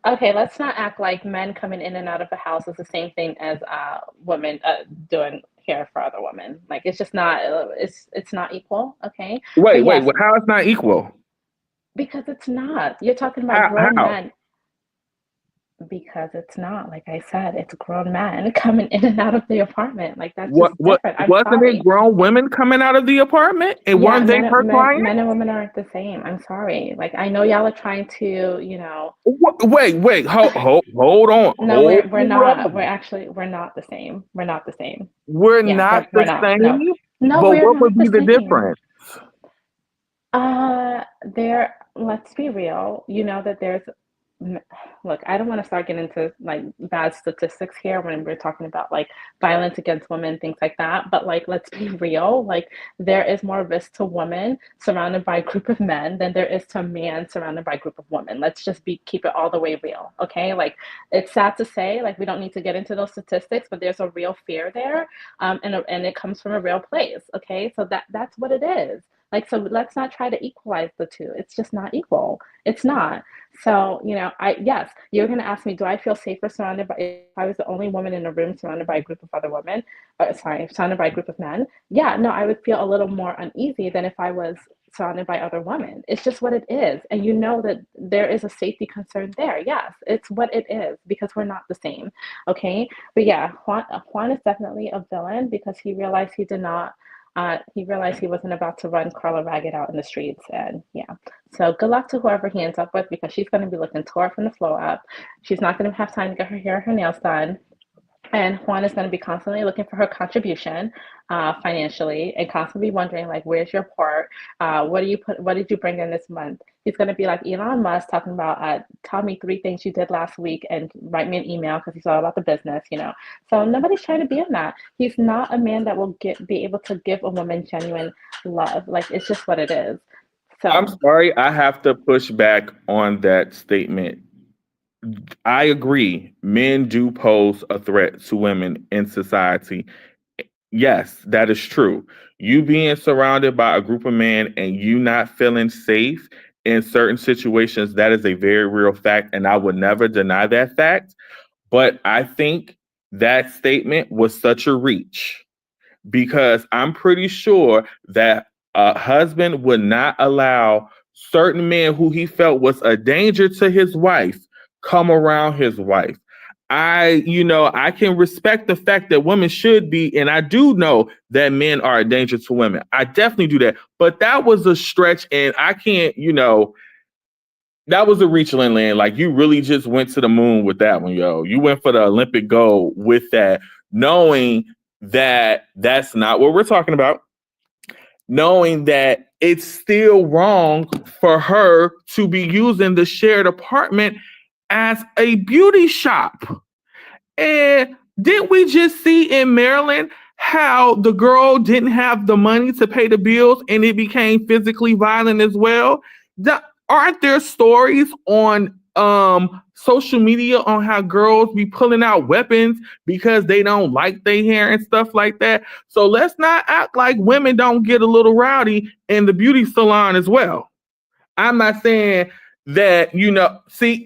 Okay, let's not act like men coming in and out of the house is the same thing as women doing hair for other women. Like it's just not. It's not equal. Okay, Wait, but yes, how is not equal? because it's not. You're talking about grown How? men. Because it's not. Like I said, it's grown men coming in and out of the apartment. Like that's just different. I'm Wasn't sorry. it grown women coming out of the apartment? And Yeah, weren't they her clients? men and women aren't the same. I'm sorry. Like I know y'all are trying to, Wait, hold on. No, we're not. We're not the same. We're not the same. We're Yeah, not we're the not. same. No. No, But we're what would not the be the same. difference? Let's be real. You know that look, I don't want to start getting into like bad statistics here when we're talking about like violence against women, things like that. But like, let's be real. Like, there is more risk to women surrounded by a group of men than there is to a man surrounded by a group of women. Let's just keep it all the way real. Okay. Like, it's sad to say, like, we don't need to get into those statistics, but there's a real fear there. And it comes from a real place. Okay. So that's what it is. Like, so let's not try to equalize the two. It's just not equal. It's not. So, yes, you're going to ask me, do I feel safer surrounded by, if I was the only woman in a room surrounded by a group of other women, surrounded by a group of men? Yeah, no, I would feel a little more uneasy than if I was surrounded by other women. It's just what it is. And you know that there is a safety concern there. Yes, it's what it is because we're not the same. Okay. But yeah, Juan is definitely a villain because he realized he wasn't about to run Karla ragged out in the streets. And yeah, so good luck to whoever he ends up with because she's going to be looking tore from the floor up. She's not going to have time to get her hair, her nails done. And Juan is going to be constantly looking for her contribution financially and constantly wondering, like, where's your part? What did you bring in this month? He's going to be like Elon Musk talking about, tell me 3 things you did last week and write me an email because he's all about the business, So nobody's trying to be in that. He's not a man that will be able to give a woman genuine love. Like, it's just what it is. So I'm sorry, I have to push back on that statement. I agree. Men do pose a threat to women in society. Yes, that is true. You being surrounded by a group of men and you not feeling safe in certain situations, that is a very real fact. And I would never deny that fact. But I think that statement was such a reach because I'm pretty sure that a husband would not allow certain men who he felt was a danger to his wife come around his wife. I can respect the fact that women should be, and I do know that men are a danger to women. I definitely do that. But that was a stretch, and I can't, that was a reach, Lin. Like, you really just went to the moon with that one, yo. You went for the Olympic gold with that, knowing that that's not what we're talking about, knowing that it's still wrong for her to be using the shared apartment as a beauty shop. And didn't we just see in Maryland how the girl didn't have the money to pay the bills and it became physically violent as well? Aren't there stories on social media on how girls be pulling out weapons because they don't like their hair and stuff like that? So let's not act like women don't get a little rowdy in the beauty salon as well. I'm not saying that,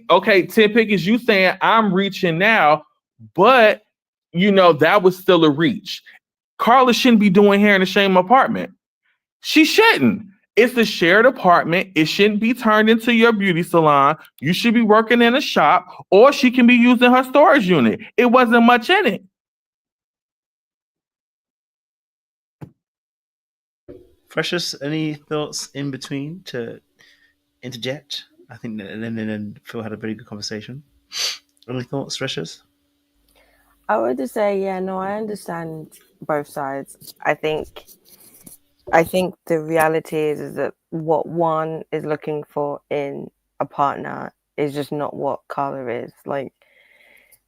okay, 10 Pickens, you saying I'm reaching now, but, that was still a reach. Karla shouldn't be doing hair in the same apartment. She shouldn't. It's a shared apartment. It shouldn't be turned into your beauty salon. You should be working in a shop, or she can be using her storage unit. It wasn't much in it. Precious, any thoughts in between to interject? I think that Lynn and Phil had a very good conversation. Any thoughts, Precious? I would just say, yeah, no, I understand both sides. I think the reality is that what one is looking for in a partner is just not what Karla is. Like,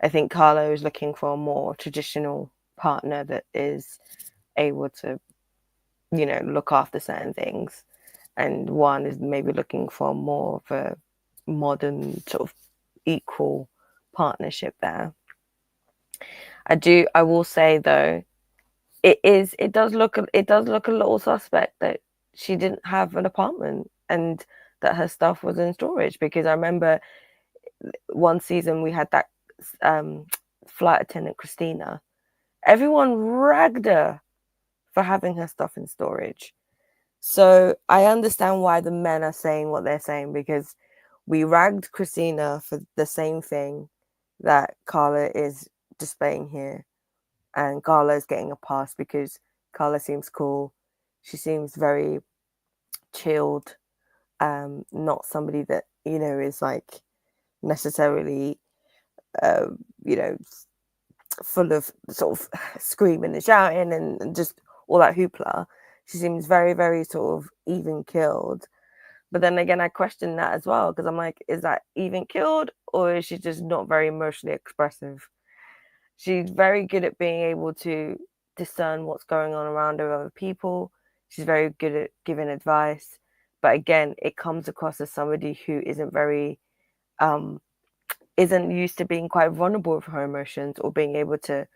I think Karla is looking for a more traditional partner that is able to, you know, look after certain things, and one is maybe looking for more of a modern sort of equal partnership there. I will say though, it does look a little suspect that she didn't have an apartment and that her stuff was in storage, because I remember one season we had that flight attendant Christina. Everyone ragged her for having her stuff in storage. So I understand why the men are saying what they're saying, because we ragged Christina for the same thing that Karla is displaying here. And Karla is getting a pass because Karla seems cool. She seems very chilled. Not somebody that, you know, is like necessarily, you know, full of sort of screaming and shouting and just all that hoopla. She seems very, very sort of even killed. But then again, I question that as well, because I'm like, is that even killed, or is she just not very emotionally expressive? She's very good at being able to discern what's going on around her, other people. She's very good at giving advice. But again, it comes across as somebody who isn't very, isn't used to being quite vulnerable with her emotions or being able to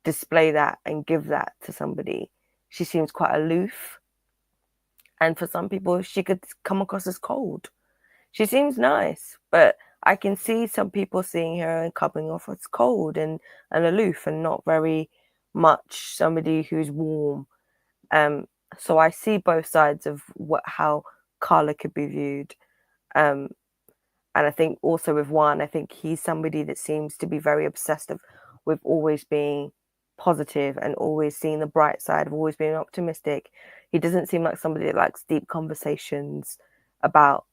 display that and give that to somebody. She seems quite aloof. And for some people, she could come across as cold. She seems nice, but I can see some people seeing her and coming off as cold and aloof and not very much somebody who's warm. So I see both sides of how Karla could be viewed. And I think also with Juan, I think he's somebody that seems to be very obsessive with always being positive and always seeing the bright side, of always being optimistic. He doesn't seem like somebody that likes deep conversations about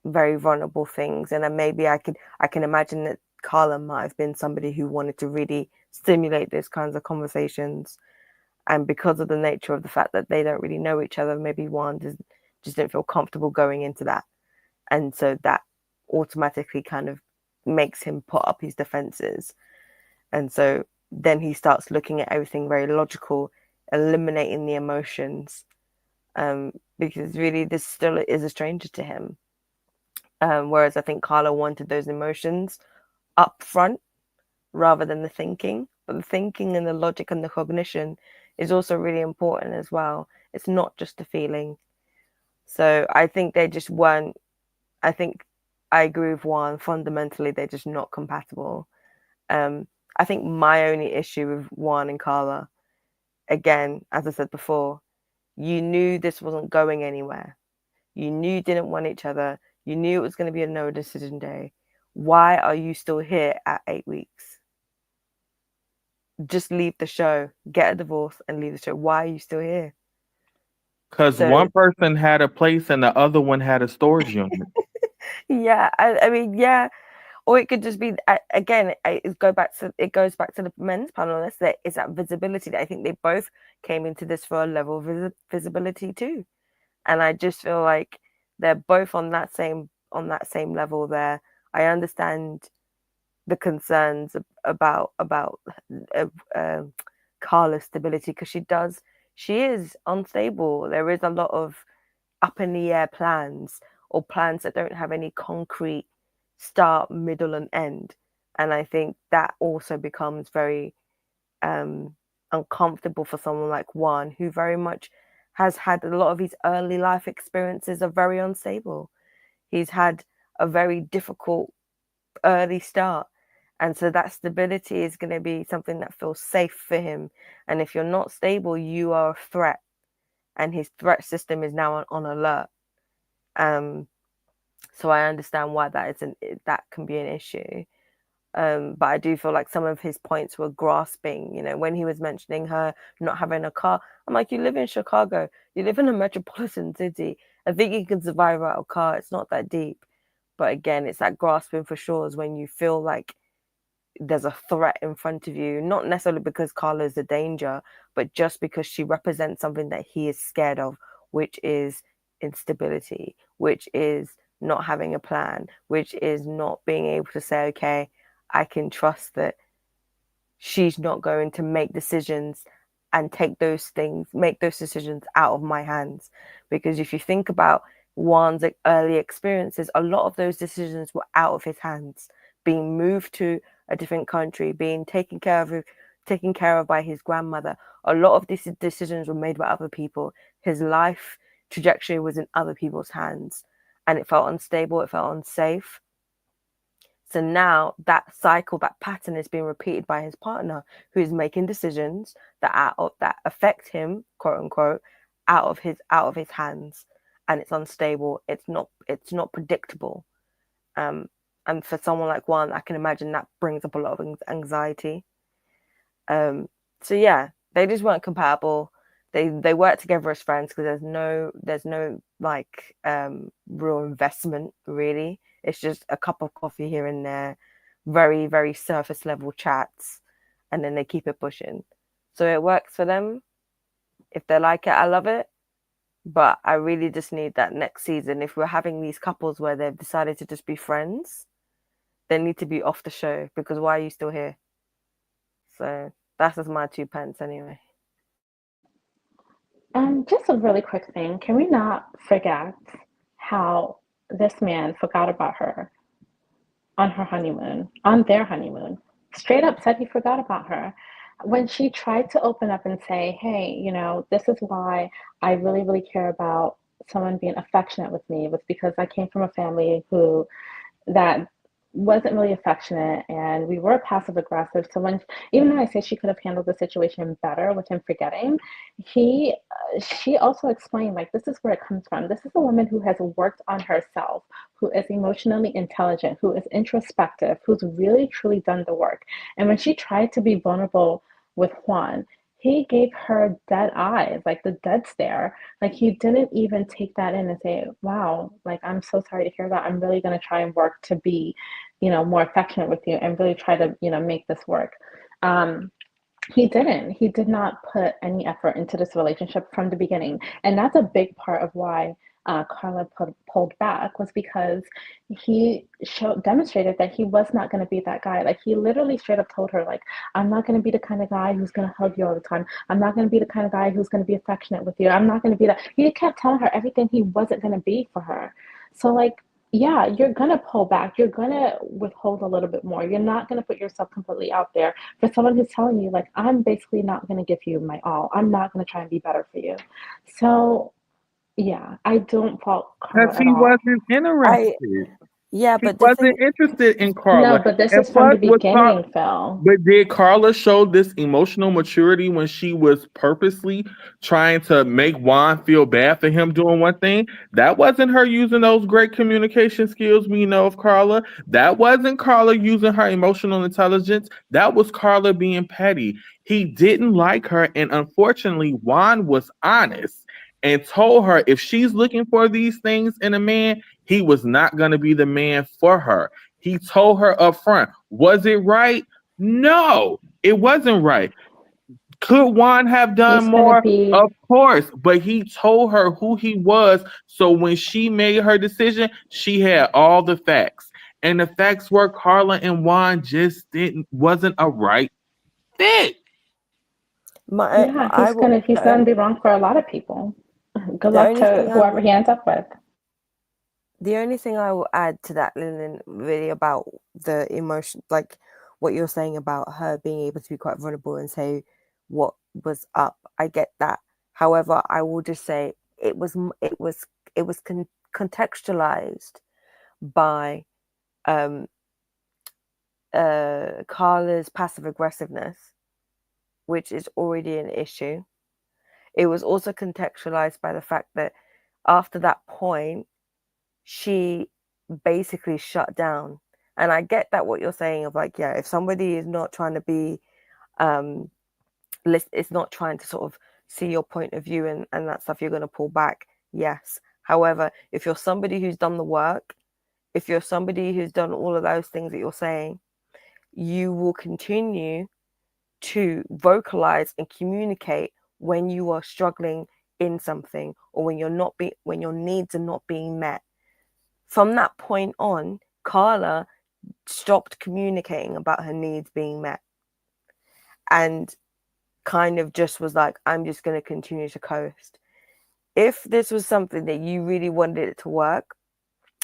very vulnerable things. And then maybe I can imagine that Karla might have been somebody who wanted to really stimulate those kinds of conversations. And because of the nature of the fact that they don't really know each other, maybe Juan just didn't feel comfortable going into that. And so that automatically kind of makes him put up his defenses. And so then he starts looking at everything very logical, eliminating the emotions, because really this still is a stranger to him. Whereas I think Karla wanted those emotions up front rather than the thinking. But the thinking and the logic and the cognition is also really important as well. It's not just the feeling. So I think they just weren't, I think I agree with Juan, fundamentally they're just not compatible. I think my only issue with Juan and Karla, again, as I said before, you knew this wasn't going anywhere. You knew you didn't want each other. You knew it was going to be a no decision day. Why are you still here at 8 weeks? Just leave the show, get a divorce and leave the show. Why are you still here? Because one person had a place and the other one had a storage unit. Yeah, I mean, yeah. Or it could just be, again, it goes back to the men's panel. It's that visibility that I think they both came into this for a level of visibility too. And I just feel like they're both on that same level there. I understand the concerns about Karla's stability, because she is unstable. There is a lot of up in the air plans, or plans that don't have any concrete start, middle, and end. And I think that also becomes very uncomfortable for someone like Juan, who very much has had a lot of his early life experiences are very unstable. He's had a very difficult early start. And so that stability is going to be something that feels safe for him. And if you're not stable, you are a threat. And his threat system is now on alert. So I understand why that can be an issue. But I do feel like some of his points were grasping, you know, when he was mentioning her not having a car. I'm like, you live in Chicago, you live in a metropolitan city. I think you can survive without a car. It's not that deep. But again, it's that grasping for straws when you feel like there's a threat in front of you, not necessarily because Karla is a danger, but just because she represents something that he is scared of, which is instability, which is not having a plan, which is not being able to say, okay, I can trust that she's not going to make decisions and make those decisions out of my hands. Because if you think about Juan's early experiences, a lot of those decisions were out of his hands, being moved to a different country, being taken care of by his grandmother. A lot of these decisions were made by other people. His life trajectory was in other people's hands, and it felt unstable, it felt unsafe. So now that cycle, that pattern is being repeated by his partner, who is making decisions that affect him, quote unquote, out of his hands, and it's unstable. It's not predictable. And for someone like Juan, I can imagine that brings up a lot of anxiety. So yeah, they just weren't compatible. They work together as friends because there's no like real investment really. It's just a cup of coffee here and there, very, very surface level chats, and then they keep it pushing. So it works for them. If they like it, I love it. But I really just need that next season. If we're having these couples where they've decided to just be friends, they need to be off the show, because why are you still here? So that's just my 2 pence anyway. Just a really quick thing. Can we not forget how this man forgot about her on their honeymoon? Straight up said he forgot about her. When she tried to open up and say, hey, this is why I really, really care about someone being affectionate with me, was because I came from a family that wasn't really affectionate, and we were passive aggressive. So even though I say she could have handled the situation better with him forgetting, she also explained, like, this is where it comes from. This is a woman who has worked on herself, who is emotionally intelligent, who is introspective, who's really truly done the work. And when she tried to be vulnerable with Juan, he gave her dead eyes, like the dead stare. Like, he didn't even take that in and say, wow, like, I'm so sorry to hear that. I'm really going to try and work to be, more affectionate with you and really try to, make this work. He didn't. He did not put any effort into this relationship from the beginning. And that's a big part of why Karla pulled back, was because he demonstrated that he was not going to be that guy. Like, he literally straight up told her, like, I'm not going to be the kind of guy who's going to hug you all the time. I'm not going to be the kind of guy who's going to be affectionate with you. I'm not going to be that. He kept telling her everything he wasn't going to be for her. So, like, yeah, you're going to pull back. You're going to withhold a little bit more. You're not going to put yourself completely out there for someone who's telling you, like, I'm basically not going to give you my all. I'm not going to try and be better for you. So, yeah, I don't fault Karla Because at he all. wasn't interested. Yeah, He but the thing, wasn't interested in Karla. No, but this And is from the what was beginning, Phil. But did Karla show this emotional maturity when she was purposely trying to make Juan feel bad for him doing one thing? That wasn't her using those great communication skills we know of Karla. That wasn't Karla using her emotional intelligence. That was Karla being petty. He didn't like her, and unfortunately, Juan was honest and told her if she's looking for these things in a man, he was not going to be the man for her. He told her up front. Was it right? No, it wasn't right. Could Juan have done He's going to more? be, Of course, but he told her who he was. So when she made her decision, she had all the facts. And the facts were Karla and Juan just wasn't a right fit. he's going to be wrong for a lot of people. Good luck to whoever he ends up with. The only thing I will add to that, Lillian, really about the emotion, like what you're saying about her being able to be quite vulnerable and say what was up. I get that. However, I will just say it was contextualized by Karla's passive aggressiveness, which is already an issue. It was also contextualized by the fact that after that point, she basically shut down. And I get that what you're saying of, like, yeah, if somebody is not trying to be it's not trying to sort of see your point of view and that stuff, you're going to pull back. Yes. However, if you're somebody who's done the work, if you're somebody who's done all of those things that you're saying, you will continue to vocalize and communicate when you are struggling in something, or when when your needs are not being met. From that point on, Karla stopped communicating about her needs being met. And kind of just was like, I'm just going to continue to coast. If this was something that you really wanted it to work,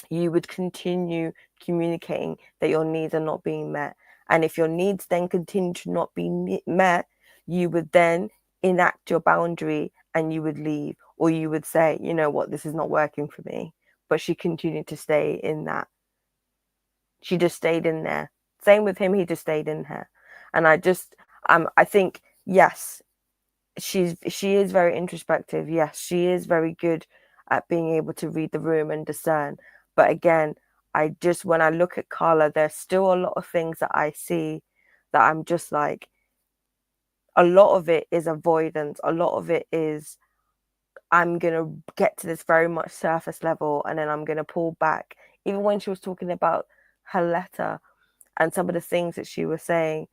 you would continue communicating that your needs are not being met. And if your needs then continue to not be met, you would then enact your boundary and you would leave, or you would say, you know what, this is not working for me. But she continued to stay in that. She just stayed in there. Same with him, he just stayed in her. And I think, yes, she is very introspective. Yes, she is very good at being able to read the room and discern. But again, when I look at Karla, there's still a lot of things that I see that I'm just like, a lot of it is avoidance. A lot of it is, I'm going to get to this very much surface level and then I'm going to pull back. Even when she was talking about her letter and some of the things that she was saying,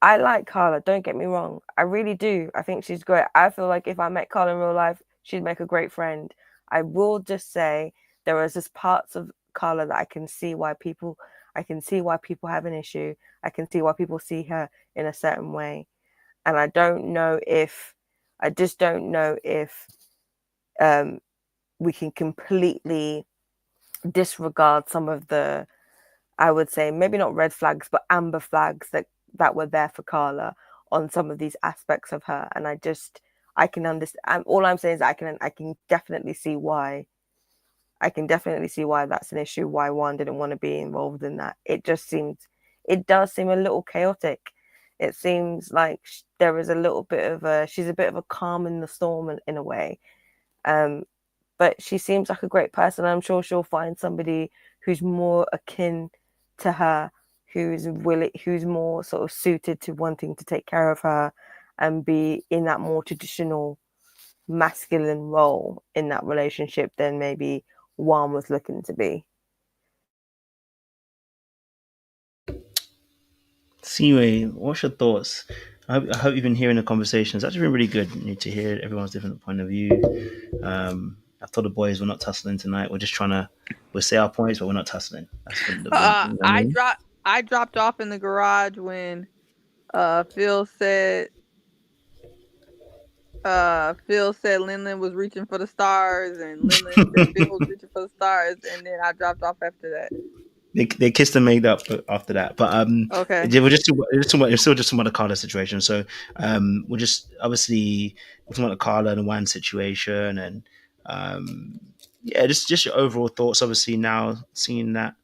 I like Karla, don't get me wrong. I really do. I think she's great. I feel like if I met Karla in real life, she'd make a great friend. I will just say there is just parts of Karla that I can see why people have an issue. I can see why people see her in a certain way. And I just don't know if we can completely disregard some of the, I would say, maybe not red flags, but amber flags that were there for Karla on some of these aspects of her. And I can understand. All I'm saying is I can definitely see why. I can definitely see why that's an issue, why Juan didn't want to be involved in that. It does seem a little chaotic. It seems like there is she's a bit of a calm in the storm in a way. But she seems like a great person. I'm sure she'll find somebody who's more akin to her, who's more sort of suited to wanting to take care of her and be in that more traditional masculine role in that relationship than maybe Juan was looking to be. So anyway, what's your thoughts? I hope you've been hearing the conversation. It's actually been really good to hear everyone's different point of view. I told the boys we're not tussling tonight. We'll say our points, but we're not tussling. That's what I dropped off in the garage when Phil said Lin was reaching for the stars, and Lin said Phil was reaching for the stars, and then I dropped off after that. They kissed and made up after that, but Okay. we're still just talking about the Karla situation. So we're just obviously we're talking about the Karla and the Juan situation, and just your overall thoughts. Obviously now seeing that,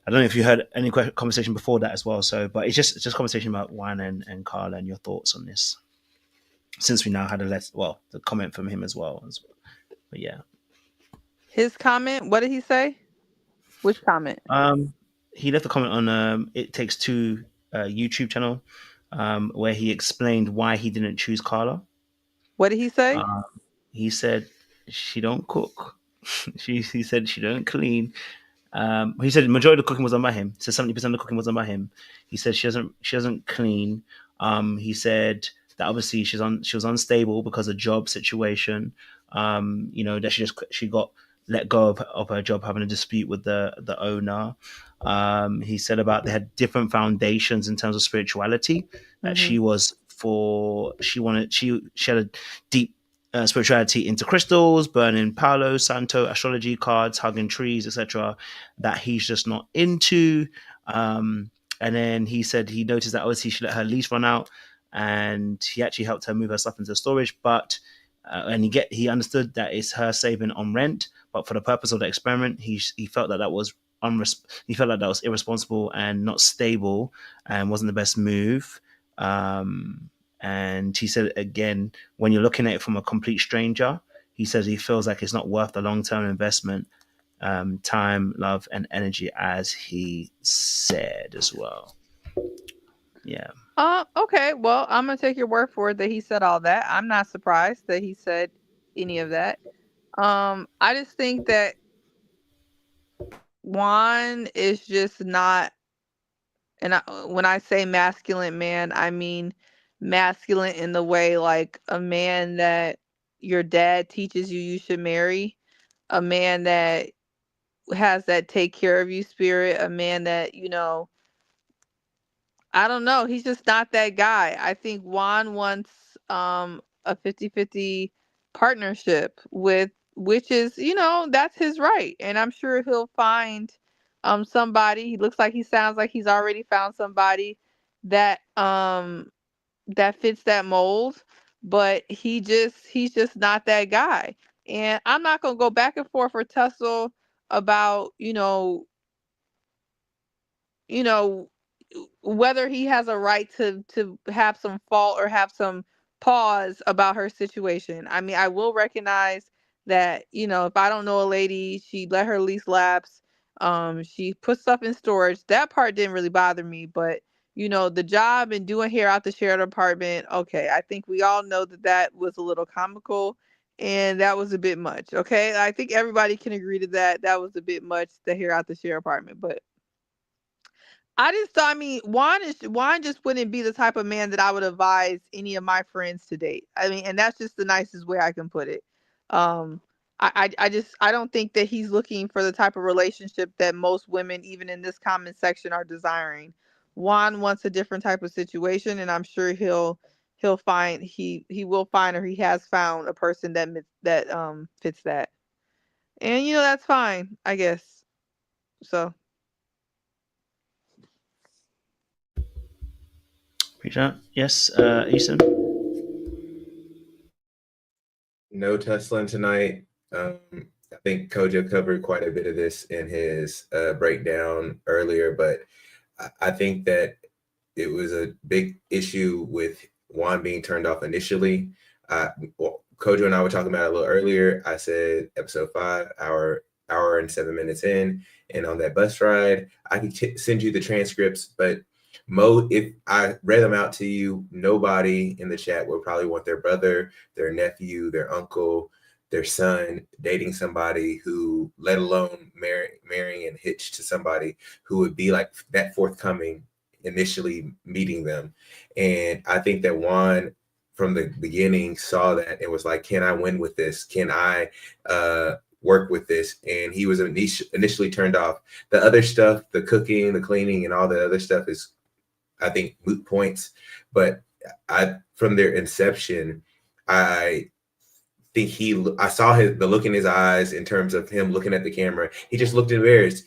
I don't know if you heard any conversation before that as well. So, but it's just conversation about Juan and Karla and your thoughts on this. Since we now had the comment from him as well. But yeah, his comment. What did he say? Which comment? He left a comment on It Takes Two YouTube channel where he explained why he didn't choose Karla. What did he say? He said she don't cook. he said she don't clean. He said the majority of the cooking was done by him. He said 70% of the cooking was done by him. He said she doesn't clean. He said that obviously she was unstable because of job situation. That she got let go of her job, having a dispute with the owner. He said about they had different foundations in terms of spirituality. That she had a deep spirituality into crystals, burning Palo Santo, astrology cards, hugging trees, etc. That he's just not into. And then he said he noticed that obviously she let her lease run out, and he actually helped her move her stuff into storage. But and he understood that it's her saving on rent, but for the purpose of the experiment, he felt that was irresponsible and not stable, and wasn't the best move. And he said again, when you're looking at it from a complete stranger, he says he feels like it's not worth the long-term investment, time, love, and energy, as he said as well. Yeah. Okay. Well, I'm gonna take your word for it that he said all that. I'm not surprised that he said any of that. I just think that Juan is just not, and when I say masculine man, I mean masculine in the way like a man that your dad teaches you should marry, a man that has that take care of you spirit, a man that I don't know. He's just not that guy. I think Juan wants a 50-50 partnership with, which is, that's his right. And I'm sure he'll find somebody. He looks like he sounds like he's already found somebody that that fits that mold, but he's just not that guy. And I'm not gonna go back and forth or tussle about, you know, whether he has a right to have some fault or have some pause about her situation. I mean, I will recognize that, if I don't know a lady, she let her lease lapse, she put stuff in storage. That part didn't really bother me, but the job and doing hair out the shared apartment, okay, I think we all know that was a little comical and that was a bit much. Okay, I think everybody can agree to that. That was a bit much, the hair out the shared apartment, but Juan just wouldn't be the type of man that I would advise any of my friends to date. I mean, and that's just the nicest way I can put it. I don't think that he's looking for the type of relationship that most women, even in this comment section, are desiring. Juan wants a different type of situation, and I'm sure he will find or he has found a person that fits that. And that's fine, I guess. So. Yes, Easton. No tussling tonight. I think Kojo covered quite a bit of this in his breakdown earlier, but I think that it was a big issue with Juan being turned off initially. Kojo and I were talking about it a little earlier. I said episode 5, hour and 7 minutes in, and on that bus ride, I can send you the transcripts, but if I read them out to you, nobody in the chat would probably want their brother, their nephew, their uncle, their son dating somebody who, let alone marrying and hitched to somebody who would be like that forthcoming initially meeting them. And I think that Juan from the beginning saw that and was like, can I win with this? Can I work with this? And he was initially turned off. The other stuff, the cooking, the cleaning, and all the other stuff is, I think, moot points. But from their inception, I think I saw the look in his eyes in terms of him looking at the camera. He just looked embarrassed.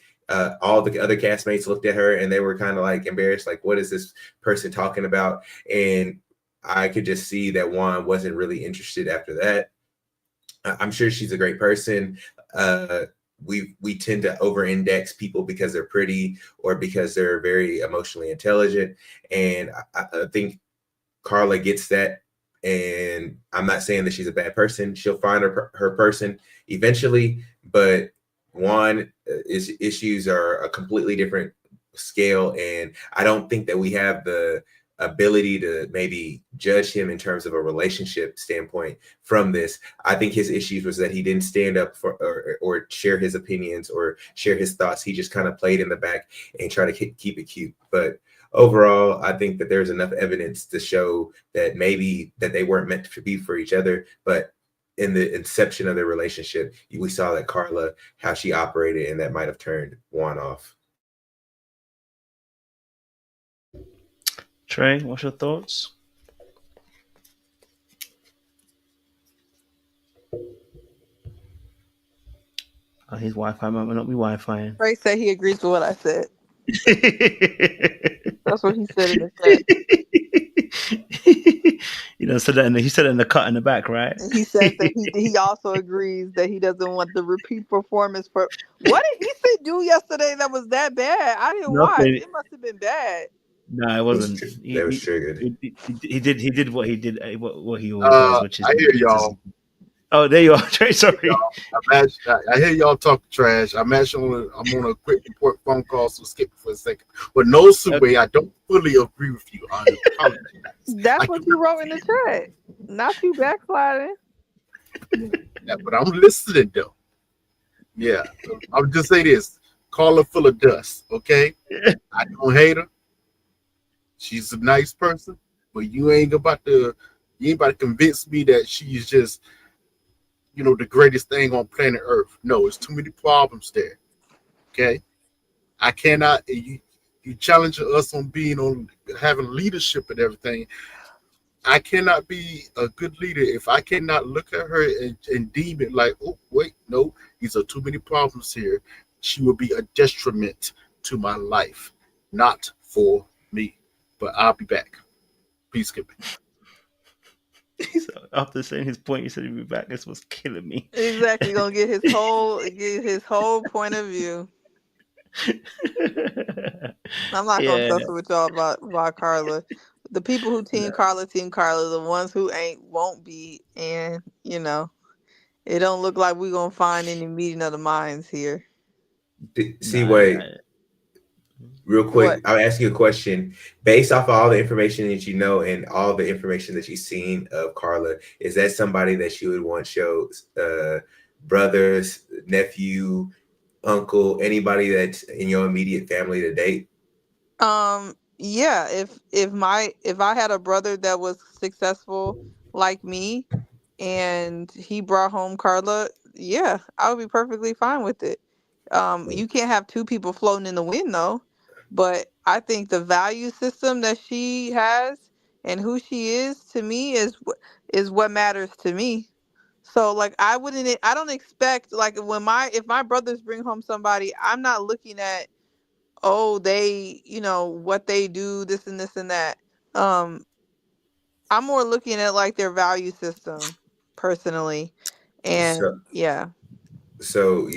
All the other castmates looked at her and they were kind of like embarrassed, like, what is this person talking about? And I could just see that Juan wasn't really interested after that. I'm sure she's a great person. We tend to over-index people because they're pretty or because they're very emotionally intelligent. And I think Karla gets that. And I'm not saying that she's a bad person. She'll find her person eventually, but Juan issues are a completely different scale. And I don't think that we have the ability to maybe judge him in terms of a relationship standpoint from this. I think his issues was that he didn't stand up for or share his opinions or share his thoughts. He just kind of played in the back and tried to keep it cute. But overall, I think that there's enough evidence to show that maybe that they weren't meant to be for each other. But in the inception of their relationship, we saw that Karla, how she operated, and that might have turned Juan off. Trey, what's your thoughts? His Wi-Fi might not be Wi-Fi. Trey said he agrees with what I said. That's what he said in the chat. He said it in the cut in the back, right? He said that he also agrees that he doesn't want the repeat performance for. What did he say do yesterday that was that bad? I didn't watch. It must have been bad. No, it wasn't. That was triggered. He did what he did. What he always does, which is. I hear y'all. Oh, there you are, Trey. Sorry. I hear y'all talk trash. I'm on a quick report phone call, so skip it for a second. But no, Subway, I don't fully agree with you. I apologize. That's what you wrote in the chat. Not you backsliding. Yeah, but I'm listening though. Yeah, I'll just say this: Karla full of dust. Okay, I don't hate her. She's a nice person, but you ain't about to convince me that she's just, the greatest thing on planet Earth. No, it's too many problems there. Okay, I cannot. You You challenge us on having leadership and everything. I cannot be a good leader if I cannot look at her and deem it like, oh, wait, no, these are too many problems here. She will be a detriment to my life, not for me. But I'll be back. Peace, Skip. After saying his point, he said he'd be back. This was killing me. Exactly, gonna get his whole point of view. I'm not gonna tussle with y'all about Karla. The people who team Karla, the ones who ain't won't be, and it don't look like we're gonna find any meeting of the minds here. Wait. Real quick, I'll ask you a question. Based off of all the information that you know and all the information that you've seen of Karla, is that somebody that you would want shows brothers, nephew, uncle, anybody that's in your immediate family to date? Yeah, if I had a brother that was successful like me and he brought home Karla, yeah, I would be perfectly fine with it. You can't have two people floating in the wind though. But I think the value system that she has and who she is to me is what matters to me. So like I don't expect like if my brothers bring home somebody, I'm not looking at they what they do, this and this and that. I'm more looking at like their value system personally. And So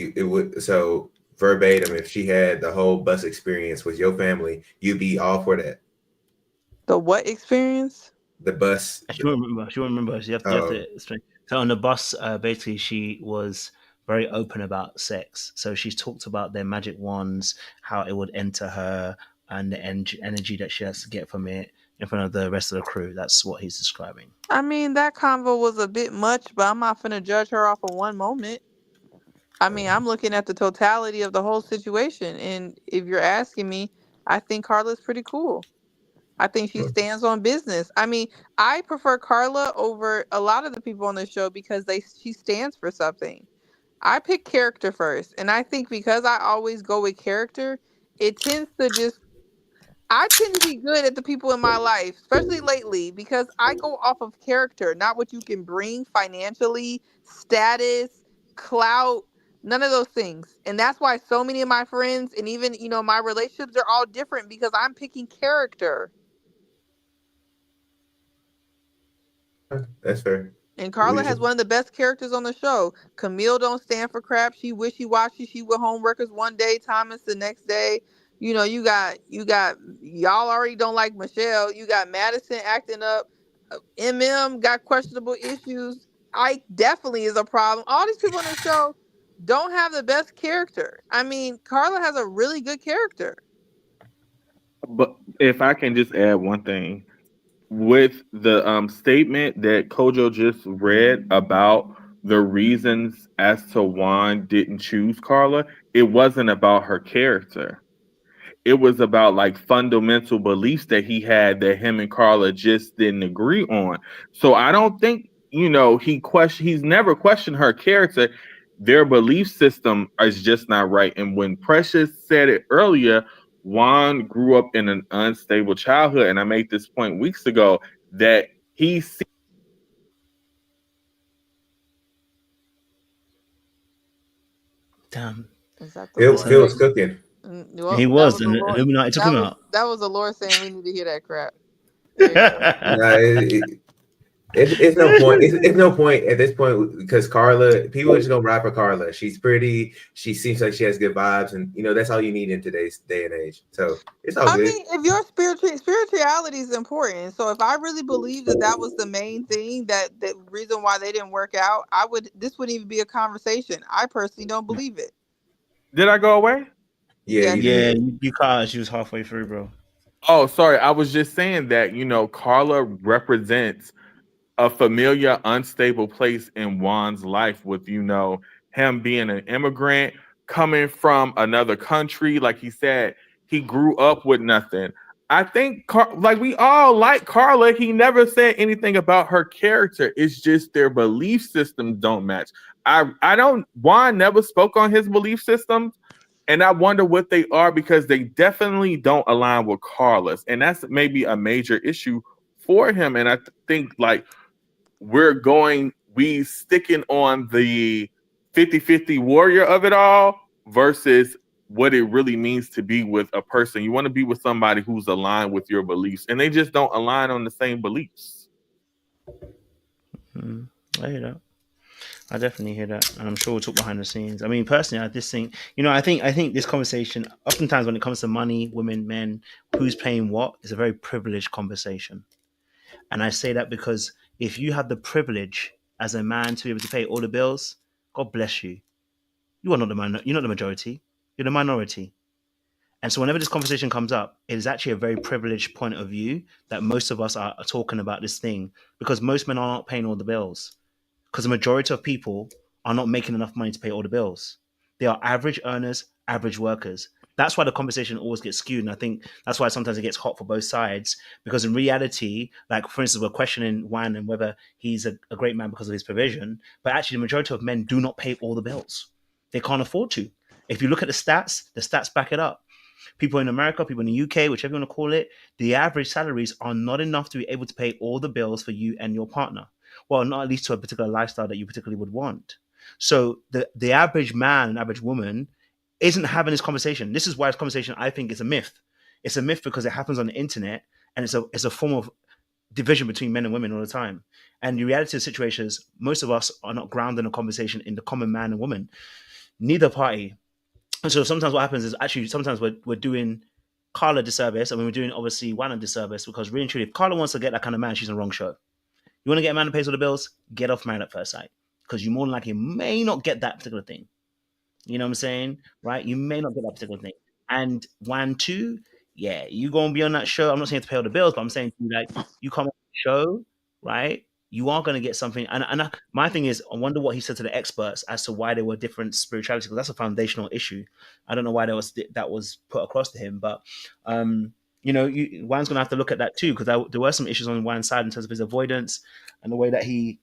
verbatim, if she had the whole bus experience with your family, you'd be all for that. The what experience? The bus. She won't remember. You have to explain. So on the bus, basically, she was very open about sex. So she talked about their magic wands, how it would enter her, and the energy that she has to get from it in front of the rest of the crew. That's what he's describing. I mean, that convo was a bit much, but I'm not finna judge her off of one moment. I mean, I'm looking at the totality of the whole situation. And if you're asking me, I think Karla's pretty cool. I think she stands on business. I mean, I prefer Karla over a lot of the people on the show because she stands for something. I pick character first. And I think because I always go with character, I tend to be good at the people in my life, especially lately, because I go off of character, not what you can bring financially, status, clout, none of those things. And that's why so many of my friends and even, my relationships are all different because I'm picking character. That's fair. And Karla has one of the best characters on the show. Camille don't stand for crap. She wishy-washy. She with homeworkers one day, Thomas the next day. You got y'all already don't like Michelle. You got Madison acting up. Emem got questionable issues. Ike definitely is a problem. All these people on the show don't have the best character. I mean, Karla has a really good character. But if I can just add one thing. With the statement that Kojo just read about the reasons as to Juan didn't choose Karla, it wasn't about her character. It was about like fundamental beliefs that he had that him and Karla just didn't agree on. So I don't think, he's never questioned her character. Their belief system is just not right. And when Precious said it earlier, Juan grew up in an unstable childhood. And I made this point weeks ago that he Damn. Is that Phil was cooking. Well, he was, and Illuminati took him out. That was the Lord saying we need to hear that crap. It's no point. It's no point at this point because Karla, people are just gonna ride for Karla. She's pretty. She seems like she has good vibes, and that's all you need in today's day and age. So it's all good. I mean, if your spirituality is important, so if I really believe that was the main thing, that the reason why they didn't work out, this wouldn't even be a conversation. I personally don't believe it. Did I go away? Yeah, you caught. She was halfway through, bro. Oh, sorry. I was just saying that Karla represents a familiar, unstable place in Juan's life with, him being an immigrant, coming from another country. Like he said, he grew up with nothing. I think, we all like Karla. He never said anything about her character. It's just their belief systems don't match. Juan never spoke on his belief systems. And I wonder what they are, because they definitely don't align with Karla's. And that's maybe a major issue for him. And I think like we sticking on the 50-50 warrior of it all versus what it really means to be with a person. You want to be with somebody who's aligned with your beliefs, and they just don't align on the same beliefs. I hear that. I definitely hear that, and I'm sure we'll talk behind the scenes. I mean, personally, I just think, I think this conversation, oftentimes when it comes to money, women, men, who's paying what, is a very privileged conversation. And I say that because if you have the privilege as a man to be able to pay all the bills, God bless you. You are not you're not the majority. You're the minority. And so whenever this conversation comes up, it is actually a very privileged point of view that most of us are talking about this thing, because most men are not paying all the bills. Because the majority of people are not making enough money to pay all the bills. They are average earners, average workers. That's why the conversation always gets skewed. And I think that's why sometimes it gets hot for both sides. Because in reality, like for instance, we're questioning Juan and whether he's a great man because of his provision. But actually, the majority of men do not pay all the bills. They can't afford to. If you look at the stats back it up. People in America, people in the UK, whichever you want to call it, the average salaries are not enough to be able to pay all the bills for you and your partner. Well, not at least to a particular lifestyle that you particularly would want. So the average man and average woman isn't having this conversation. This is why this conversation, I think, is a myth. It's a myth because it happens on the internet, and it's a form of division between men and women all the time. And the reality of the situation is most of us are not grounded in a conversation in the common man and woman. Neither party. And so sometimes what happens is actually sometimes we're doing Karla disservice. I mean, we're doing obviously Juan a disservice, because really and truly, if Karla wants to get that kind of man, she's on the wrong show. You want to get a man who pays all the bills? Get off Married at First Sight, because you more than likely may not get that particular thing. You know what I'm saying? Right? You may not get that particular thing. And Juan too, yeah, you gonna be on that show. I'm not saying to pay all the bills, but I'm saying to you, like, you come on the show, right? You are going to get something. And my thing is, I wonder what he said to the experts as to why there were different spiritualities, because that's a foundational issue. I don't know why that was put across to him, but Juan's going to have to look at that too, because there were some issues on Juan's side in terms of his avoidance and the way that he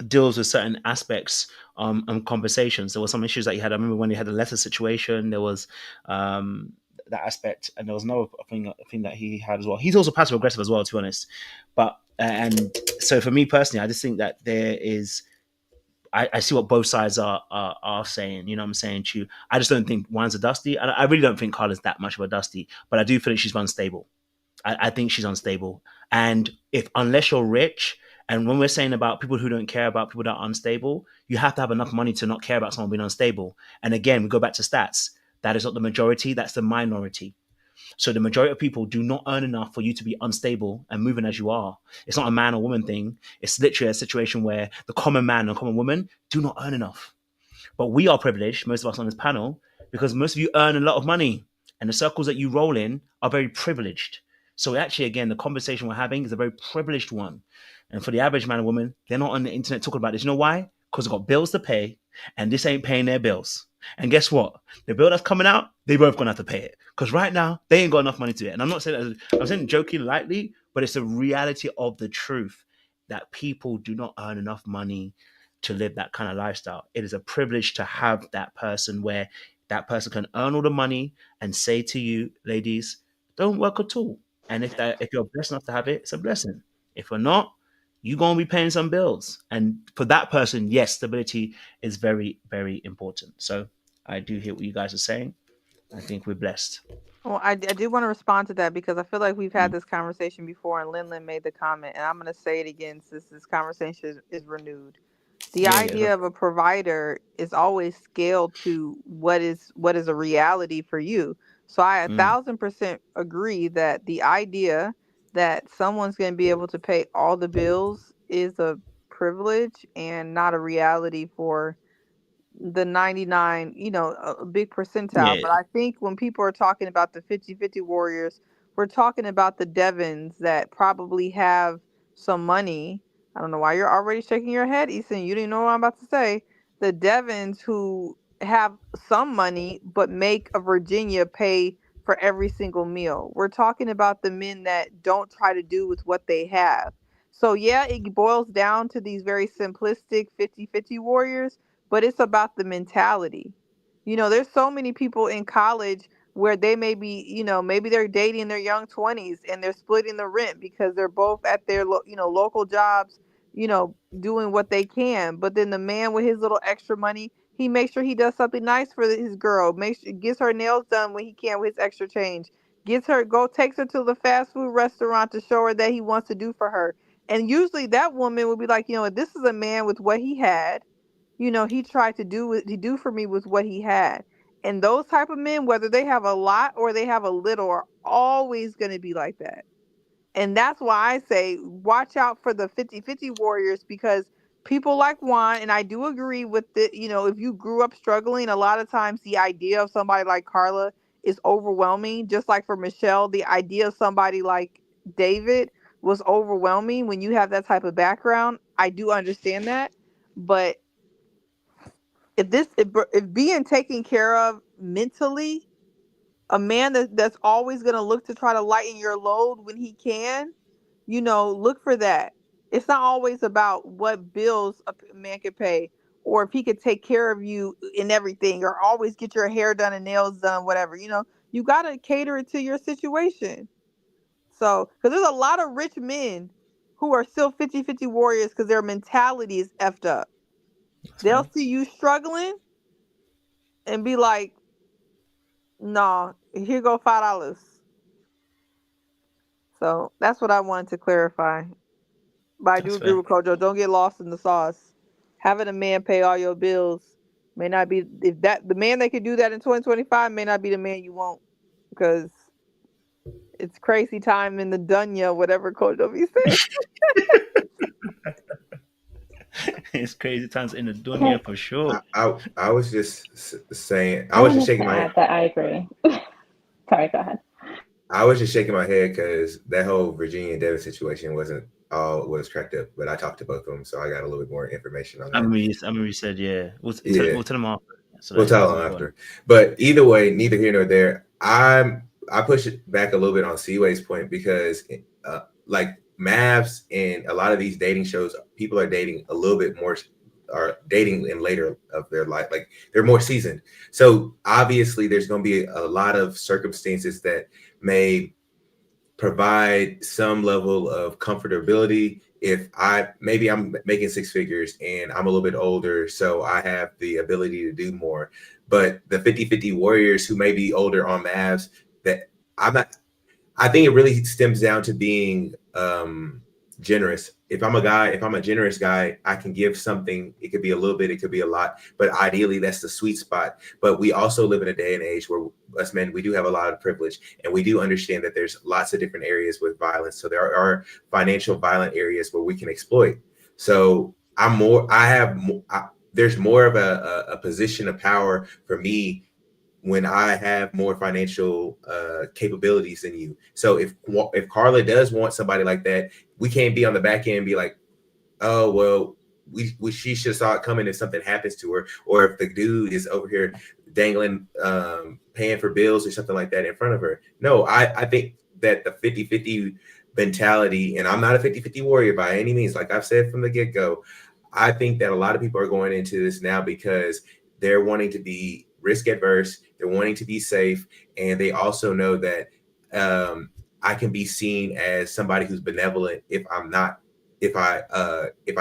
deals with certain aspects and conversations. There were some issues that he had. I remember when he had the letter situation, there was that aspect, and there was another thing that he had as well. He's also passive aggressive as well, to be honest. But and so for me personally, I just think that there is. I see what both sides are saying. You know what I'm saying to you? I just don't think Juan's a dusty. I really don't think Karla's that much of a dusty, but I do feel like she's unstable. I think she's unstable. And unless you're rich, and when we're saying about people who don't care about people that are unstable, you have to have enough money to not care about someone being unstable. And again, we go back to stats. That is not the majority, that's the minority. So the majority of people do not earn enough for you to be unstable and moving as you are. It's not a man or woman thing. It's literally a situation where the common man and common woman do not earn enough. But we are privileged, most of us on this panel, because most of you earn a lot of money, and the circles that you roll in are very privileged. So actually, again, the conversation we're having is a very privileged one. And for the average man and woman, they're not on the internet talking about this. You know why? Because they've got bills to pay, and this ain't paying their bills. And guess what? The bill that's coming out, they both gonna have to pay it. Because right now, they ain't got enough money to do it. And I'm not saying that, I'm saying joking lightly, but it's a reality of the truth that people do not earn enough money to live that kind of lifestyle. It is a privilege to have that person where that person can earn all the money and say to you, ladies, don't work at all. And if you're blessed enough to have it, it's a blessing. If you're not, you're going to be paying some bills. And for that person, yes, stability is very, very important. So I do hear what you guys are saying. I think we're blessed. Well, I do want to respond to that because I feel like we've had this conversation before, and Lin made the comment, and I'm going to say it again since this conversation is renewed. The idea of a provider is always scaled to what is a reality for you. So I 1,000% agree that the idea that someone's going to be able to pay all the bills is a privilege and not a reality for the 99, a big percentile. But I think when people are talking about the 50-50 warriors, we're talking about the Devons that probably have some money. I don't know why you're already shaking your head, Easton. You didn't know what I'm about to say. The Devons who have some money but make a Virginia pay for every single meal. We're talking about the men that don't try to do with what they have. So yeah, it boils down to these very simplistic 50-50 warriors, but it's about the mentality. There's so many people in college where they may be, maybe they're dating in their young 20s and they're splitting the rent because they're both at their, local jobs, doing what they can. But then the man with his little extra money, he makes sure he does something nice for his girl, gets her nails done when he can with his extra change, takes her to the fast food restaurant to show her that he wants to do for her. And usually that woman would be like, this is a man with what he had. He tried to do what he do for me with what he had. And those type of men, whether they have a lot or they have a little, are always going to be like that. And that's why I say watch out for the 50-50 warriors, because people like Juan, and I do agree with if you grew up struggling, a lot of times the idea of somebody like Karla is overwhelming. Just like for Michelle, the idea of somebody like David was overwhelming when you have that type of background. I do understand that. But if being taken care of mentally, a man that's always going to look to try to lighten your load when he can, look for that. It's not always about what bills a man can pay, or if he could take care of you in everything, or always get your hair done and nails done, whatever. You got to cater it to your situation. So, because there's a lot of rich men who are still 50-50 warriors because their mentality is effed up. They'll see you struggling and be like, "No, here go $5." So that's what I wanted to clarify. But I do agree with Kojo. Don't get lost in the sauce. Having a man pay all your bills may not be the man that could do that in 2025 may not be the man you want, because it's crazy time in the dunya, whatever Kojo be saying. It's crazy times in the dunya for sure. I was just saying, I was just shaking my head. That I agree. Sorry, go ahead. I was just shaking my head because that whole Virginia and Davis situation wasn't all what was cracked up, but I talked to both of them, so I got a little bit more information on that. I remember you said, yeah. We'll tell them after. So we'll tell them after. But either way, neither here nor there. I push it back a little bit on Seaway's point, because like Mavs and a lot of these dating shows, people are dating a little bit more, are dating in later of their life, like they're more seasoned. So obviously there's going to be a lot of circumstances that may provide some level of comfortability. If I'm making six figures and I'm a little bit older, so I have the ability to do more. But the 50-50 warriors who may be older on Mavs, that I think it really stems down to being generous. If I'm a generous guy, I can give something. It could be a little bit, it could be a lot, but ideally that's the sweet spot. But we also live in a day and age where us men, we do have a lot of privilege, and we do understand that there's lots of different areas with violence. So there are financial violent areas where we can exploit. So there's more of a position of power for me when I have more financial capabilities than you. So if Karla does want somebody like that, we can't be on the back end and be like, oh, well, she should saw it coming if something happens to her, or if the dude is over here dangling, paying for bills or something like that in front of her. No, I think that the 50-50 mentality, and I'm not a 50-50 warrior by any means, like I've said from the get-go, I think that a lot of people are going into this now because they're wanting to be risk adverse, they're wanting to be safe, and they also know that I can be seen as somebody who's benevolent if I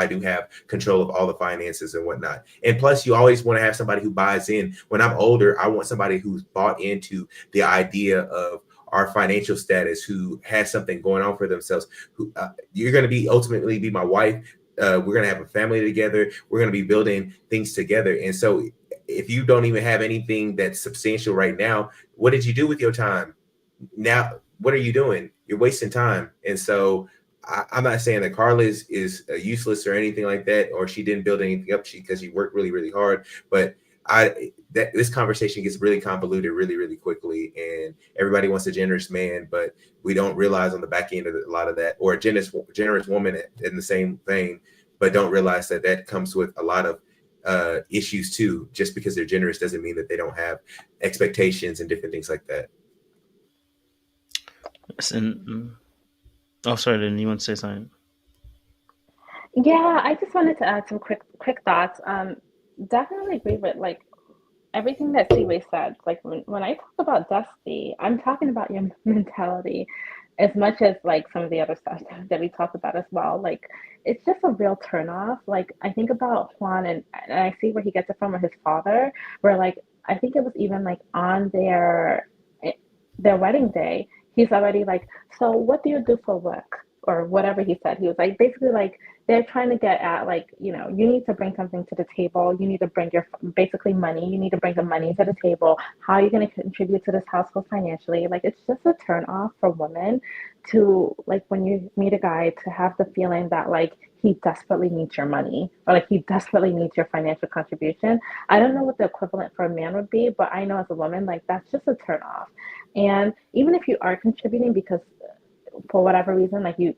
do have control of all the finances and whatnot. And plus, you always want to have somebody who buys in. When I'm older, I want somebody who's bought into the idea of our financial status, who has something going on for themselves. Who you're going to ultimately be my wife. We're going to have a family together. We're going to be building things together. And so if you don't even have anything that's substantial right now, what did you do with your time? Now, what are you doing? You're wasting time. And so I'm not saying that Karla is useless or anything like that, or she didn't build anything up because she worked really, really hard. But this conversation gets really convoluted really, really quickly, and everybody wants a generous man, but we don't realize on the back end of a lot of that, or a generous woman in the same vein, but don't realize that comes with a lot of issues too. Just because they're generous doesn't mean that they don't have expectations and different things like that. Oh, sorry, Lynn, you want to say something? Yeah, I just wanted to add some quick thoughts. Definitely agree with everything that Seaway said, like when I talk about Dusty, I'm talking about your mentality as much as like some of the other stuff that we talk about as well. Like it's just a real turnoff. Like I think about Juan and I see where he gets it from with his father, where like I think it was even like on their wedding day, he's already like, so what do you do for work? Or whatever he said. He was like basically like they're trying to get at like, you know, you need to bring something to the table. You need to bring your basically money. You need to bring the money to the table. How are you going to contribute to this household financially? Like it's just a turn off for women to like when you meet a guy to have the feeling that like he desperately needs your money or like he desperately needs your financial contribution. I don't know what the equivalent for a man would be, but I know as a woman, like that's just a turn off. And even if you are contributing because for whatever reason, like you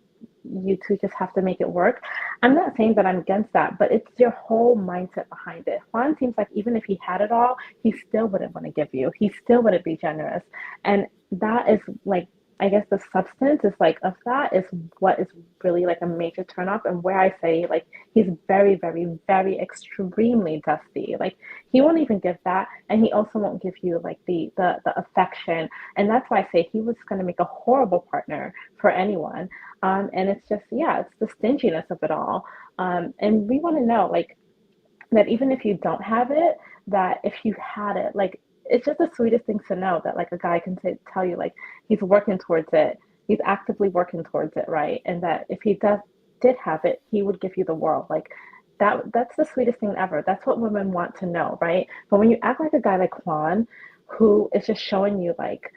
two just have to make it work. I'm not saying that I'm against that, but it's your whole mindset behind it. Juan seems like even if he had it all, he still wouldn't want to give you. He still wouldn't be generous. And that is like, I guess the substance is like of that is what is really like a major turnoff and where I say like he's very, very, very extremely dusty. Like he won't even give that and he also won't give you like the affection. And that's why I say he was gonna make a horrible partner for anyone. And it's just it's the stinginess of it all. And we want to know like that even if you don't have it, that if you had it, like it's just the sweetest thing to know that like a guy can tell you like he's working towards it, he's actively working towards it, right? And that if he did have it, he would give you the world. Like that's the sweetest thing ever. That's what women want to know, right? But when you act like a guy like Juan, who is just showing you like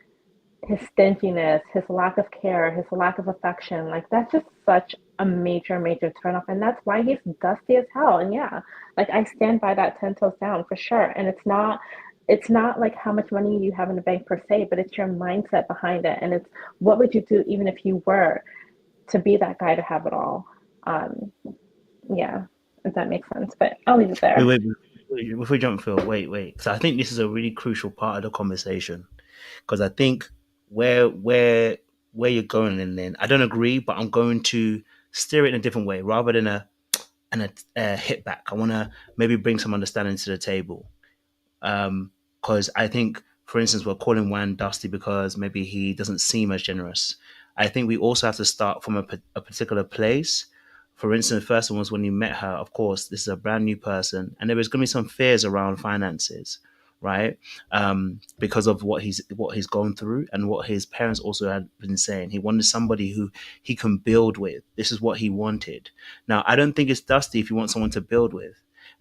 his stinginess, his lack of care, his lack of affection, like that's just such a major, major turnoff. And that's why he's dusty as hell. And yeah, like I stand by that 10 toes down for sure. And it's not like how much money you have in the bank per se, but it's your mindset behind it. And it's what would you do even if you were to be that guy to have it all? Yeah, if that makes sense. But I'll leave it there. Wait, before we jump, Phil, wait. So I think this is a really crucial part of the conversation because I think where you're going and then I don't agree, but I'm going to steer it in a different way rather than a hit back. I want to maybe bring some understanding to the table. Because I think, for instance, we're calling Juan dusty because maybe he doesn't seem as generous. I think we also have to start from a particular place. For instance, the first one was when you met her. Of course, this is a brand new person, and there was going to be some fears around finances, right? Because of what he's gone through and what his parents also had been saying. He wanted somebody who he can build with. This is what he wanted. Now, I don't think it's dusty if you want someone to build with.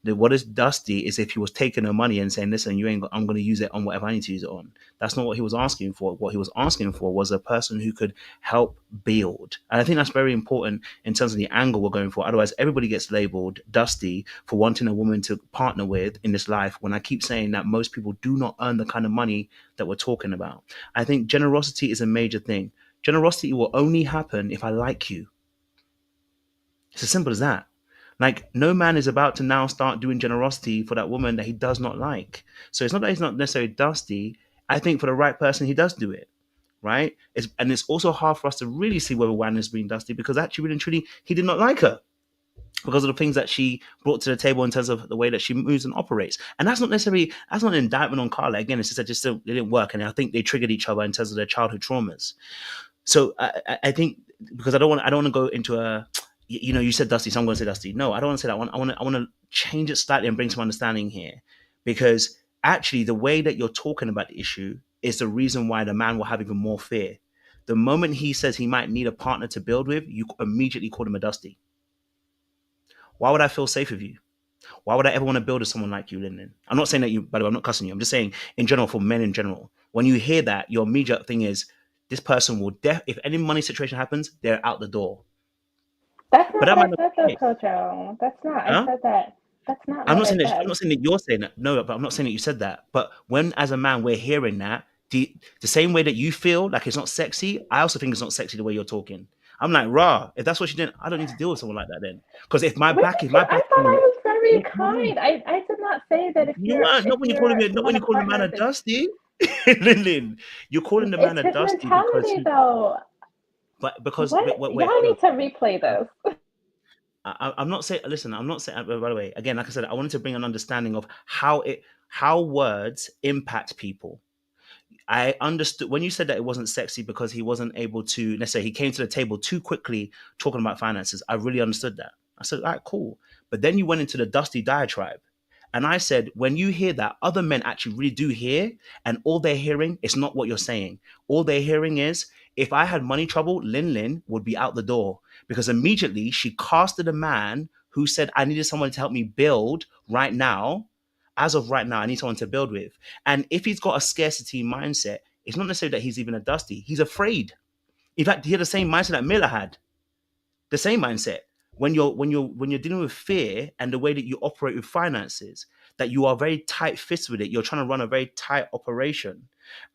What is dusty is if he was taking her money and saying, listen, I'm going to use it on whatever I need to use it on. That's not what he was asking for. What he was asking for was a person who could help build. And I think that's very important in terms of the angle we're going for. Otherwise, everybody gets labeled dusty for wanting a woman to partner with in this life, when I keep saying that most people do not earn the kind of money that we're talking about. I think generosity is a major thing. Generosity will only happen if I like you. It's as simple as that. Like, no man is about to now start doing generosity for that woman that he does not like. So it's not that he's not necessarily dusty. I think for the right person, he does do it, right? It's also hard for us to really see whether Juan is being dusty because actually, really and truly, he did not like her because of the things that she brought to the table in terms of the way that she moves and operates. And that's not an indictment on Karla. Again, it's just that it didn't work. And I think they triggered each other in terms of their childhood traumas. So I think, because I don't want to go into a, you said dusty, so I'm going to say dusty. No, I don't want to say that one. I want to change it slightly and bring some understanding here, because actually the way that you're talking about the issue is the reason why the man will have even more fear. The moment he says he might need a partner to build with, you immediately call him a dusty. Why would I feel safe with you? Why would I ever want to build with someone like you, Lyndon? I'm not saying that you, by the way, I'm not cussing you. I'm just saying in general, for men in general, when you hear that, your immediate thing is, this person will, if any money situation happens, they're out the door. That's not what I said, though, Kojo. That's not. I said that. That's not. I'm not saying that you're saying that. No, but I'm not saying that you said that. But when, as a man, we're hearing that, the same way that you feel like it's not sexy, I also think it's not sexy the way you're talking. I'm like, rah, if that's what you did, I don't need to deal with someone like that then. Because if my back, I thought I was very kind. I did not say that if you're not when you call a man a dusty. Lyndon, you're calling the man a dusty mentality, though. But because y'all need to replay this. I'm not saying. Listen, I'm not saying. By the way, again, like I said, I wanted to bring an understanding of how words impact people. I understood when you said that it wasn't sexy because he wasn't able to necessarily, he came to the table too quickly talking about finances. I really understood that. I said, all right, cool. But then you went into the dusty diatribe. And I said, when you hear that, other men actually really do hear, and all they're hearing is not what you're saying. All they're hearing is, if I had money trouble, Lin would be out the door. Because immediately she casted a man who said, I needed someone to help me build right now. As of right now, I need someone to build with. And if he's got a scarcity mindset, it's not necessarily that he's even a dusty. He's afraid. In fact, he had the same mindset that Miller had. The same mindset. When you're dealing with fear and the way that you operate with finances, that you are very tight-fisted with it. You're trying to run a very tight operation.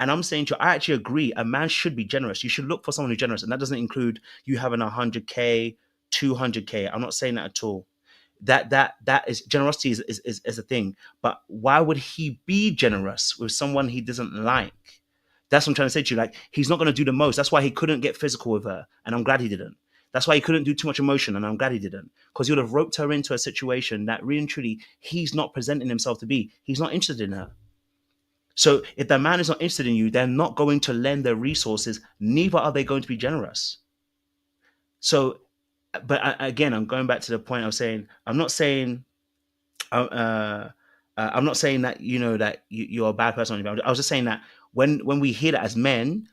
And I'm saying to you, I actually agree. A man should be generous. You should look for someone who's generous, and that doesn't include you having 100K, 200K. I'm not saying that at all. That is generosity is a thing. But why would he be generous with someone he doesn't like? That's what I'm trying to say to you. Like, he's not going to do the most. That's why he couldn't get physical with her, and I'm glad he didn't. That's why he couldn't do too much emotion, and I'm glad he didn't. Because he would have roped her into a situation that really and truly he's not presenting himself to be. He's not interested in her. So if the man is not interested in you, they're not going to lend their resources. Neither are they going to be generous. So, but again, I'm going back to the point of saying, I'm not saying that you're a bad person. I was just saying that when we hear that as men,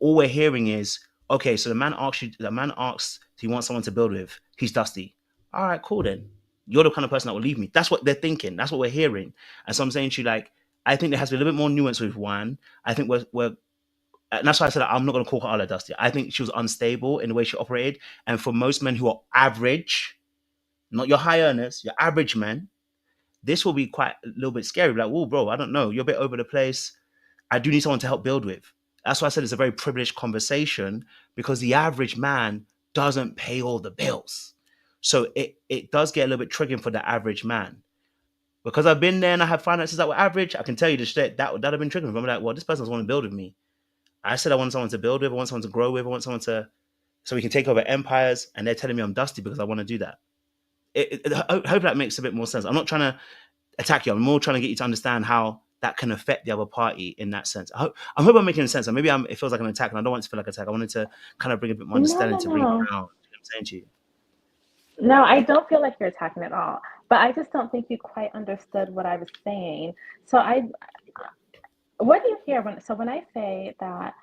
all we're hearing is, okay, so the man asks, he wants someone to build with. He's dusty. All right, cool then. You're the kind of person that will leave me. That's what they're thinking. That's what we're hearing. And so I'm saying to you, like, I think there has to be a little bit more nuance with one. I think we're and that's why I said I'm not going to call Karla dusty. I think she was unstable in the way she operated. And for most men who are average, not your high earners, your average men, this will be quite a little bit scary. Like, whoa, bro, I don't know. You're a bit over the place. I do need someone to help build with. That's why I said it's a very privileged conversation, because the average man doesn't pay all the bills. So it does get a little bit triggering for the average man. Because I've been there and I have finances that were average, I can tell you this shit, that would have been triggering. I'm like, well, this person wants to build with me. I said I want someone to build with, I want someone to grow with, I want someone to, so we can take over empires, and they're telling me I'm dusty because I want to do that. I hope that makes a bit more sense. I'm not trying to attack you. I'm more trying to get you to understand how that can affect the other party in that sense. I hope I'm making sense. And maybe it feels like an attack, and I don't want it to feel like an attack. I wanted to kind of bring a bit more understanding to bring it down. You know what I'm saying to you? No, I don't feel like you're attacking at all. But I just don't think you quite understood what I was saying. So what do you hear when I say that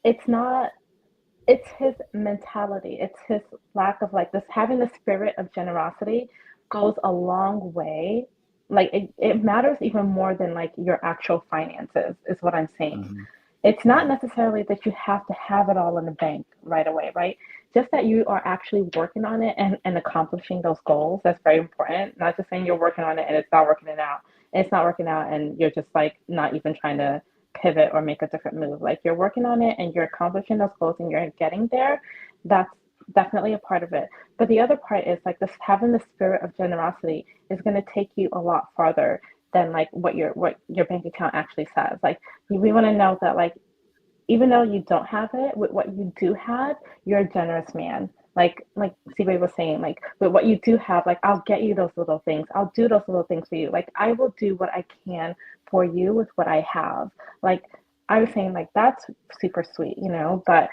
it's his mentality, it's his lack of like this, having the spirit of generosity goes a long way. Like it matters even more than like your actual finances is what I'm saying. Mm-hmm. It's not necessarily that you have to have it all in the bank right away, right? Just that you are actually working on it and accomplishing those goals. That's very important. Not just saying you're working on it and it's not working out. It's not working out and you're just like not even trying to pivot or make a different move. Like you're working on it and you're accomplishing those goals and you're getting there. That's definitely a part of it. But the other part is like this, having the spirit of generosity is going to take you a lot farther than like what your bank account actually says. Like we want to know that like even though you don't have it, with what you do have, you're a generous man. Like Seaway was saying, like with what you do have, like I'll get you those little things. I'll do those little things for you. Like I will do what I can for you with what I have. Like I was saying, like that's super sweet, you know. But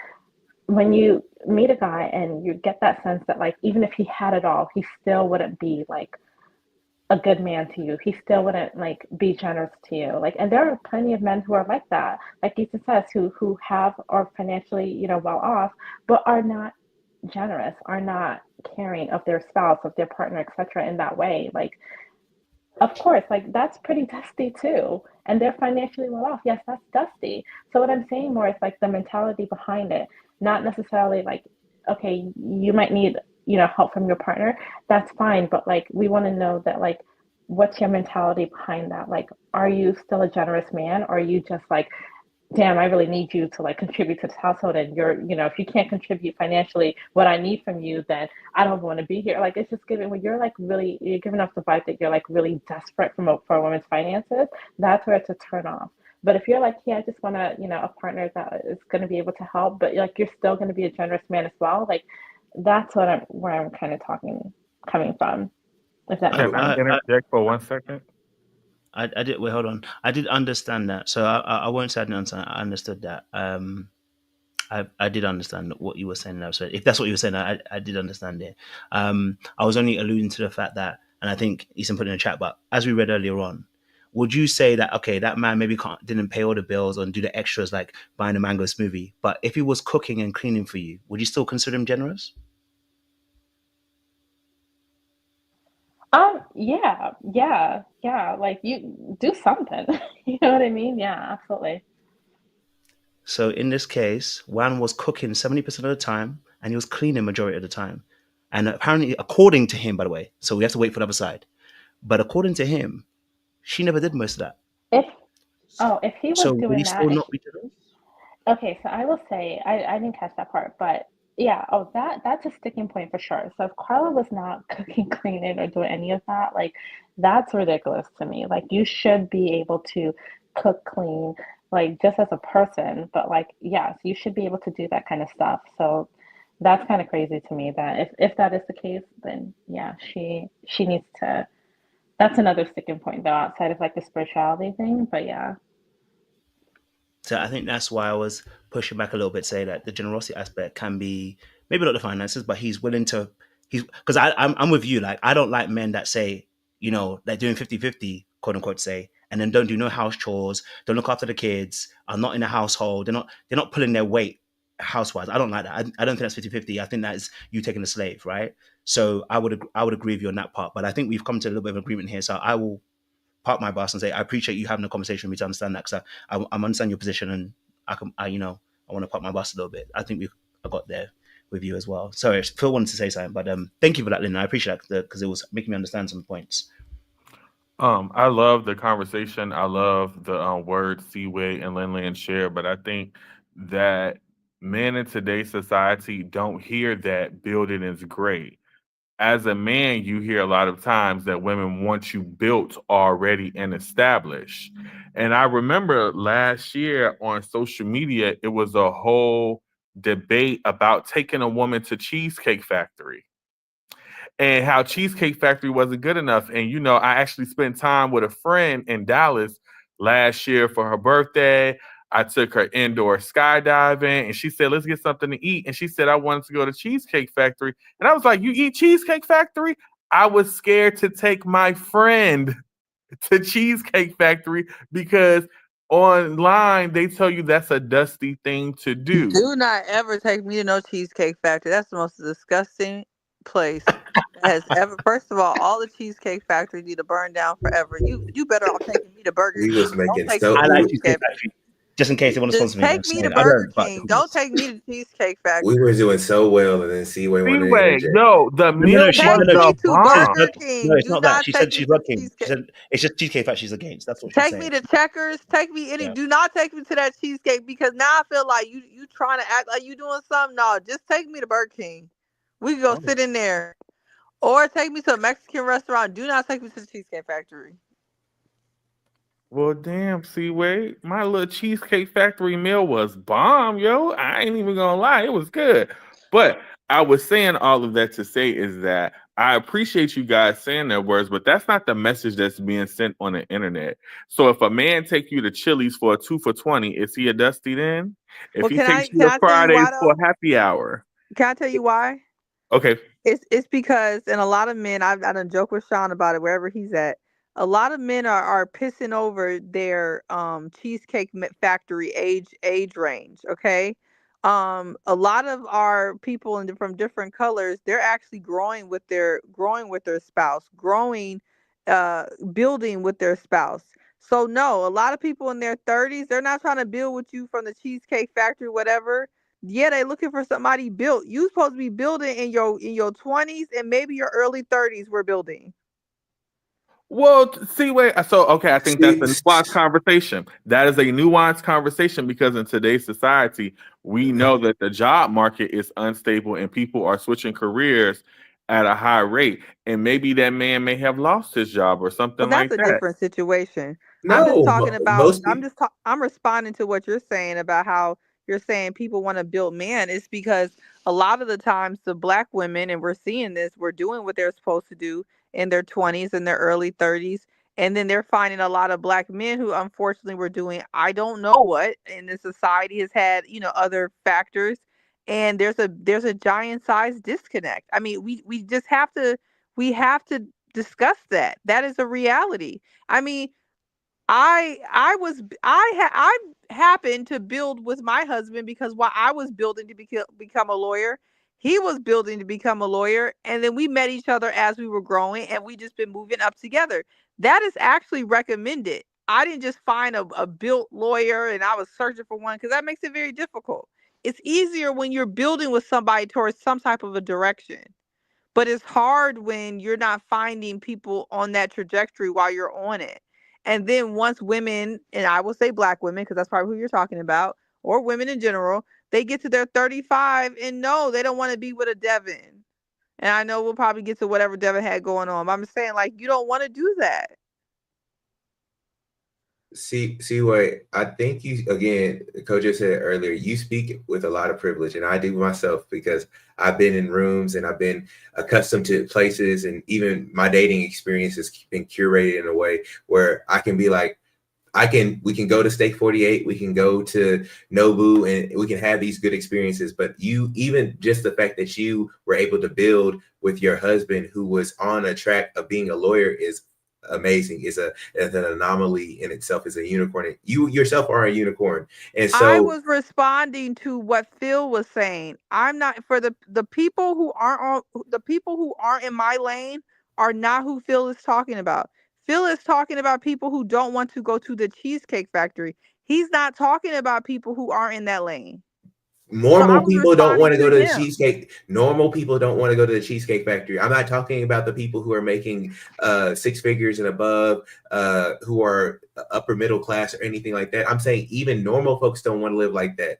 when you meet a guy and you get that sense that like even if he had it all, he still wouldn't be like a good man to you. He still wouldn't like be generous to you. Like, and there are plenty of men who are like that, like Ethan says, who have are financially, you know, well off, but are not generous, are not caring of their spouse, of their partner, etc. in that way. Like, of course, like that's pretty dusty too. And they're financially well off. Yes, that's dusty. So what I'm saying more is like the mentality behind it, not necessarily like, okay, you might need, you know, help from your partner. That's fine. But like, we want to know that like, what's your mentality behind that? Like, are you still a generous man? Or are you just like, damn, I really need you to like contribute to this household, and you're, you know, if you can't contribute financially what I need from you, then I don't want to be here. Like it's just giving when you're like really, you're giving off the vibe that you're like really desperate for a woman's finances. That's where it's a turn off. But if you're like, yeah, I just want to, you know, a partner that is going to be able to help, but like you're still going to be a generous man as well, like That's where I'm kind of coming from. If that Can makes I sense. interject for 1 second? I did. Wait, hold on. I did understand that, so I won't say I didn't understand. I understood that. I did understand what you were saying there. So if that's what you were saying, I did understand it. I was only alluding to the fact that, and I think Ethan put in the chat, but as we read earlier on, would you say that, okay, that man maybe didn't pay all the bills or do the extras like buying a mango smoothie, but if he was cooking and cleaning for you, would you still consider him generous? Yeah. Like, you do something. You know what I mean? Yeah, absolutely. So in this case, Juan was cooking 70% of the time and he was cleaning majority of the time. And apparently, according to him, by the way, so we have to wait for the other side. But according to him, she never did most of that. If he was So would doing he still that, not be generous? okay, so I will say I didn't catch that part, but yeah, that's a sticking point for sure. So if Karla was not cooking, cleaning, or doing any of that, like, that's ridiculous to me. Like, you should be able to cook, clean, like, just as a person, but like, yes, you should be able to do that kind of stuff. So that's kind of crazy to me that if that is the case, then yeah, she needs to. That's another sticking point though, outside of like the spirituality thing. But yeah. So I think that's why I was pushing back a little bit, say that the generosity aspect can be maybe not the finances, but he's willing to, he's because I'm with you. Like, I don't like men that say, they're doing 50-50, quote unquote, say, and then don't do no house chores, don't look after the kids, are not in the household, they're not pulling their weight housewise. I don't like that. I don't think that's 50-50. I think that is you taking a slave, right? So I would agree with you on that part. But I think we've come to a little bit of agreement here. So I will park my bus and say I appreciate you having a conversation with me to understand that, because I understand your position, and I want to park my bus a little bit. I think I got there with you as well. Sorry, Phil wanted to say something, but thank you for that, Lynn. I appreciate that because it was making me understand some points. I love the conversation. I love the words Seaway and Linland share, but I think that men in today's society don't hear that building is great. As a man, you hear a lot of times that women want you built already and established. And I remember last year on social media, it was a whole debate about taking a woman to Cheesecake Factory and how Cheesecake Factory wasn't good enough. And, I actually spent time with a friend in Dallas last year for her birthday. I took her indoor skydiving, and she said, let's get something to eat. And she said, I wanted to go to Cheesecake Factory. And I was like, you eat Cheesecake Factory? I was scared to take my friend to Cheesecake Factory because online they tell you that's a dusty thing to do. Do not ever take me to no Cheesecake Factory. That's the most disgusting place that has ever. First of all the Cheesecake Factory need to burn down forever. You better off taking me to Burger We King. was Don't making take so me I to like we, Cheesecake Factory, just in case they want to Just sponsor me. take me to I Burger don't, but King. Don't take me to Cheesecake we Factory. were doing so well, and then Seaway wanted to Anyway, interject. yo, the meal she Take was me the to bomb. Burger King. No, it's Do not that. not She take said me she's to working. She Cheesecake. said it's just Cheesecake Factory she's against. That's what she's Take saying. me to Checkers. Take me any. Yeah. Do not take me to that cheesecake because now I feel like you trying to act like you doing something. No, just take me to Burger King. We can go sit in there, or take me to a Mexican restaurant. Do not take me to the Cheesecake Factory. Well, damn, Seaway, my little Cheesecake Factory meal was bomb, yo. I ain't even gonna lie, it was good. But I was saying all of that to say is that I appreciate you guys saying their words, but that's not the message that's being sent on the internet. So if a man take you to Chili's for a 2 for $20, is he a dusty then? If Well, he can takes I you to tell you Fridays why for though? a happy hour, Can I tell you why? okay. It's because, and a lot of men, I done joke with Sean about it wherever he's at. A lot of men are pissing over their Cheesecake Factory age range. Okay, a lot of our people from different colors, they're actually growing with their spouse, building with their spouse. So no, a lot of people in their 30s, they're not trying to build with you from the Cheesecake Factory, whatever. Yeah, they looking for somebody built. You supposed to be building in your 20s and maybe your early 30s. We're building. Well, see, wait. So, okay, I think that's See, a nuanced conversation. That is a nuanced conversation because in today's society, we know that the job market is unstable and people are switching careers at a high rate. And maybe that man may have lost his job or Well, something that's like a that. different situation. I'm just no, talking about. most people. I'm responding to what you're saying about how you're saying people want to build man. It's because a lot of the times the black women, and we're seeing this, were doing what they're supposed to do in their 20s and their early 30s. And then they're finding a lot of black men who unfortunately were doing I don't know what, and the society has had, other factors. And there's a giant size disconnect. I mean, we just have to discuss that. That is a reality. I mean, I happened to build with my husband because while I was building to become a lawyer, he was building to become a lawyer, and then we met each other as we were growing, and we just been moving up together. That is actually recommended. I didn't just find a built lawyer and I was searching for one, because that makes it very difficult. It's easier when you're building with somebody towards some type of a direction. But it's hard when you're not finding people on that trajectory while you're on it. And then once women, and I will say black women, because that's probably who you're talking about, or women in general, they get to their 35 and no, they don't want to be with a Devin. And I know we'll probably get to whatever Devin had going on. But I'm saying, like, you don't want to do that. See what I think you, again, Kojo said earlier, you speak with a lot of privilege, and I do myself, because I've been in rooms and I've been accustomed to places, and even my dating experience has been curated in a way where I can be like, we can go to Steak 48, we can go to Nobu, and we can have these good experiences. But you, even just the fact that you were able to build with your husband who was on a track of being a lawyer is amazing. Is an anomaly in itself. Is a unicorn. You yourself are a unicorn. And so I was responding to what Phil was saying. I'm not, for the people who aren't in my lane are not who Phil is talking about. Phil is talking about people who don't want to go to the Cheesecake Factory. He's not talking about people who aren't in that lane. normal people don't want to go to the cheesecake. Normal people don't want to go to the Cheesecake Factory. I'm not talking about the people who are making 6 figures and above, who are upper middle class or anything like that. I'm saying even normal folks don't want to live like that.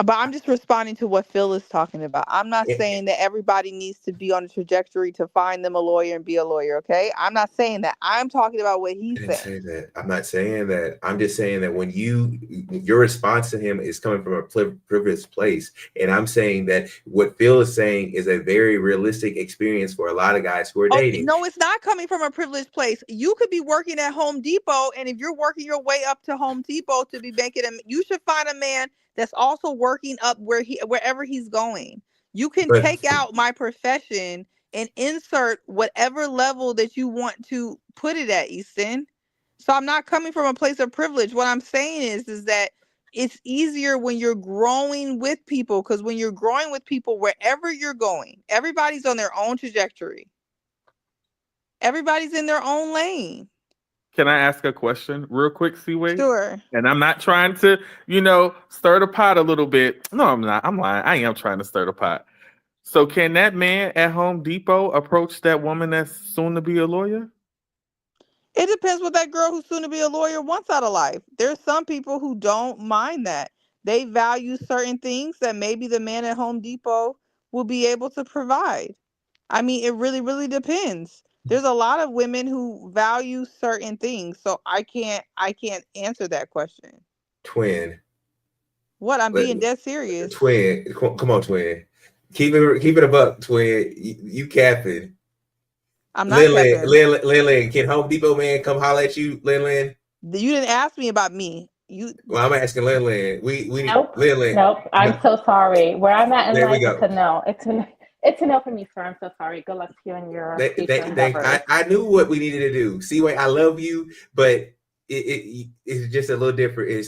But I'm just responding to what Phil is talking about. I'm not saying that everybody needs to be on a trajectory to find them a lawyer and be a lawyer, okay? I'm not saying that. I'm talking about what he's saying. Say that. I'm not saying that. I'm just saying that when your response to him is coming from a privileged place, and I'm saying that what Phil is saying is a very realistic experience for a lot of guys who are dating. No, it's not coming from a privileged place. You could be working at Home Depot, and if you're working your way up to Home Depot to be making you should find a man that's also working up wherever he's going. You can take out my profession and insert whatever level that you want to put it at, Easton. So I'm not coming from a place of privilege. What I'm saying is that it's easier when you're growing with people, because when you're growing with people, wherever you're going, everybody's on their own trajectory. Everybody's in their own lane. Can I ask a question real quick, Seaway? Sure. And I'm not trying to, stir the pot a little bit. No, I'm not. I'm lying. I am trying to stir the pot. So can that man at Home Depot approach that woman that's soon to be a lawyer? It depends what that girl who's soon to be a lawyer wants out of life. There's some people who don't mind that. They value certain things that maybe the man at Home Depot will be able to provide. I mean, it really, really depends. There's a lot of women who value certain things, so I can't answer that question. Twin. What? I'm being dead serious. Twin, come on, Twin. Keep it a buck, Twin. You capping. I'm not capping. Lin, can Home Depot man come holler at you, Lin? You didn't ask me about me. Well, I'm asking Lin. We nope. Lin. Nope. I'm so sorry. Where I'm at in life, it's a no. It's a no for me, sir. I'm so sorry. Good luck to you and your future endeavors. I knew what we needed to do. See, I love you, but it's just a little different.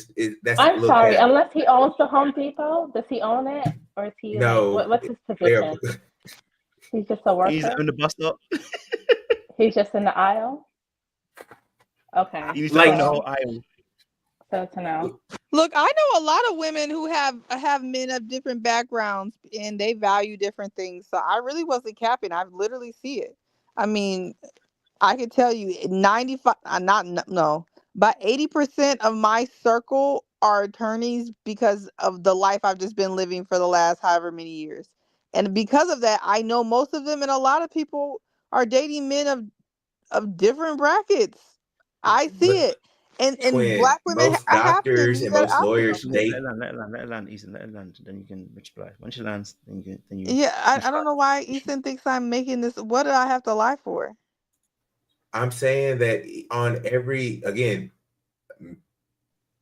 I'm sorry. Cap. Unless he owns the Home Depot, does he own it, or is he? No. What's his position? He's just a worker. He's in the bus stop. He's just in the aisle. Okay. He's like the whole aisle. So to know. Look, I know a lot of women who have men of different backgrounds, and they value different things. So I really wasn't capping. I literally see it. I mean, I could tell you 95, but 80% of my circle are attorneys because of the life I've just been living for the last however many years. And because of that, I know most of them, and a lot of people are dating men of different brackets. I see it. And Twin, black women most have to doctors be and there most after lawyers them. Let date. it land, let it land, let it land, Ethan, let it land. Then you can reply. Once it lands, then you Yeah, I start. don't know why Ethan thinks I'm making this. What did I have to lie for? I'm saying that on every, again,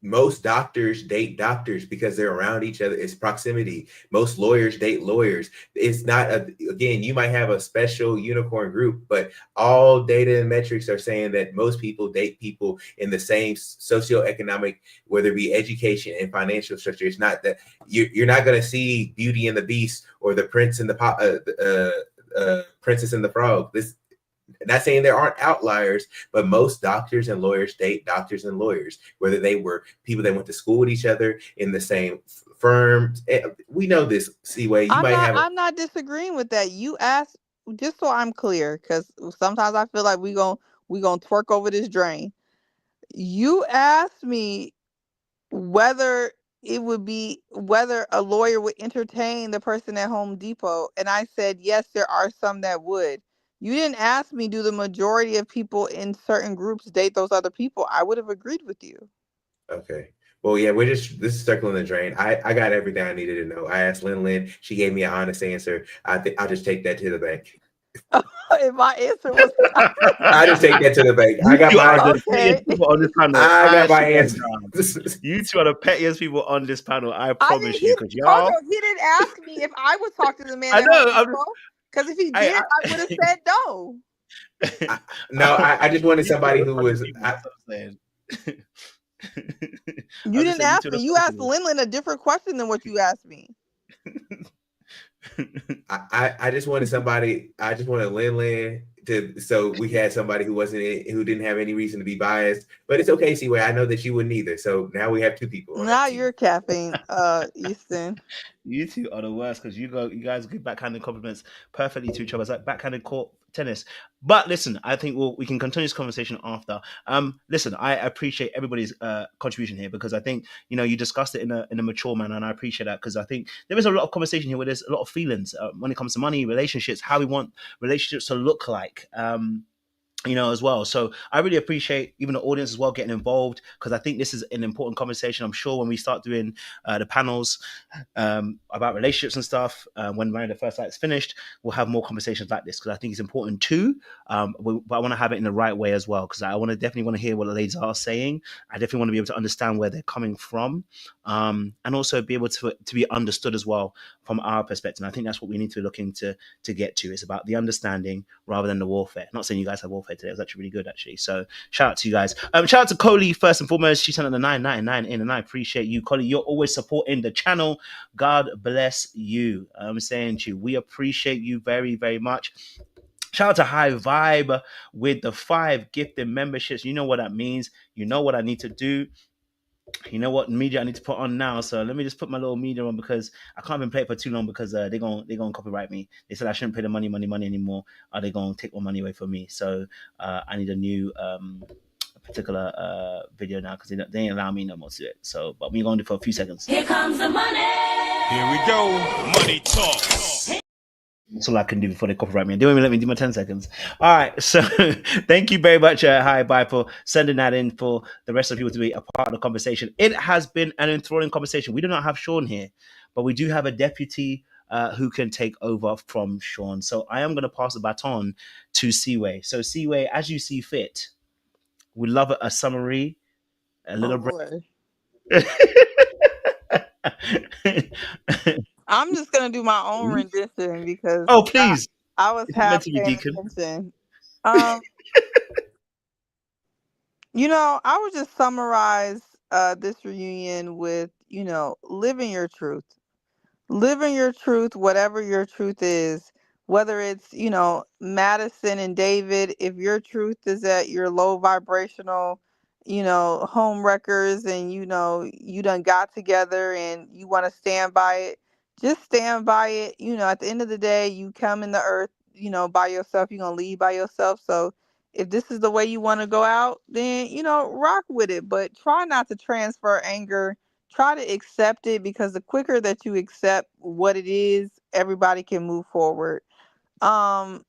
most doctors date doctors because they're around each other. It's proximity. Most lawyers date lawyers. It's not again, you might have a special unicorn group, but all data and metrics are saying that most people date people in the same socioeconomic, whether it be education and financial structure. It's not that you're not going to see Beauty and the Beast or the Prince and the Princess and the Frog. Not saying there aren't outliers, but most doctors and lawyers date doctors and lawyers, whether they were people that went to school with each other in the same firm. We know this, Seaway. You might have. I'm not disagreeing with that. You asked, just so I'm clear, because sometimes I feel like we gonna twerk over this drain. You asked me whether whether a lawyer would entertain the person at Home Depot, and I said yes, there are some that would. You didn't ask me, do the majority of people in certain groups date those other people? I would have agreed with you. Okay. Well, yeah, this is circling the drain. I got everything I needed to know. I asked Lynn. She gave me an honest answer. I think I'll just take that to the bank. If my answer was I just take that to the bank. I You got two are my the pettiest people on this panel. I got my swear answer. to God. You two are the pettiest people on this panel. I I promise didn't. you, because y'all. He didn't ask me if I would talk to the man I at Home know. Depot. Because if he did, I would have said no. No, I just wanted You two are somebody the who funny was. people, that's what I'm saying. You didn't ask two are me. the You funny asked people. Lynn a different question than what you asked me. I just wanted somebody. I just wanted Lynn to, so we had somebody who didn't have any reason to be biased. But it's okay, Seaway. I know that you wouldn't either. So now we have two people. Now you're capping, Easton. You two are the worst because you guys give backhanded compliments perfectly to each other. It's like backhanded court tennis. But listen, I think we can continue this conversation after. Listen, I appreciate everybody's contribution here because I think you discussed it in a mature manner, and I appreciate that because I think there is a lot of conversation here where there's a lot of feelings when it comes to money, relationships, how we want relationships to look like. As well. So I really appreciate even the audience as well getting involved because I think this is an important conversation. I'm sure when we start doing the panels about relationships and stuff, when Married at First Sight is finished, we'll have more conversations like this because I think it's important too. But I want to have it in the right way as well because I definitely want to hear what the ladies are saying. I definitely want to be able to understand where they're coming from, and also be able to be understood as well from our perspective. And I think that's what we need to look into to get to. It's about the understanding rather than the warfare. Not saying you guys have warfare today. It was actually really good, actually. So shout out to you guys. Shout out to Coley first and foremost. She sent on the 999 in, and I appreciate you, Coley. You're always supporting the channel. God bless you. I'm saying to you, we appreciate you very, very much. Shout out to High Vibe with the 5 gifted memberships. You know what that means. You know what I need to do. You know what media I need to put on now. So let me just put my little media on because I can't even play it for too long because they're gonna copyright me. They said I shouldn't pay the money anymore. Are they gonna take my money away from me? So I need a new particular video now because they ain't allow me no more to do it. So but we're gonna do it for a few seconds. Here comes the money. Here we go. Money talk. That's all I can do before they copyright me. They won't even let me do my 10 seconds. All right. So thank you very much, Hi Bye, for sending that in for the rest of people to be a part of the conversation. It has been an enthralling conversation. We do not have Sean here, but we do have a deputy who can take over from Sean. So I am going to pass the baton to Seaway. So Seaway, as you see fit, we'd love a summary, a little boy. I'm just gonna do my own rendition because please. I was half paying attention. I would just summarize this reunion with living your truth. Living your truth, whatever your truth is, whether it's Madison and David, if your truth is that you're low vibrational home wreckers and you done got together and you want to stand by it, just stand by it. At the end of the day, you come in the earth by yourself, you're gonna leave by yourself. So if this is the way you want to go out, then rock with it, but try not to transfer anger. Try to accept it because the quicker that you accept what it is, everybody can move forward. Our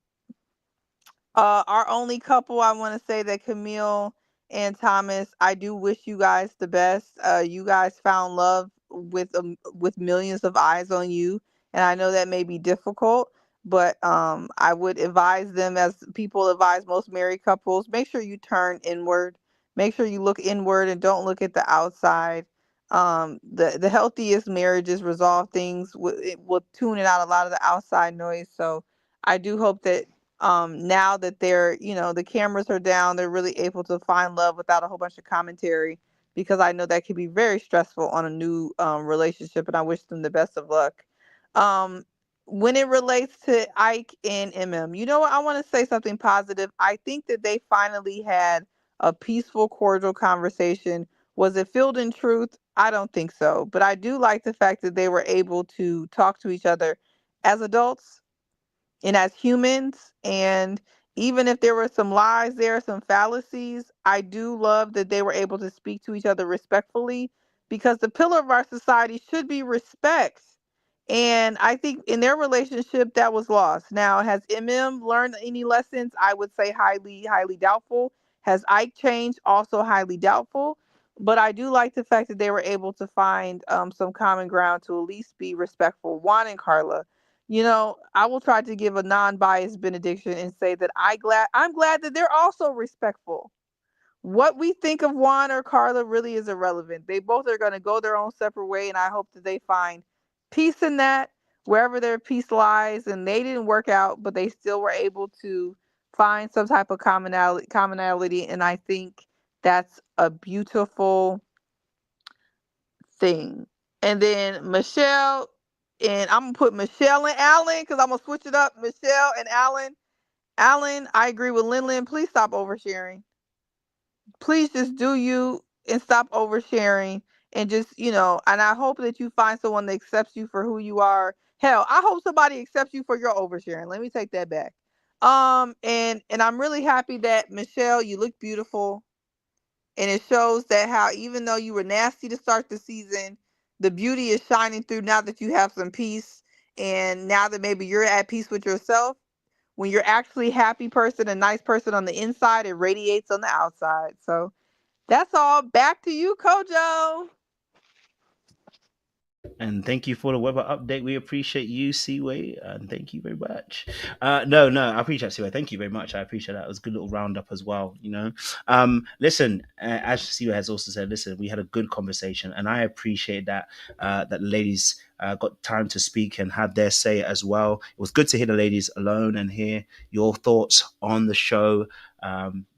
only couple, I want to say that Camille and Thomas, I do wish you guys the best. You guys found love with millions of eyes on you, and I know that may be difficult, but I would advise them, as people advise most married couples, make sure you turn inward. Make sure you look inward and don't look at the outside. The healthiest marriages resolve things with tuning out a lot of the outside noise. So I do hope that now that they're, the cameras are down, they're really able to find love without a whole bunch of commentary, because I know that can be very stressful on a new relationship, and I wish them the best of luck. When it relates to Ike and MM, you know what? I want to say something positive. I think that they finally had a peaceful, cordial conversation. Was it filled in truth? I don't think so. But I do like the fact that they were able to talk to each other as adults and as humans. And even if there were some lies there, some fallacies, I do love that they were able to speak to each other respectfully, because the pillar of our society should be respect. And I think in their relationship that was lost. Now, has MM learned any lessons? I would say highly, highly doubtful. Has Ike changed? Also highly doubtful. But I do like the fact that they were able to find some common ground to at least be respectful. Juan and Karla, I will try to give a non-biased benediction and say that I'm glad that they're also respectful. What we think of Juan or Karla really is irrelevant. They both are going to go their own separate way, and I hope that they find peace in that, wherever their peace lies. And they didn't work out, but they still were able to find some type of commonality, and I think that's a beautiful thing. And then Michelle, and I'm going to put Michelle and Alan, because I'm going to switch it up. Michelle and Alan. Alan, I agree with Lin. Please stop oversharing. Please just do you and stop oversharing, and just, and I hope that you find someone that accepts you for who you are. Hell, I hope somebody accepts you for your oversharing. Let me take that back. And I'm really happy that, Michelle, you look beautiful. And it shows that how, even though you were nasty to start the season, the beauty is shining through now that you have some peace. And now that maybe you're at peace with yourself, when you're actually a happy person, a nice person on the inside, it radiates on the outside. So that's all. Back to you, Kojo. And thank you for the weather update. We appreciate you, Seaway, and thank you very much. No, I appreciate Seaway. Thank you very much. I appreciate that. It was a good little roundup as well. Listen, as Seaway has also said, listen, we had a good conversation, and I appreciate that that the ladies got time to speak and had their say as well. It was good to hear the ladies alone and hear your thoughts on the show.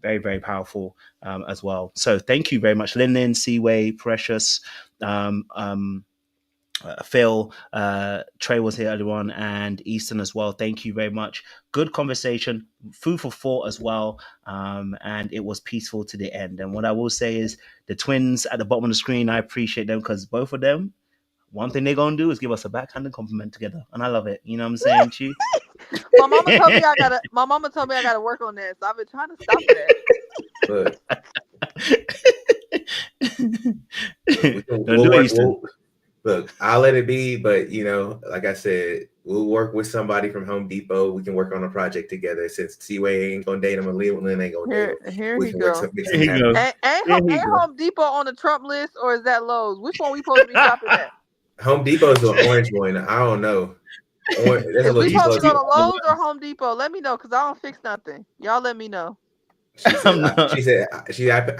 Very, very powerful as well. So thank you very much, Lin, Seaway, Precious. Phil, Trey was here earlier on, and Easton as well. Thank you very much. Good conversation, food for thought as well, and it was peaceful to the end. And what I will say is the twins at the bottom of the screen, I appreciate them, because both of them, one thing they're going to do is give us a backhanded compliment together, and I love it. You know what I'm saying, Chi? My mama told me I gotta work on that, so I've been trying to stop that. Look, I'll let it be, but like I said, we'll work with somebody from Home Depot. We can work on a project together. Since Seaway ain't gonna date him and Lynn ain't gonna date him. Here we he can go. Ain't Home Depot on the Trump list, or is that Lowe's? Which one we supposed to be shopping at? Home Depot's an orange one. I don't know. Is we supposed to go to Lowe's or Home Depot? Let me know, because I don't fix nothing. Y'all let me know. She said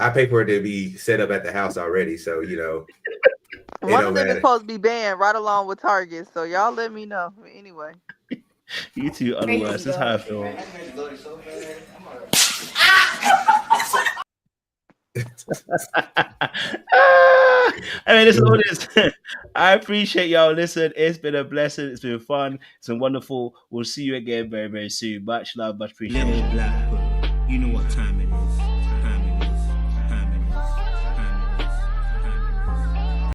I pay for it to be set up at the house already, so one of them is supposed to be banned right along with Target, so y'all let me know. Anyway, you two are the worst. That's how I feel. I mean, listen, audience, I appreciate y'all. Listen, it's been a blessing. It's been fun. It's been wonderful. We'll see you again very, very soon. Much love, much appreciation. You know what time it is.